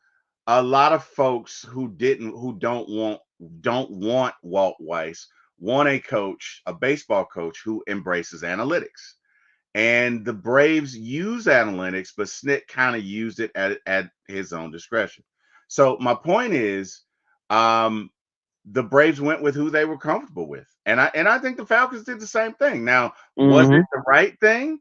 a lot of folks who don't want Walt Weiss want a coach, a baseball coach who embraces analytics. And the Braves use analytics, but Snit kind of used it at his own discretion. So my point is, um, the Braves went with who they were comfortable with, and I think the Falcons did the same thing. Now, was Hmm. it the right thing?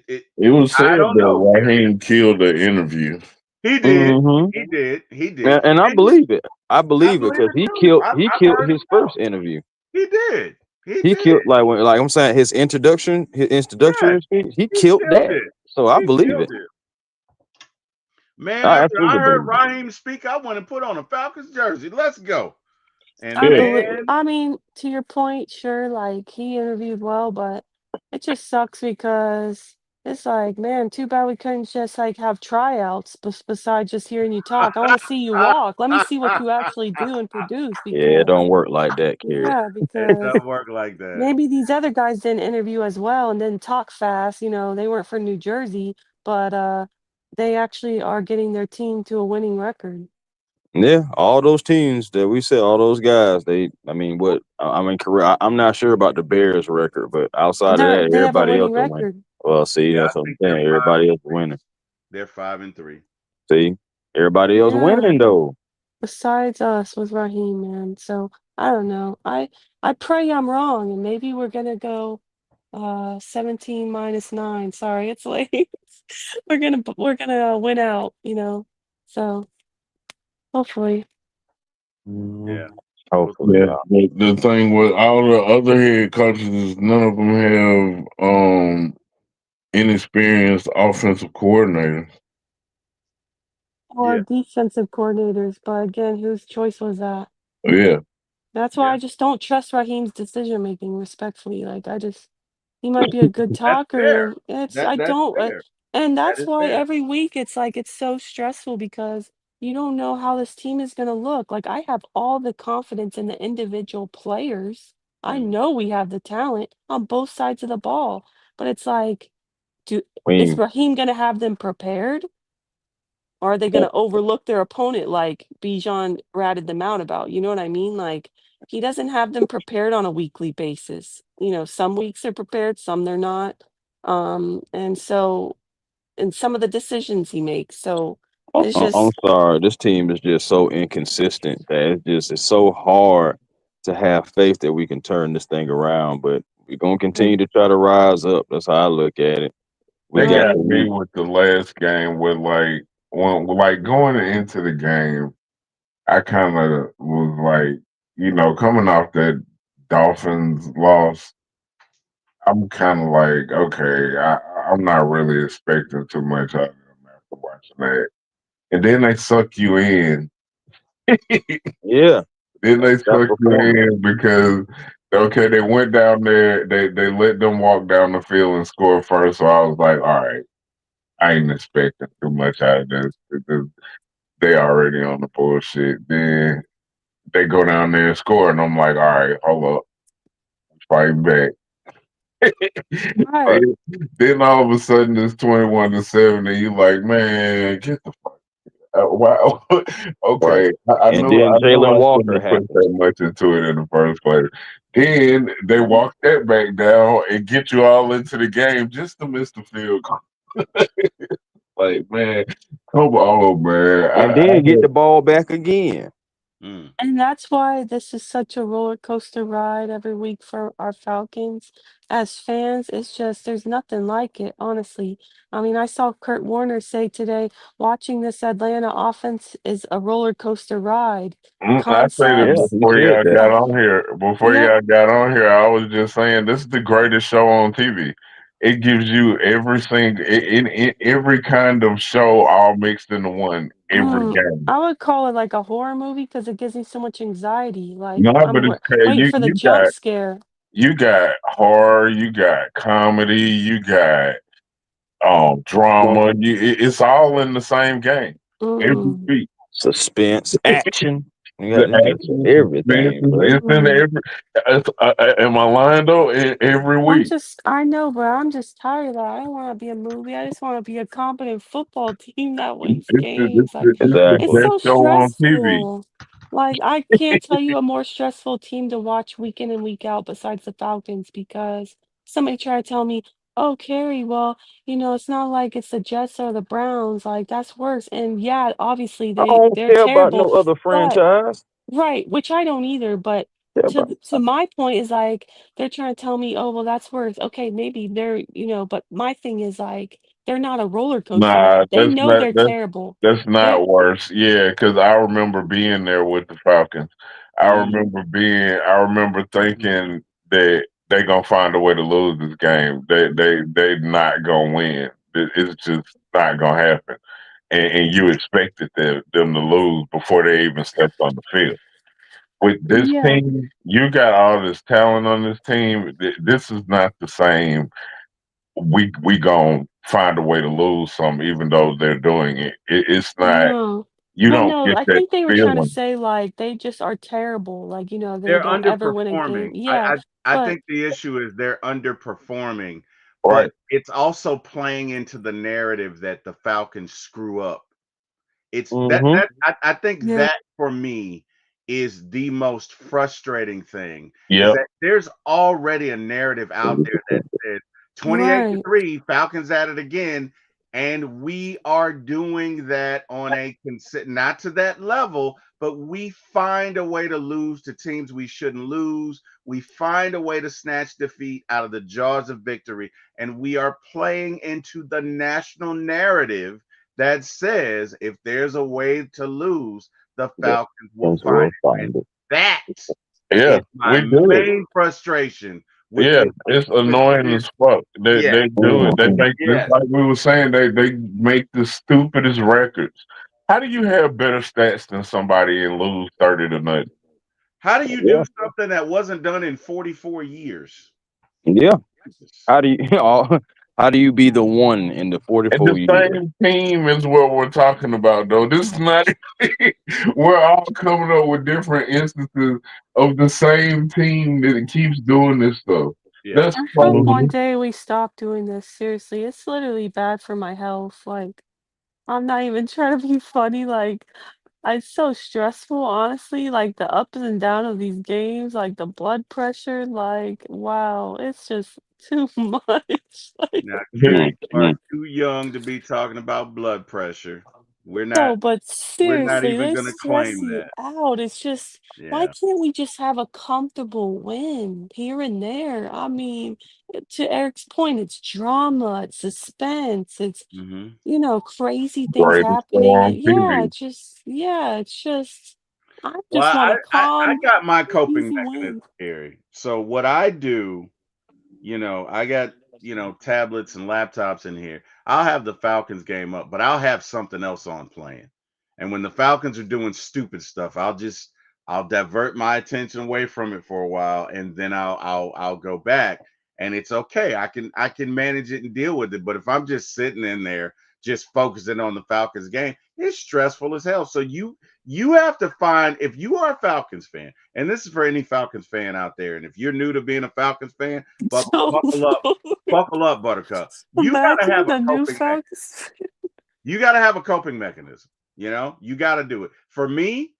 It It was I said don't know. that Raheem killed the interview. He did, Hmm. he did, And I and he, believe it. I I believe it believe because it too. he I've killed heard him his first out. interview. He did, he He did. killed like I'm saying his Yes, introductory speech. He he killed killed that. it. So I He believe killed it. it. Man, I after I absolutely heard believe it. Raheem speak, I went and put on a Falcons jersey. Let's go. And I Yeah, believe. man, I mean, to your point, sure, like he interviewed well, but it just sucks because it's like, man, too bad we couldn't just like have tryouts besides just hearing you talk. I want to see you walk. Let me see what you actually do and produce Yeah, it because don't work like that, Carrie. yeah, it because don't work like that. maybe these other guys didn't interview as well and didn't talk fast. You know, they weren't from New Jersey, but they actually are getting their team to a winning record. Yeah, all those teams that we said, all those guys, I mean, I mean, career. I'm not sure about the Bears record, but outside of that, They have a everybody else winning is winning. record. Well, see, Yeah, I that's what I'm think they're saying. five Everybody and else is three. winning. They're 5-3. See, everybody else Yeah. winning though. Besides us with Raheem, man. So I don't know. I pray I'm wrong and maybe we're gonna go 17 minus 9. Sorry, it's late. We're gonna win out, you know. So hopefully. Yeah, Mm, we'll hopefully, see. yeah. yeah. But the thing with all the other head coaches is none of them have inexperienced offensive coordinators. Or Yeah, defensive coordinators, but again, whose choice was that? Yeah, That's why yeah. I just don't trust Raheem's decision making respectfully. Like I just he might be a good That's talker fair. and it's That I that's don't fair. and That that's is why fair. every week it's like it's so stressful because you don't know how this team is going to look. Like I have all the confidence in the individual players. I Mm. know we have the talent on both sides of the ball, but it's like do is Queen, Raheem going to have them prepared? Or are they gonna overlook their opponent like Bijan ratted them out about? You know what I mean? Like, he doesn't have them prepared on a weekly basis. You know, some weeks they're prepared, some they're not. And so and some of the decisions he makes. So it's I'm just sorry. This team is just so inconsistent that it's so hard to have faith that we can turn this thing around. But we're gonna mm, continue to try to rise up. That's how I look at it. We they got got right. me we with the last game with like going into the game. I kind of was like, coming off that Dolphins loss, I'm kind of like, okay, I'm not really expecting too much out of them after watching that. And then they suck you in. yeah, Then they that suck you performance. in because okay, they went down there, they let them walk down the field and score first. So I was like, all right, I ain't expecting too much out of this because they already on the bullshit. Then they go down there and score, and I'm like, all right, hold up, fight back. Right. Right. And then all of a sudden it's 21-7, and you like, man, get the wow. Right. Okay, I And knew then I knew Jalen I shouldn't Walker have put happens. that much into it in the first place. Then they walk that back down and get you all into the game just to miss the field goal. Like, man, come on, man. And then get the ball back again. Mm. And that's why this is such a roller coaster ride every week for our Falcons. As fans, it's just there's nothing like it, honestly. I mean, I saw Kurt Warner say today, watching this Atlanta offense is a roller coaster ride. I say this Yeah, Concepts, he before said y'all that. got on here. Before yeah, y'all got on here, I was just saying this is the greatest show on TV. It gives you every single in every kind of show all mixed into one every game. I would call it like a horror movie because it gives me so much anxiety. Like No, I'm but it's waiting you for the jump scare. you got horror, you got comedy, you got drama. It's all in the same game every Mm, week. Suspense, action. We The got this just action, suspense, everything, bro. it's in mm. every. Am I lying though? Every week. I know, but I'm just tired of that. I don't want to be a movie. I just want to be a competent football team that wins games. Like, This the it's Exactly. best so show on TV. stressful. Like, I can't tell you a more stressful team to watch week in and week out besides the Falcons because somebody tried to tell me, oh, Carrie, well, it's not like it's the Jets or the Browns. Like, that's worse. And yeah, obviously I don't they're care about terrible, no other but franchise. right, which I don't either, but Care to about th to my point is, like, they're trying to tell me, "Oh, well, that's worth" okay, maybe they're but my thing is, like, they're not a roller coaster. Nah, They know they're terrible. that's They're not worse. Yeah, because I remember being there with the Falcons. Mm. I remember thinking that they gonna find a way to lose this game. They not gonna win. It's just not gonna happen. And you expected them to lose before they even stepped on the field. with this Yeah. team, you got all this talent on this team. This is not the same. We gonna find a way to lose some, even though they're doing it. It's not. No. You Well, don't no, get I that think they were trying to feeling, say, like, they just are terrible, like, they They're don't ever win a game. underperforming. Yeah, I but think the issue is they're underperforming, right? but it's also playing into the narrative that the Falcons screw up. It's that Mm-hmm. that I think yeah, that for me is the most frustrating thing is Yep. that there's already a narrative out there that says 28 to right. 3, Falcons at it again. And we are doing that on a not to that level, but we find a way to lose to teams we shouldn't lose. We find a way to snatch defeat out of the jaws of victory. And we are playing into the national narrative that says if there's a way to lose, the The Falcons will Falcons find will it. And find it. that Yeah, is my we do it. main frustration with Yeah, this. it's With annoying this as fuck. yeah, They do it. They Mhm. make just yes. like we were saying. They make the stupidest records. How do you have better stats than somebody and lose 30-0? How do you Yeah, do something that wasn't done in 44 years? yeah. Jesus. How do you how do you be the one in the And the 44 years? same team is what we're talking about, though. This is not. We're all coming up with different instances of the same team that keeps doing this stuff. Yeah. That's I hope one funny. day we stop doing this. Seriously, it's literally bad for my health. Like, I'm not even trying to be funny. Like, it's so stressful, honestly. Like the ups and down of these games, like the blood pressure. Like, wow, it's just too much. Like, Now, Carrie, Mm, you are mm. too young to be talking about blood pressure. We're not no, but we're not seriously, even they gonna stress claim you that. out. It's just, why Yeah. can't we just have a comfortable win here and there? I mean, to Eric's point, it's drama, it's suspense, it's Hmm. crazy things Greatest show happening. on And yeah, TV. just yeah, it's just I Well, just want a I calm, got my coping easy mechanism, win. Carrie. So what I do, I got, tablets and laptops in here. I'll have the Falcons game up, but I'll have something else on playing. And when the Falcons are doing stupid stuff, I'll divert my attention away from it for a while and then I'll go back and it's okay. I can manage it and deal with it. But if I'm just sitting in there just focusing on the Falcons game, it's stressful as hell. So you have to find if you are a Falcons fan, and this is for any Falcons fan out there, and if you're new to being a Falcons fan, So buckle up, Buttercup. You gotta have imagine a the new coping mechanism. Falcons. You gotta have a coping mechanism. You gotta do it. For me,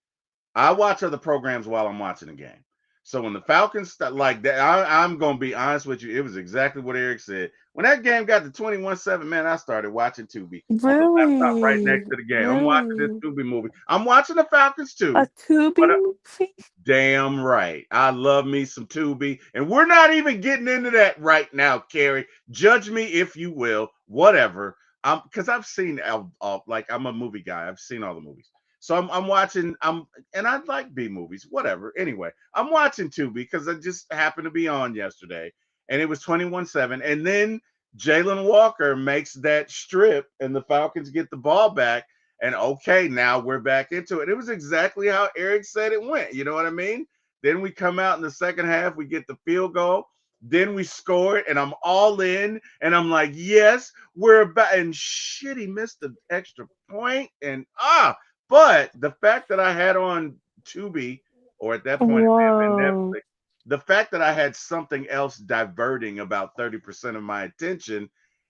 I watch other programs while I'm watching the game. So when the Falcons like that, I'm gonna be honest with you. It was exactly what Eric said. When that game got to 21-7, man, I started watching Tubi on the laptop right next Really? to the game. I'm watching this Really? Tubi movie. I'm watching the Falcons A too, Tubi but movie? damn right. I love me some Tubi. And we're not even getting into that right now, Carrie. Judge me if you will, whatever. Because I've seen like I'm a movie guy. I've seen all the movies. So I'm watching, and I like B movies, whatever. Anyway, I'm watching Tubi because it just happened to be on yesterday. And it was 21-7. And then Jalen Walker makes that strip and the Falcons get the ball back and okay, now we're back into it. It was exactly how Eric said it went. You know what I mean? Then we come out in the second half, we get the field goal, then we score it, and I'm all in, and I'm like, yes, we're about. And shit, he missed the extra point, and but the fact that I had on Tubi, or at that point it may have been Whoa. Netflix, the fact that I had something else diverting about 30% of my attention,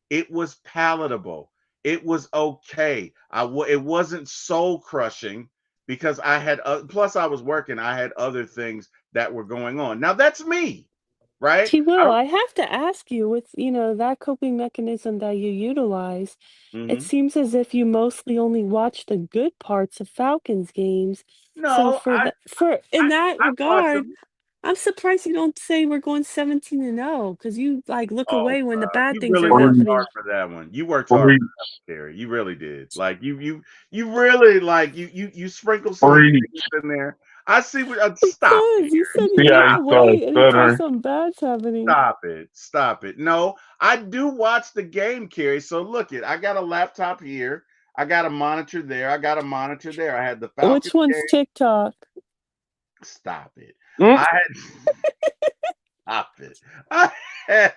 it was palatable. It was okay. It wasn't soul crushing because I had plus I was working. I had other things that were going on. Now that's me, right? T I Will, don't. I have to ask you, with, that coping mechanism that you utilize, it Mhm. seems as if you mostly only watch the good parts of Falcons games. So No, for in that I watch regard, them. I'm surprised you don't say we're going 17-0, because you like look Oh away when the God, bad you things really are worked Preach, hard happening. for that one. You worked hard for preach, that one, Terry. You really did. Like you really like you sprinkle some preach. ingredients in there. I see what. Stop it, Because you said Harry. you See how look he Stop. started away anytime stuttering? something bad's happening. Stop it. Stop it. No, I do watch the game, Carrie. So look it. I got a laptop here. I got a monitor there. I got a monitor there. I had the Which Falcons one's game. TikTok? Stop it. Mm, I had stop it. I had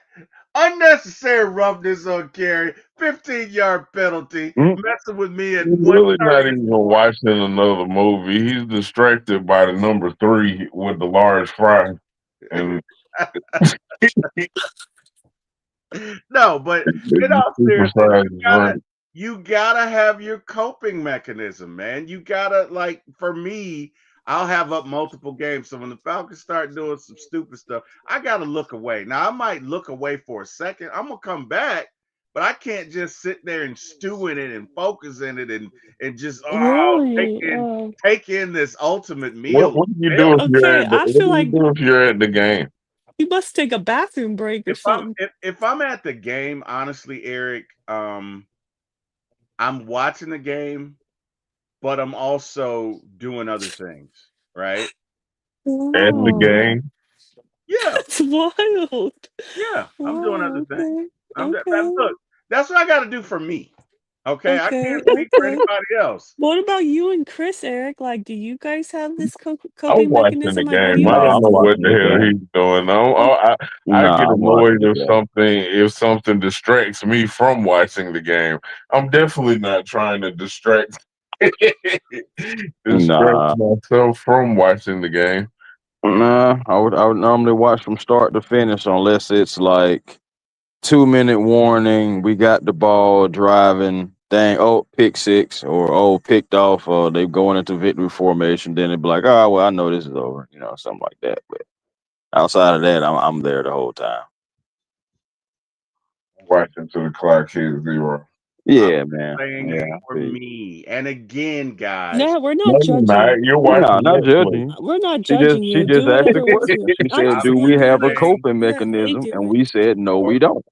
unnecessary roughness on carry, 15-yard penalty, mm. messing with me at He's really not 1:30 in even the morning. watching another movie. He's distracted by the number 3 with the large fry. And No, but in the all seriousness, supersized drink. you gotta have your coping mechanism, man. You gotta like for me, I'll have up multiple games. So when the Falcons start doing some stupid stuff, I gotta look away. Now I might look away for a second. I'm gonna come back, but I can't just sit there and stew in it and focus in it and just Really? take in this ultimate What meal of what do you do if failure. you're Okay, at the I what feel do you like do if you're at the game? you must take a bathroom break or something. If I'm at the game, honestly, Eric, I'm watching the game, but I'm also doing other things, right? At the Wow, game? Yeah, that's wild. yeah, I'm doing other Wow, things. okay, Look, okay, that's what I got to do for me. Okay, I can't okay, speak for okay. anybody else. What about you and Chris, Eric? Like, do you guys have this I'm coping watching the mechanism? Like, what do game. you I No, guys don't know I'm do? what watching the the hell game. he's doing. Oh, I No, get I'm watching annoyed the game. if something distracts me from watching the game. I'm definitely not trying to distract Nah, myself from watching the game. nah. I would normally watch from start to finish unless it's like 2 minute warning. We got the ball driving. Dang, oh, pick six or oh, picked off. Or they going into victory formation. Then it'd be like, oh, well, I know this is over. Something like that. But outside of that, I'm there the whole time. Watching till the clock hits 0. I'm Yeah, man. saying Yeah. for me, and again, guys, yeah, we're No, not you're not. judging. You're No, watching not Netflix. judging you. We're not She just judging she you. just Do asked a whatever works for you. question. She I'm said, "Do we saying, have a saying coping yeah, they mechanism?" And do. we said, "No, we don't."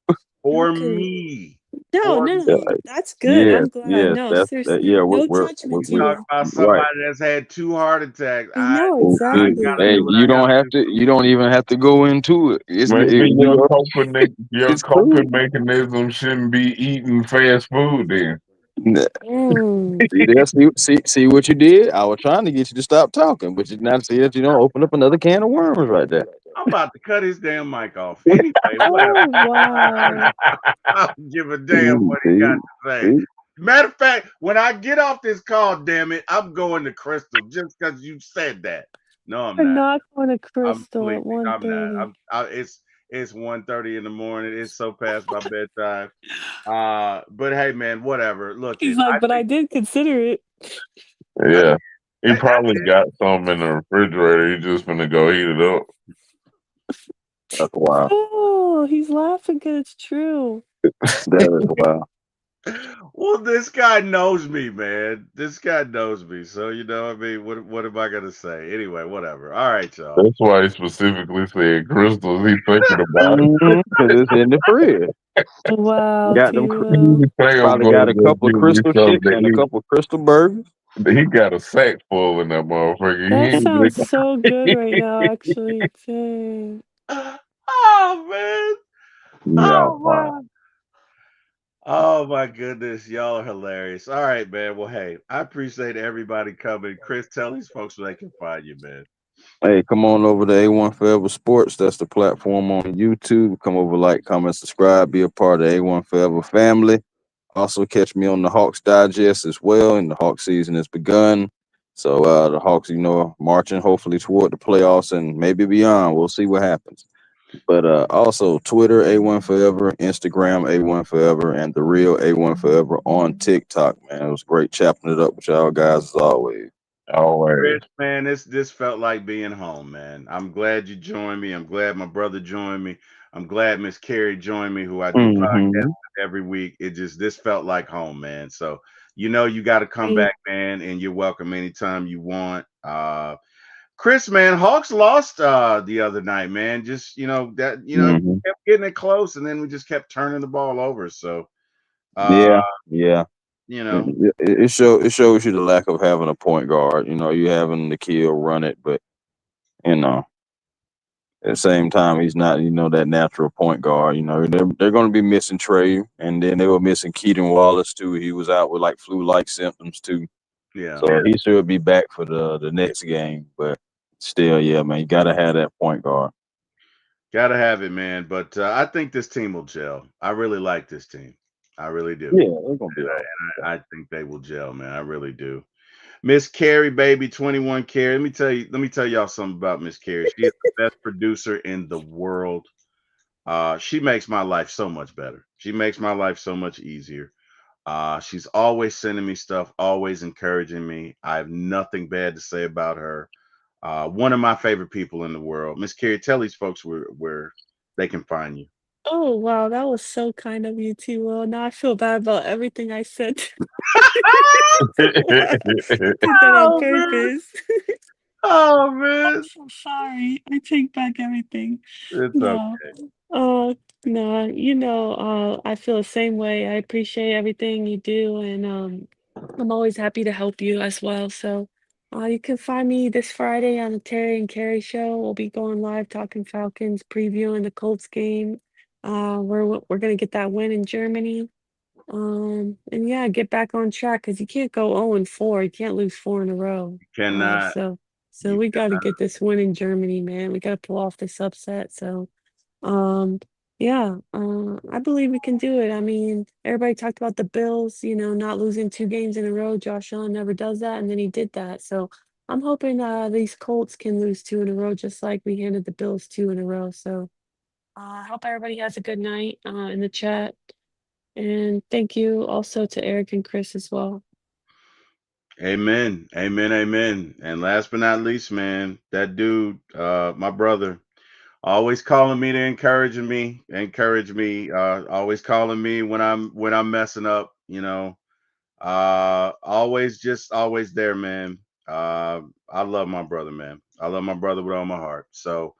for Okay. me, No, for no, Yeah, no. That's good. yes, I'm glad. yes. No, That's that. Yeah, seriously. No judgment you talk here. about right. somebody that's had 2 heart attacks, No, I exactly. gotta Hey, do what you I don't gotta have do. to. You don't even have to go into it. Maybe your It's true. coping mechanism shouldn't be eating fast food then. Nah, Mm. see there, see what you did. I was trying to get you to stop talking, but you not see that open up another can of worms right there. I'm about to cut his damn mic off. Anyway, whatever. Oh, wow. I don't give a damn See, what he got see, to say. see. Matter of fact, when I get off this call, damn it, I'm going to Crystal just because you said that. No, I'm We're not. not going to I'm Crystal at completely. I'm not. 1:30. It's 1:30 in the morning. It's so past my bedtime. But hey, man, whatever. Look, He's it. like, I but I think did consider it. I, Yeah. He that's probably it. got some in the refrigerator. He just gonna go heat it up. That's wild. Oh, he's laughing because it's true. That is wild. Well, this guy knows me, man. This guy knows me. So I mean, what am I gonna say? Anyway, whatever. All right, y'all. That's why he specifically said crystals. He thinking about it. Because it's in the fridge. Wow, Got them. He Tito. say I'm Probably got gonna a go couple of get me crystal something chicken to and a eat. couple of crystal burgers. He got a sack full in that motherfucker. That sounds He so good right now, actually. Dang. Oh man. Yeah, Oh wow. wow. Oh my goodness, y'all are hilarious. All right, man. Well, hey, I appreciate everybody coming. Chris, tell these folks where they can find you, man. Hey, come on over to A1 Forever Sports. That's the platform on YouTube. Come over, like, comment, subscribe, be a part of the A1 Forever family. Also, catch me on the Hawks Digest as well. And the Hawks season has begun. So the Hawks, are marching hopefully toward the playoffs and maybe beyond. We'll see what happens. But also Twitter A1 Forever, Instagram A1 Forever, and the real A1 Forever on TikTok. Man, it was great chopping it up with y'all guys as always. always. Chris, man, this felt like being home, man. I'm glad you joined me. I'm glad my brother joined me. I'm glad Miss Carrie joined me, who I do podcast Mm-hmm. with every week. This felt like home, man. So you got to come Hey, back, man, and you're welcome anytime you want. Chris, man, Hawks lost the other night, man. Just Mm-hmm. kept getting it close, and then we just kept turning the ball over. So uh, Yeah, yeah. you It, know, it shows you the lack of having a point guard. You having the kill run it, but you know at the same time he's not that natural point guard. They're going to be missing Trey, and then they were missing Keaton Wallace too. He was out with like flu like symptoms too, yeah. so he should be back for the next game. But still, yeah, man, you gotta have that point guard. Gotta have it, man. But I think this team will gel. I really like this team. I really do. Yeah, they're gonna be all I think they will gel, man. I really do. Miss Carrie, baby, 21 Carrie. Let me tell y'all something about Miss Carrie. She is the best producer in the world. She makes my life so much better. She makes my life so much easier. She's always sending me stuff, always encouraging me. I have nothing bad to say about her. One of my favorite people in the world. Miss Carrie, tell these folks where they can find you. Oh, wow, that was so kind of you too. Well, now I feel bad about everything I said. Did that on Oh man. purpose. Oh I'm man. so sorry. I take back everything. It's No. okay. Uh, no, I feel the same way. I appreciate everything you do, and I'm always happy to help you as well. So, you can find me this Friday on the Terry and Carrie show. We'll be going live talking Falcons, previewing the Colts game. We're gonna get that win in Germany. And yeah, get back on track because you can't go 0-4. You can't lose 4 in a row. Uh, Cannot. so so You we got to get this win in Germany, man. We got to pull off this upset. So um, yeah, I believe we can do it. I mean, everybody talked about the Bills, not losing 2 games in a row. Josh Allen never does that, and then he did that. So I'm hoping these Colts can lose 2 in a row, just like we handed the Bills 2 in a row. So I hope everybody has a good night in the chat. And thank you also to Eric and Chris as well. Amen. Amen. Amen. And last but not least, man, that dude, my brother, always calling me to encourage me, always calling me when I'm messing up, always there, man. I love my brother, man. I love my brother with all my heart. So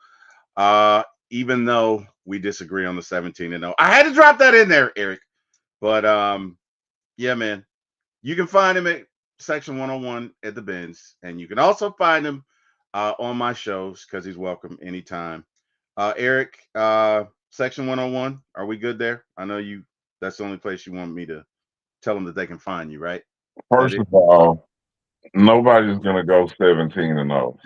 uh even though we disagree on the 17 and 0, I had to drop that in there, Eric. But yeah, man. You can find him at Section 101 at the Benz, and you can also find him on my shows because he's welcome anytime. Eric, Section 101, are we good there? I know you. That's the only place you want me to tell them that they can find you, right? That First is. of all, nobody's gonna go 17-0.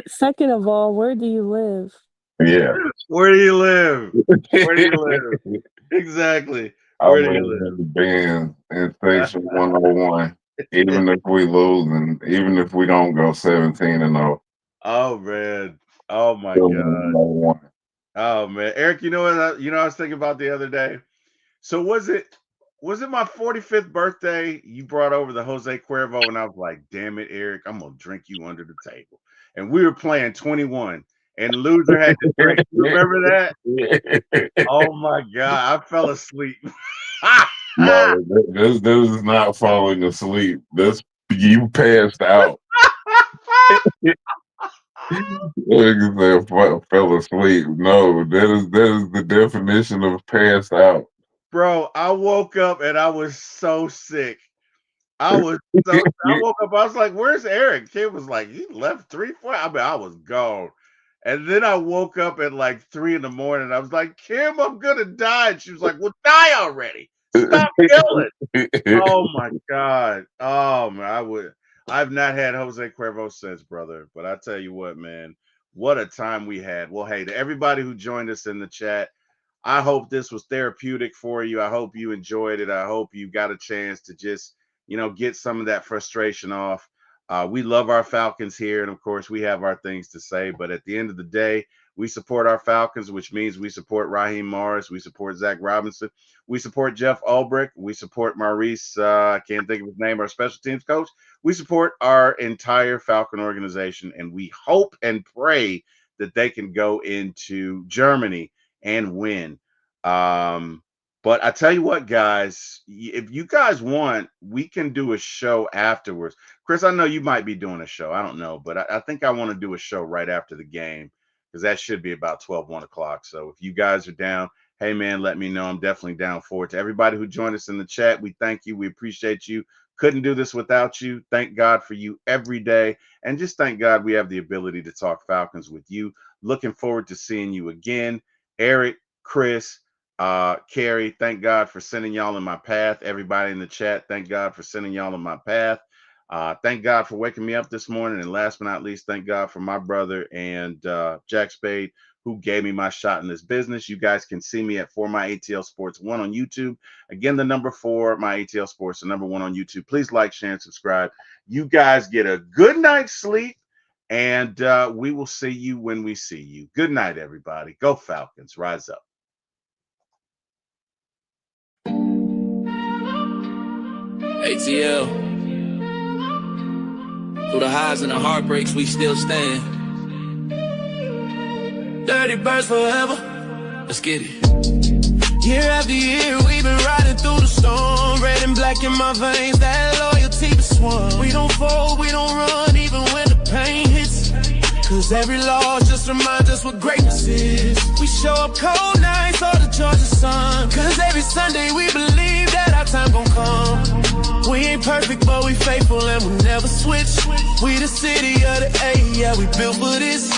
Second of all, where do you live? Yeah. Where do you live? Where do you live? Exactly. I Where do live you in live? the Benz in Station 101. Even if we lose and even if we don't go 17-0, Oh man. Oh my still God. in 101. Oh man. Eric, you know what I was thinking about the other day? So was it my 45th birthday? You brought over the Jose Cuervo, and I was like, "Damn it, Eric, I'm gonna drink you under the table." And we were playing 21, and loser had to drink. You remember that? Oh my god, I fell asleep. No, this is not falling asleep. This you passed out. Nigga said fell asleep. No, that is the definition of passed out. Bro, I woke up and I was so sick. I woke up, I was like, "Where's Eric?" Kim was like, "He left 3, 4." I mean, I was gone. And then I woke up at like 3 in the morning. I was like, "Kim, I'm gonna die." And she was like, "Well, die already. Stop yelling." Oh my God. Oh man, I've not had Jose Cuervo since, brother. But I tell you what, man, what a time we had. Well, hey, to everybody who joined us in the chat, I hope this was therapeutic for you. I hope you enjoyed it. I hope you got a chance to just, get some of that frustration off. We love our Falcons here, and of course, we have our things to say. But at the end of the day, we support our Falcons, which means we support Raheem Morris, we support Zach Robinson, we support Jeff Ulbrich, we support Maurice. I can't think of his name, our special teams coach. We support our entire Falcon organization, and we hope and pray that they can go into Germany and win. Um, but I tell you what, guys, if you guys want, we can do a show afterwards. Chris, I know you might be doing a show. I don't know, but I think I want to do a show right after the game because that should be about 12, 1 o'clock. So if you guys are down, hey, man, let me know. I'm definitely down for it. To everybody who joined us in the chat, we thank you. We appreciate you. Couldn't do this without you. Thank God for you every day. And just thank God we have the ability to talk Falcons with you. Looking forward to seeing you again. Eric, Chris, Carrie, thank God for sending y'all in my path. Everybody in the chat, thank God for sending y'all in my path. Thank God for waking me up this morning. And last but not least, thank God for my brother and Jack Spade, who gave me my shot in this business. You guys can see me at For My ATL Sports 1 on YouTube. Again, the number 4, My ATL Sports, the number 1 on YouTube. Please like, share, and subscribe. You guys get a good night's sleep, and we will see you when we see you. Good night, everybody. Go Falcons. Rise up. ATL. Through the highs and the heartbreaks, we still stand. Dirty birds forever. Let's get it. Year after year, we've been riding through the storm. Red and black in my veins, that loyalty was swung. We don't fold, we don't run, even when the pain hits. Cause every loss just reminds us what greatness is. We show up cold nights or the Georgia sun. Cause every Sunday we believe that our time gon' come. We ain't perfect, but we faithful and we never switch. We the city of the A, yeah, we built for this.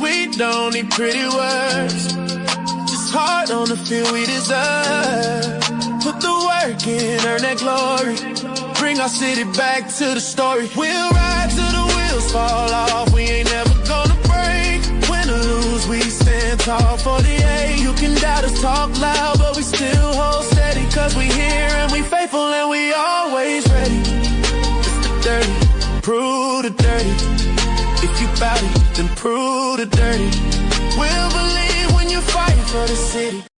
We don't need pretty words, just heart on the field we deserve. Put the work in, earn that glory. Bring our city back to the story. We'll ride till the wheels fall off. We ain't never gonna break. Win or lose, we stand tall. 48, you can doubt us, talk loud, but we still hold steady. Cause we here and we faithful and we always ready. It's the dirty, prove the dirty. If you bout it, then prove the dirty. We'll believe when you're fighting for the city.